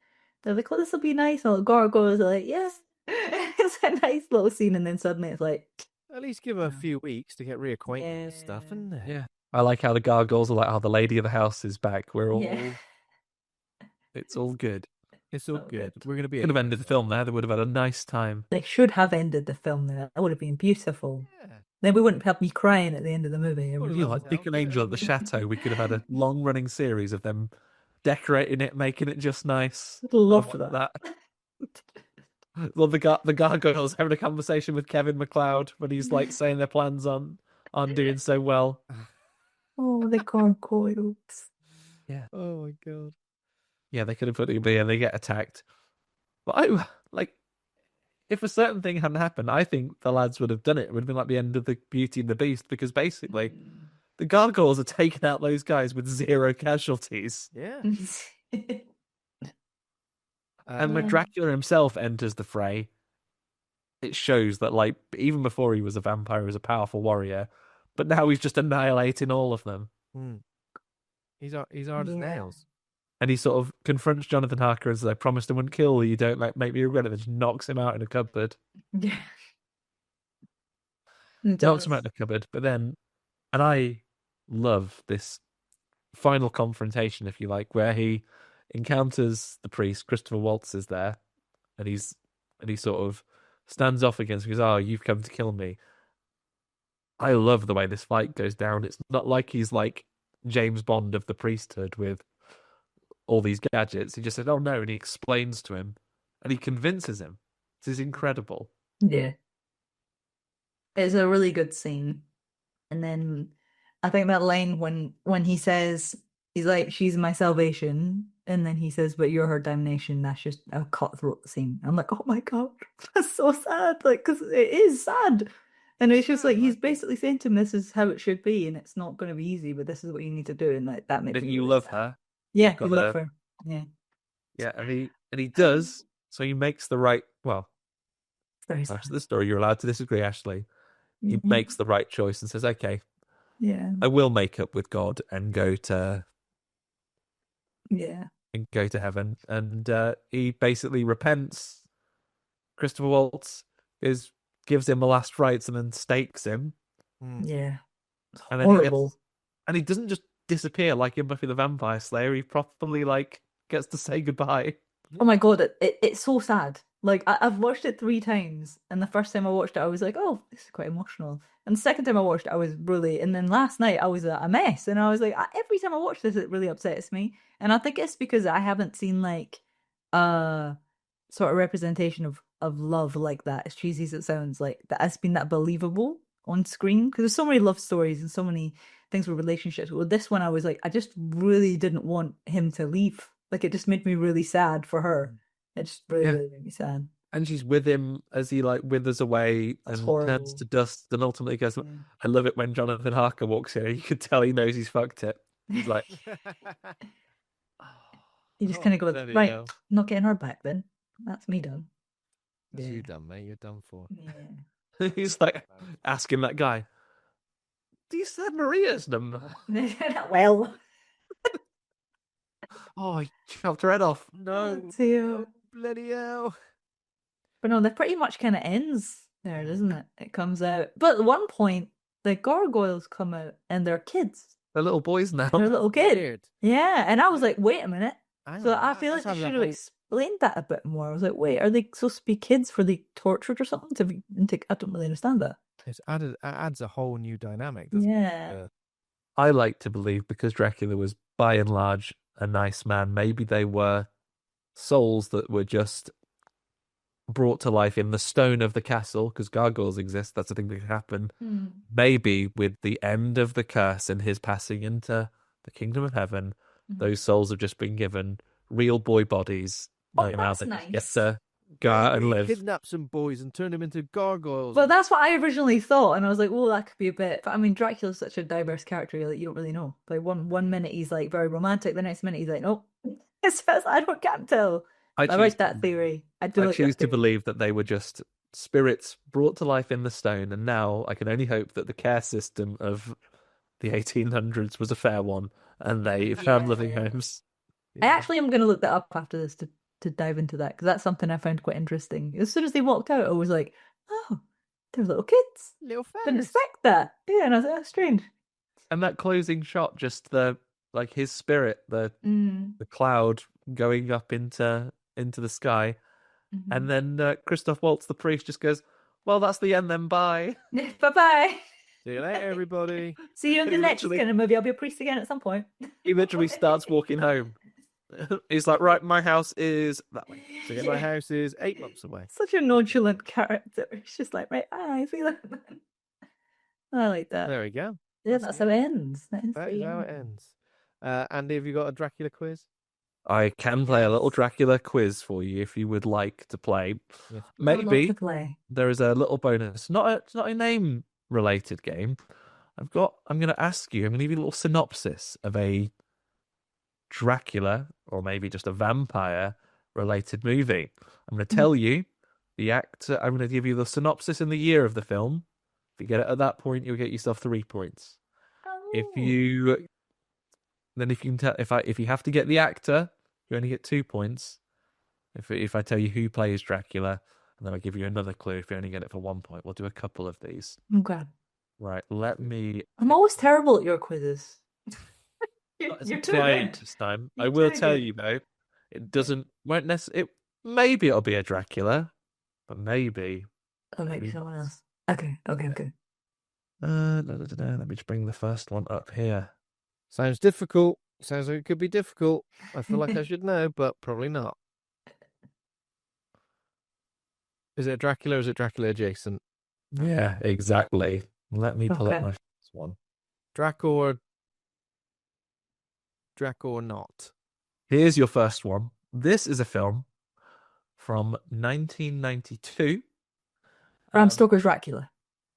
"Oh, this will be nice." And the gargoyles are like, "Yes." It's a nice little scene, and then suddenly it's like, At least give her a few weeks to get reacquainted and stuff, Yeah. isn't it? Yeah. I like how the gargoyles are like, oh, the lady of the house is back. We're all, yeah. it's all good. It's all Oh, good. good. We're going to be Could have ended the film there. They would have had a nice time. They should have ended the film there. That would have been beautiful. Yeah. Then we wouldn't have me crying at the end of the movie. Well, You that like was Dick and Angel at the chateau. We could have had a long-running series of them decorating it, making it just nice. I'd love Stuff like that. Well, the gargoyles having a conversation with Kevin MacLeod when he's like saying their plans on doing so well. Oh, the gargoyles. Oh my god. Yeah, they could have put it in and they get attacked. But I like, if a certain thing hadn't happened, I think the lads would have done it. It would have been like the end of the Beauty and the Beast, because basically the gargoyles are taking out those guys with 0 casualties. Yeah. And when Yeah. Dracula himself enters the fray, it shows that, like, even before he was a vampire, he was a powerful warrior. But now he's just annihilating all of them. He's hard as Yeah. nails. And he sort of confronts Jonathan Harker and says, I promised I wouldn't kill you. Don't like make me regret it. Then just knocks him out in a cupboard. Yeah. Knocks him out in a cupboard. But then And I love this final confrontation, if you like, where he encounters the priest. Christopher Waltz is there, and he sort of stands off against him. He goes, "Oh, you've come to kill me." I love the way this fight goes down. It's not like he's like James Bond of the priesthood with all these gadgets. He just said, "Oh no," and he explains to him, and he convinces him. This is incredible. Yeah. It's a really good scene. And then I think that line when he says, he's like, "She's my salvation," and then he says, "But you're her damnation," that's just a cutthroat scene. I'm like, oh my God, that's so sad. Like, because it is sad. And it's just like, he's basically saying to him, this is how it should be, and it's not going to be easy, but this is what you need to do. And like, that makes Didn't me you really love sad. her? Yeah, you love her. Yeah. Yeah, and he does. So he makes the right. Well, Very the sad. rest of the story, you're allowed to disagree, Ashley. He makes the right choice and says, "Okay, Yeah. I will make up with God and go to Yeah. heaven." And he basically repents. Christopher Waltz gives him the last rites and then stakes him. Yeah. And then Horrible. he doesn't just disappear like in Buffy the Vampire Slayer. He properly like gets to say goodbye. Oh my God, it's so sad. Like, I've watched it 3 times, and the first time I watched it, I was like, oh, this is quite emotional. And the second time I watched it, I was really, and then last night, I was a mess, and I was like, every time I watch this, it really upsets me. And I think it's because I haven't seen, like, a sort of representation of love like that, as cheesy as it sounds, like, that has been that believable on screen. Because there's so many love stories and so many things with relationships. Well, this one, I was like, I just really didn't want him to leave. Like, it just made me really sad for her. It just really made me sad. And she's with him as he like withers away and turns to dust, and ultimately goes. Yeah. I love it when Jonathan Harker walks in. You could tell he knows he's fucked it. He's like, he just kind of goes, right, I'm not getting her back then. That's me done. That's you done, mate. You're done for. Yeah. He's like asking that guy, "Do you say Maria's number?" Well. Oh, he chopped her head off. No. Oh, bloody hell. But no, that pretty much kind of ends there, doesn't it? It comes out. But at one point, the gargoyles come out and they're kids. They're little boys now. They're little kids. Weird. Yeah, and I was like, wait a minute. So I feel like they should have explained that a bit more. I was like, wait, are they supposed to be kids? Were they tortured or something? I don't really understand that. It adds a whole new dynamic. Yeah. I like to believe because Dracula was by and large a nice man, maybe they were souls that were just brought to life in the stone of the castle, because gargoyles exist. That's a thing that can happen. Maybe with the end of the curse and his passing into the kingdom of heaven, those souls have just been given real boy bodies. That's nice. Get to go out and live. Kidnap some boys and turn them into gargoyles. Well, that's what I originally thought, and I was like, well, that could be a bit. But I mean, Dracula's such a diverse character that you don't really know. Like one minute he's like very romantic, the next minute he's like, nope. I can't tell. I like that theory. I choose to believe that they were just spirits brought to life in the stone, and now I can only hope that the care system of the 1800s was a fair one, and they found living homes. I actually am going to look that up after this to dive into that, because that's something I found quite interesting. As soon as they walked out, I was like, oh, they're little kids. Little fellas. Didn't expect that. Yeah, and I was like, that's strange. And that closing shot, just his spirit, the cloud going up into the sky, and then Christoph Waltz, the priest, just goes, "Well, that's the end then, bye." Bye-bye. See you later, everybody. See you in the next kind of movie. I'll be a priest again at some point. He literally starts walking home. He's like, right, my house is that way. So my house is 8 months away. Such a nonchalant character. It's just like, right, I see that. I like that. There we go. Yeah, that's how it ends. That is how it ends. Andy, have you got a Dracula quiz? I can play a little Dracula quiz for you if you would like to play. Yes. Maybe there is a little bonus. It's not a name related game. I'm going to ask you. I'm going to give you a little synopsis of a Dracula, or maybe just a vampire related movie. I'm going to tell you the actor. I'm going to give you the synopsis and the year of the film. If you get it at that point, you'll get yourself 3 points. Oh. If you can tell, if you have to get the actor, you only get 2 points. If I tell you who plays Dracula, and then I'll give you another clue if you only get it for 1 point. We'll do a couple of these. Okay. Right, let me. I'm always terrible at your quizzes. Not as You're too tight good. this time. You're I will too tell good. you though, it doesn't. Won't necessarily. Maybe it'll be a Dracula, but maybe. I'll make someone else. Okay. Let me just bring the first one up here. Sounds difficult. Sounds like it could be difficult. I feel like I should know, but probably not. Is it Dracula or is it Dracula adjacent? Yeah, exactly. Let me pull up my first one. Drac or not? Here's your first one. This is a film from 1992. Bram Stoker's Dracula.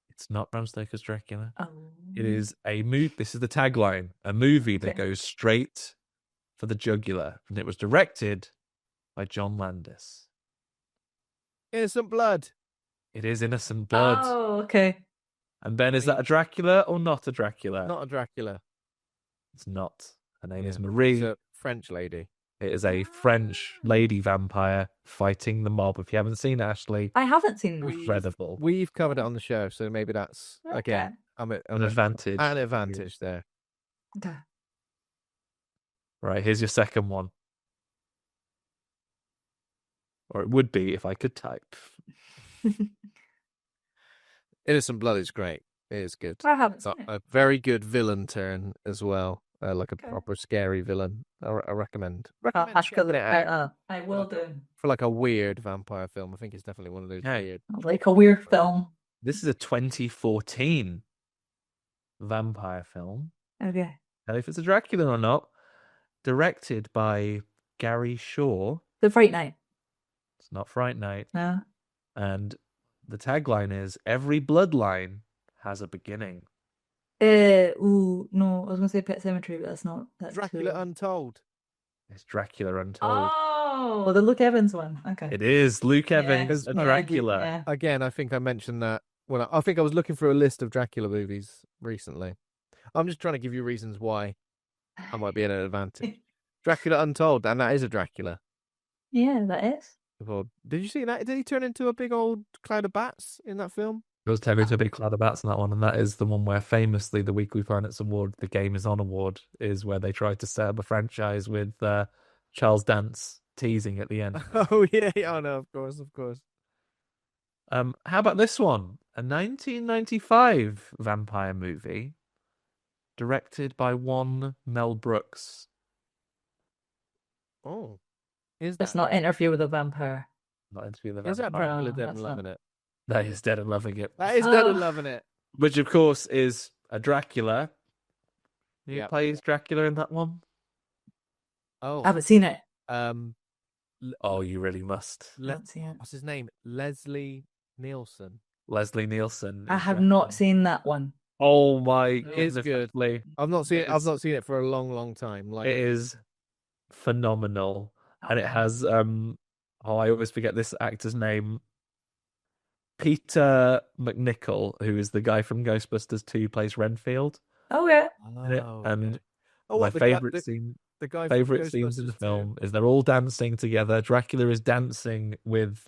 It's not Bram Stoker's Dracula. Oh. It is a movie. This is the tagline. A movie that goes straight for the jugular. And it was directed by John Landis. Innocent Blood. It is Innocent Blood. Oh, okay. And Ben, is that a Dracula or not a Dracula? Not a Dracula. It's not. Her name is Marie. It's a French lady. It is a French lady vampire fighting the mob. If you haven't seen it, Ashley, I haven't seen that. incredible. We've covered it on the show, so maybe that's again an advantage. An advantage there. Okay. Right, here's your second one. Or it would be if I could type. Innocent Blood is great. It is good. I haven't seen Got it. a very good villain turn as well. Like a proper scary villain. I recommend. Checking it out. I will do. For like a weird vampire film. I think it's definitely one of those weird. Like a weird film. This is a 2014 vampire film. Okay. Tell if it's a Dracula or not. Directed by Gary Shaw. The Fright Night. It's not Fright Night. No. And the tagline is, every bloodline has a beginning. No, I was going to say Pet Sematary, but that's not. That's Dracula Untold. It's Dracula Untold. Oh, the Luke Evans one. Okay. It is Luc Evans, a Dracula. Yeah. Again, I think I mentioned that. Well, I think I was looking for a list of Dracula movies recently. I'm just trying to give you reasons why I might be at an advantage. Dracula Untold, and that is a Dracula. Yeah, that is. Well, did you see that? Did he turn into a big old cloud of bats in that film? It was turned into a big cloud of bats in that one, and that is the one where famously the Weekly Planets Award, the Game Is On Award, is where they tried to set up a franchise with Charles Dance teasing at the end. Oh yeah, oh no, of course. How about this one? A 1995 vampire movie directed by one Mel Brooks. Oh, It's not Interview with a Vampire. Not Interview with a Is that Vampire. Dracula No, Dead and that's Loving not. It? That is Dead and Loving It. That is Dead and Loving It. Which, of course, is a Dracula. Who Yep. plays Dracula in that one? Oh, I haven't seen it. Oh, you really must. I haven't seen it. What's his name? Leslie Nielsen. Leslie Nielsen. I is have Dracula. not seen that one. Oh my! It's good. I've not seen it. I've It's- not seen it for a long time. Like It is phenomenal, and it has I always forget this actor's name. Peter McNichol, who is the guy from Ghostbusters 2, plays Renfield. Oh yeah. And my what, favorite scene. The guy. Favorite scenes in the film is they're all dancing together. Dracula is dancing with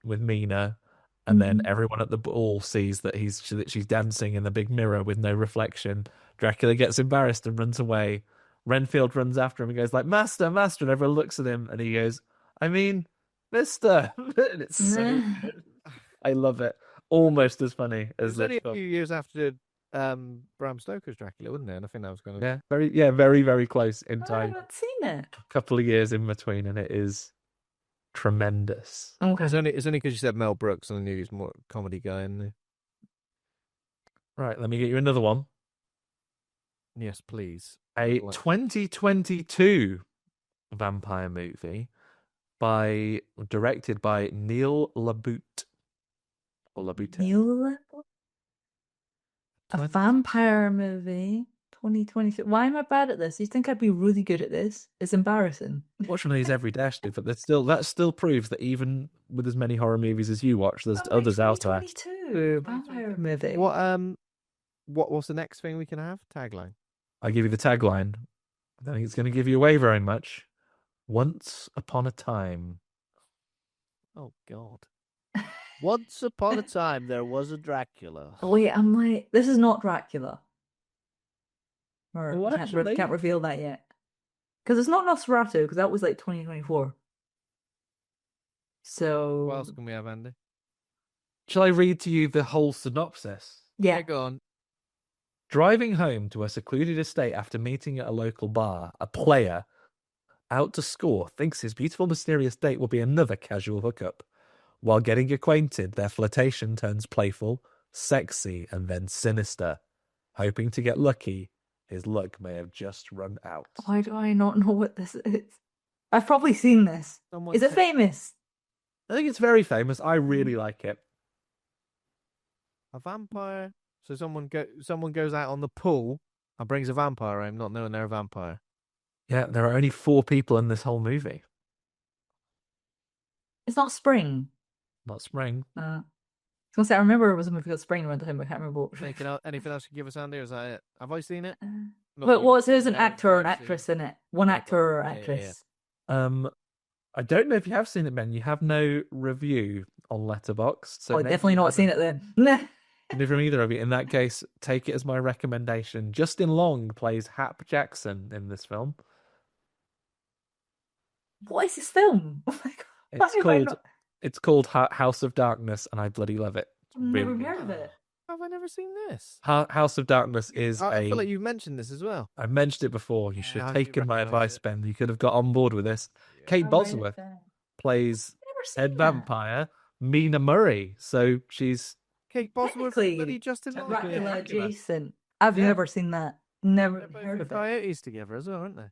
Mina, and then everyone at the ball sees that she's dancing in the big mirror with no reflection. Dracula gets embarrassed and runs away. Renfield runs after him and goes like, "Master, master," and everyone looks at him and he goes, "I mean, Mister." And it's so good. I love it. Almost as funny as It was only this a film. few years after Bram Stoker's Dracula, wasn't it? And I think that was going to. Yeah, very, very close in I time. haven't seen it. A couple of years in between, and it is tremendous. Okay. It's only because you said Mel Brooks, and I knew he was more a comedy guy. And Right, let me get you another one. yes, please. A 2022 vampire movie directed by Neil LaBute. Or LaBute. Neil? A vampire movie. 2023. Why am I bad at this? You think I'd be really good at this? It's embarrassing. Watch one of these every day, Ashley, but that still proves that even with as many horror movies as you watch, there's others out there. 2022 vampire movie. What's the next thing we can have? Tagline. I'll give you the tagline. I don't think it's going to give you away very much. Once upon a time. Oh God. Once upon a time, there was a Dracula. Oh, wait, I'm like, this is not Dracula. Or Well, actually- can't reveal that yet. Because it's not Nosferatu, because that was like 2024. So What else can we have, Andy? Shall I read to you the whole synopsis? yeah. Go on. Driving home to a secluded estate after meeting at a local bar, a player, out to score, thinks his beautiful, mysterious date will be another casual hookup. While getting acquainted, their flirtation turns playful, sexy, and then sinister. Hoping to get lucky, his luck may have just run out. Why do I not know what this is? I've probably seen this. Someone Is it said- famous? I think it's very famous. I really like it. A vampire. So someone goes out on the pool and brings a vampire home, not knowing they're a vampire. Yeah, there are only 4 people in this whole movie. It's not Spring. Not Spring. I was gonna say I remember it was a movie called Spring around the time, but I can't remember what. Anything else you can give us, Andy? Or is that it? Have I seen it? Not But you. what's there's an No, actor or an I've seen actress in it? One actor or Yeah, yeah, actress. I don't know if you have seen it, Ben. You have no review on Letterboxd. So Oh, maybe definitely you not seen haven't. it then. Neither from either of you. In that case, take it as my recommendation. Justin Long plays Hap Jackson in this film. What is this film? Oh my god! Why It's have I called not- it's called House of Darkness, and I bloody love it. It's I've never really heard of it. Have I never seen this? House of Darkness is I feel like you've mentioned this as well. I mentioned it before. You should I have do taken my recognise advice, Ben. You could have got on board with this. Kate I'll write it Bosworth down. plays I've never seen head that. vampire Mina Murray, so she's Kate Bosworth, Technically, bloody Justin Long. technically Dracula Dracula. adjacent. I've Yeah. never seen that. Never They're both heard the of it. Coyotes together as well, aren't they?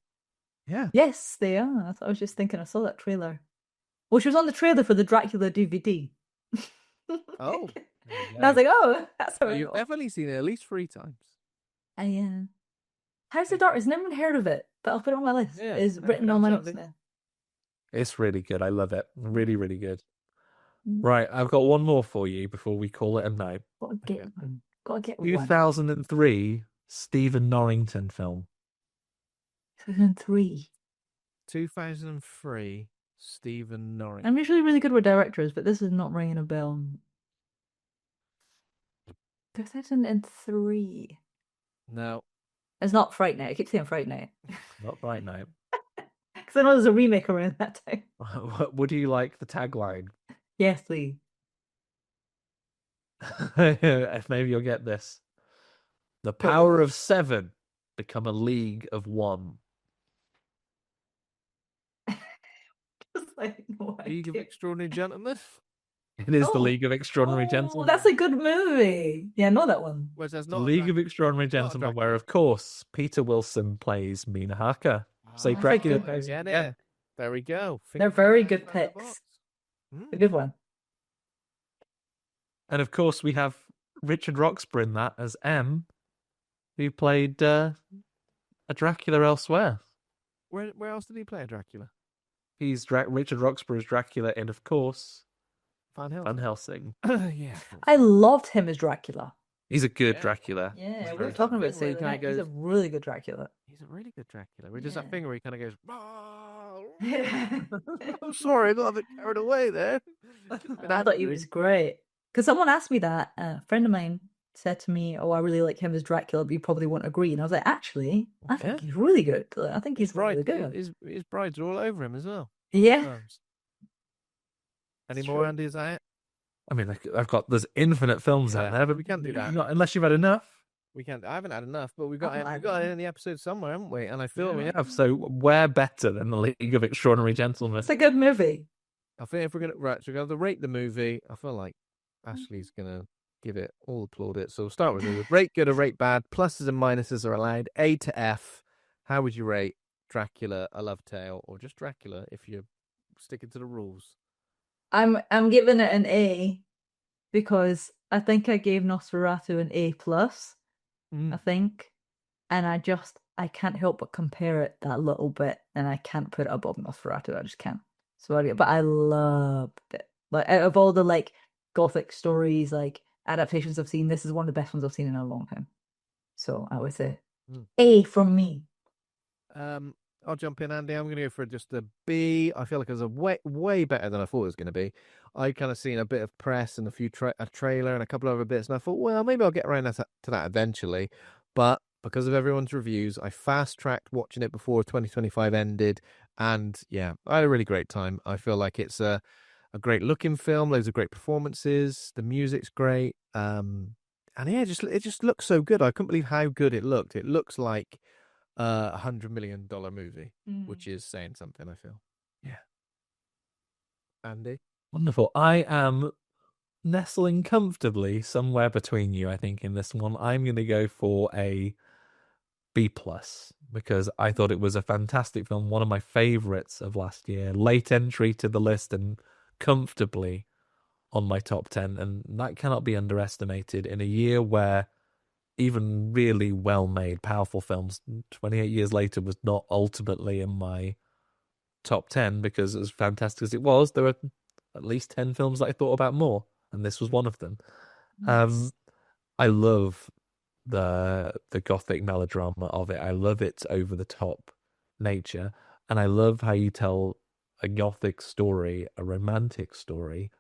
yeah. Yes, they are. I was just thinking I saw that trailer. Well, she was on the trailer for the Dracula DVD. Oh. And I was like, oh, that's how So it you've goes. definitely seen it at least 3 times. House of Darkness, never even heard of it, but I'll put it on my list. Yeah, It's no, written on my that's notes handy. now. It's really good. I love it. Really, really good. Mm. Right, I've got one more for you before we call it a night. Gotta get one. Gotta get one. 2003 Stephen Norrington film. 2003. 2003, Stephen Norrington. I'm usually really good with directors, but this is not ringing a bell. 2003. No. It's not Fright Night. I keep saying Fright Night. Not right now. Because I know there's a remake around that time. Would you like the tagline? Yes, please. If maybe you'll get this. The power of 7 become a league of 1. Just like, no League of idea. Extraordinary Gentlemen. It is the Oh. League of Extraordinary Oh, Gentlemen. that's a good movie. Yeah, I know that one. Whereas there's The not a League of Drac- Extraordinary not a Gentlemen, where Dracula. of course Peter Wilson plays Mina Harker. So Ah, Dracula good. plays yeah, yeah. there we go. They're Fingers very crossed good around the picks. box. A good one. And of course we have Richard Roxburgh in that as M, who played a Dracula elsewhere. Where else did he play a Dracula? He's Richard Roxburgh as Dracula in, of course, Van Helsing. Van Helsing. Yeah. I loved him as Dracula. He's a good Yeah. Dracula. Yeah, He's we very were talking about thing this. where he the kinda other night. He's a goes- really good Dracula. He's a really good Dracula. We're just that Yeah. thing where he kind of goes, "Ah." I I'm sorry, I got a bit carried away there. thought he was great. Because someone asked me that. A friend of mine said to me, "Oh, I really like him as Dracula, but you probably won't agree." And I was like, "Actually, I think Yeah. he's really good. I think he's Bride, really good." his brides are all over him as well. Yeah. Times. Any It's more, true. Andy? Is that it? I mean, there's infinite films out Yeah, there, but we can't do that. Not unless you've had enough. We can't. I haven't had enough, but we got haven't it. We had got it enough. in the episode somewhere, haven't we? And I feel We have. So where better than the League of Extraordinary Gentlemen? It's a good movie. I think if we're gonna so we're gonna rate the movie, I feel like Ashley's gonna give it all the plaudits. So we'll start with it. Rate good or rate bad. Pluses and minuses are allowed. A to F. How would you rate Dracula, A Love Tale, or just Dracula if you're sticking to the rules? I'm giving it an A because I think I gave Nosferatu an A plus. I think, and I can't help but compare it that little bit, and I can't put it above Nosferatu. I just can't. But I loved it. Like out of all the like Gothic stories, like adaptations I've seen, this is one of the best ones I've seen in a long time. So I would say Mm. A from me. I'll jump in, Andy. I'm going to go for just a B. I feel like it was a way better than I thought it was going to be. I'd kind of seen a bit of press and a trailer and a couple of other bits, and I thought, well, maybe I'll get around to that eventually. But because of everyone's reviews, I fast-tracked watching it before 2025 ended, and yeah, I had a really great time. I feel like it's a great-looking film, loads of great performances, the music's great, and yeah, it just looks so good. I couldn't believe how good it looked. It looks like $100 million movie, which is saying something, I feel. Yeah. Andy? Wonderful. I am nestling comfortably somewhere between you, I think, in this one. I'm going to go for a B+, because I thought it was a fantastic film, one of my favourites of last year. Late entry to the list and comfortably on my top 10, and that cannot be underestimated in a year where even really well-made, powerful films, 28 years later, was not ultimately in my top 10 because as fantastic as it was, there were at least 10 films that I thought about more, and this was one of them. Nice. I love the gothic melodrama of it. I love its over-the-top nature, and I love how you tell a gothic story, a romantic story,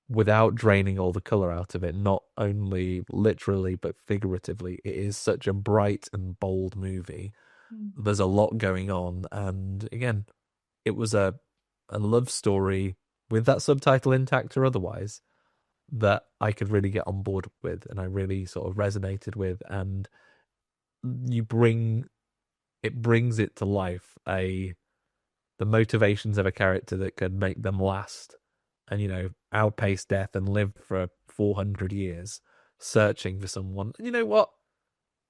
without draining all the color out of it, not only literally but figuratively. It is such a bright and bold movie. There's a lot going on, and again, it was a love story with that subtitle intact or otherwise that I could really get on board with, and I really sort of resonated with, and it brings it to life, the motivations of a character that could make them last and, outpace death and live for 400 years searching for someone. And you know what?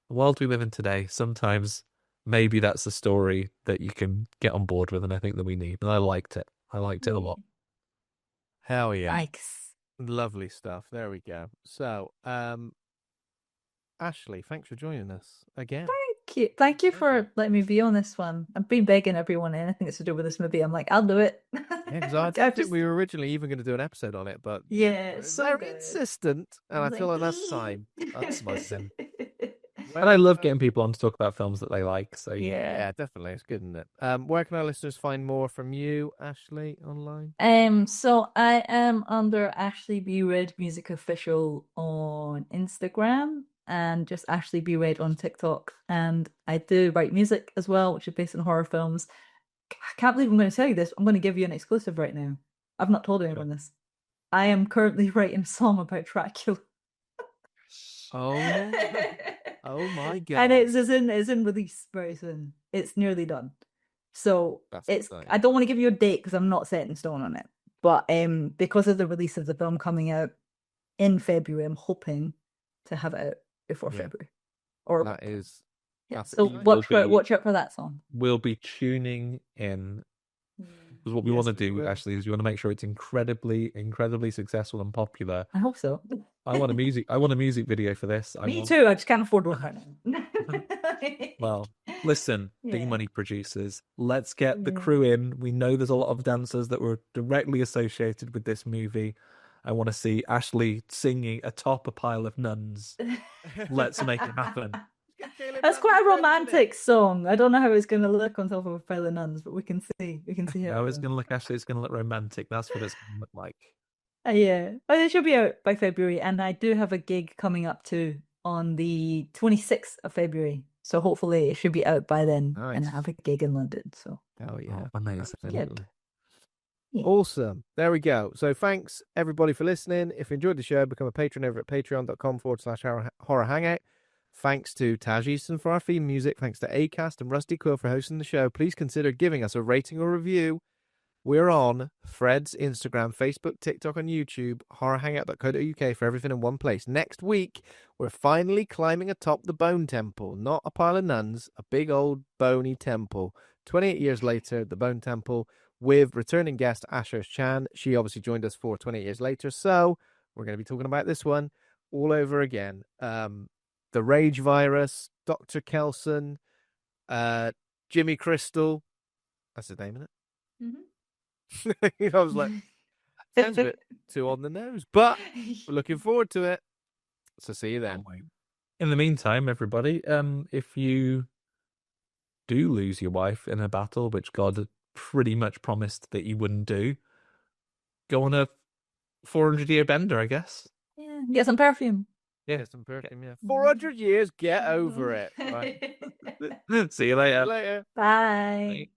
The world we live in today, sometimes maybe that's a story that you can get on board with, and I think that we need. And I liked it. I liked it a lot. Hell yeah. Nice. Lovely stuff. There we go. So, Ashley, thanks for joining us again. Thank you for letting me be on this one. I've been begging everyone anything that's to do with this movie. I'm like, I'll do it. Yeah, because I didn't think we were originally even going to do an episode on it, but yeah, it's so very good. insistent, and I feel like that's time. That's my sin. And I love getting people on to talk about films that they like. So yeah, definitely, it's good, isn't it? Where can our listeners find more from you, Ashley, online? So I am under Ashley B. Red Music Official on Instagram, and just Ashley B. Red on TikTok. And I do write music as well, which is based on horror films. I can't believe I'm going to tell you this. I'm going to give you an exclusive right now. I've not told anyone this. I am currently writing a song about Dracula. Oh my god! And it's in release very soon. It's nearly done. So That's it's exciting. I don't want to give you a date because I'm not set in stone on it. But because of the release of the film coming out in February, I'm hoping to have it out before February. Or that is. So watch out for that song. We'll be tuning in. Because what we want to do, Ashley, is we want to make sure it's incredibly, incredibly successful and popular. I hope so. I want a music video for this. Me too. I just can't afford one right now. Well, listen, big money producers, let's get the crew in. We know there's a lot of dancers that were directly associated with this movie. I want to see Ashley singing atop a pile of nuns. Let's make it happen. That's quite a romantic song. I don't know how it's going to look on top of a pile of nuns, but we can see. We can see how. No, it's going to look, Ashley, it's going to look romantic. That's what it's going to look like. Yeah, but it should be out by February, and I do have a gig coming up too on the 26th of February. So hopefully it should be out by then, and I have a gig in London. So. Oh yeah, amazing. Good. Awesome. There we go. So thanks everybody for listening. If you enjoyed the show, become a patron over at patreon.com/horror hangout. Thanks to Taj Easton for our theme music. Thanks to Acast and Rusty Quill for hosting the show. Please consider giving us a rating or review. We're on Fred's Instagram, Facebook, TikTok, and YouTube, horrorhangout.co.uk for everything in one place. Next week, we're finally climbing atop the Bone Temple. Not a pile of nuns, a big old bony temple. 28 years later, the Bone Temple, with returning guest Asher Chan. She obviously joined us for 28 years later, so we're going to be talking about this one all over again. The Rage Virus, Dr. Kelson, Jimmy Crystal. That's his name, isn't it? I was like, sounds a bit too on the nose, but we're looking forward to it. So see you then. In the meantime, everybody, if you do lose your wife in a battle, which God pretty much promised that you wouldn't do, go on a 400-year bender, I guess. Yeah, get some perfume. Yeah, some perfume. Yeah, 400 years. Get over it. Right. See you later. See you later. Bye. Bye.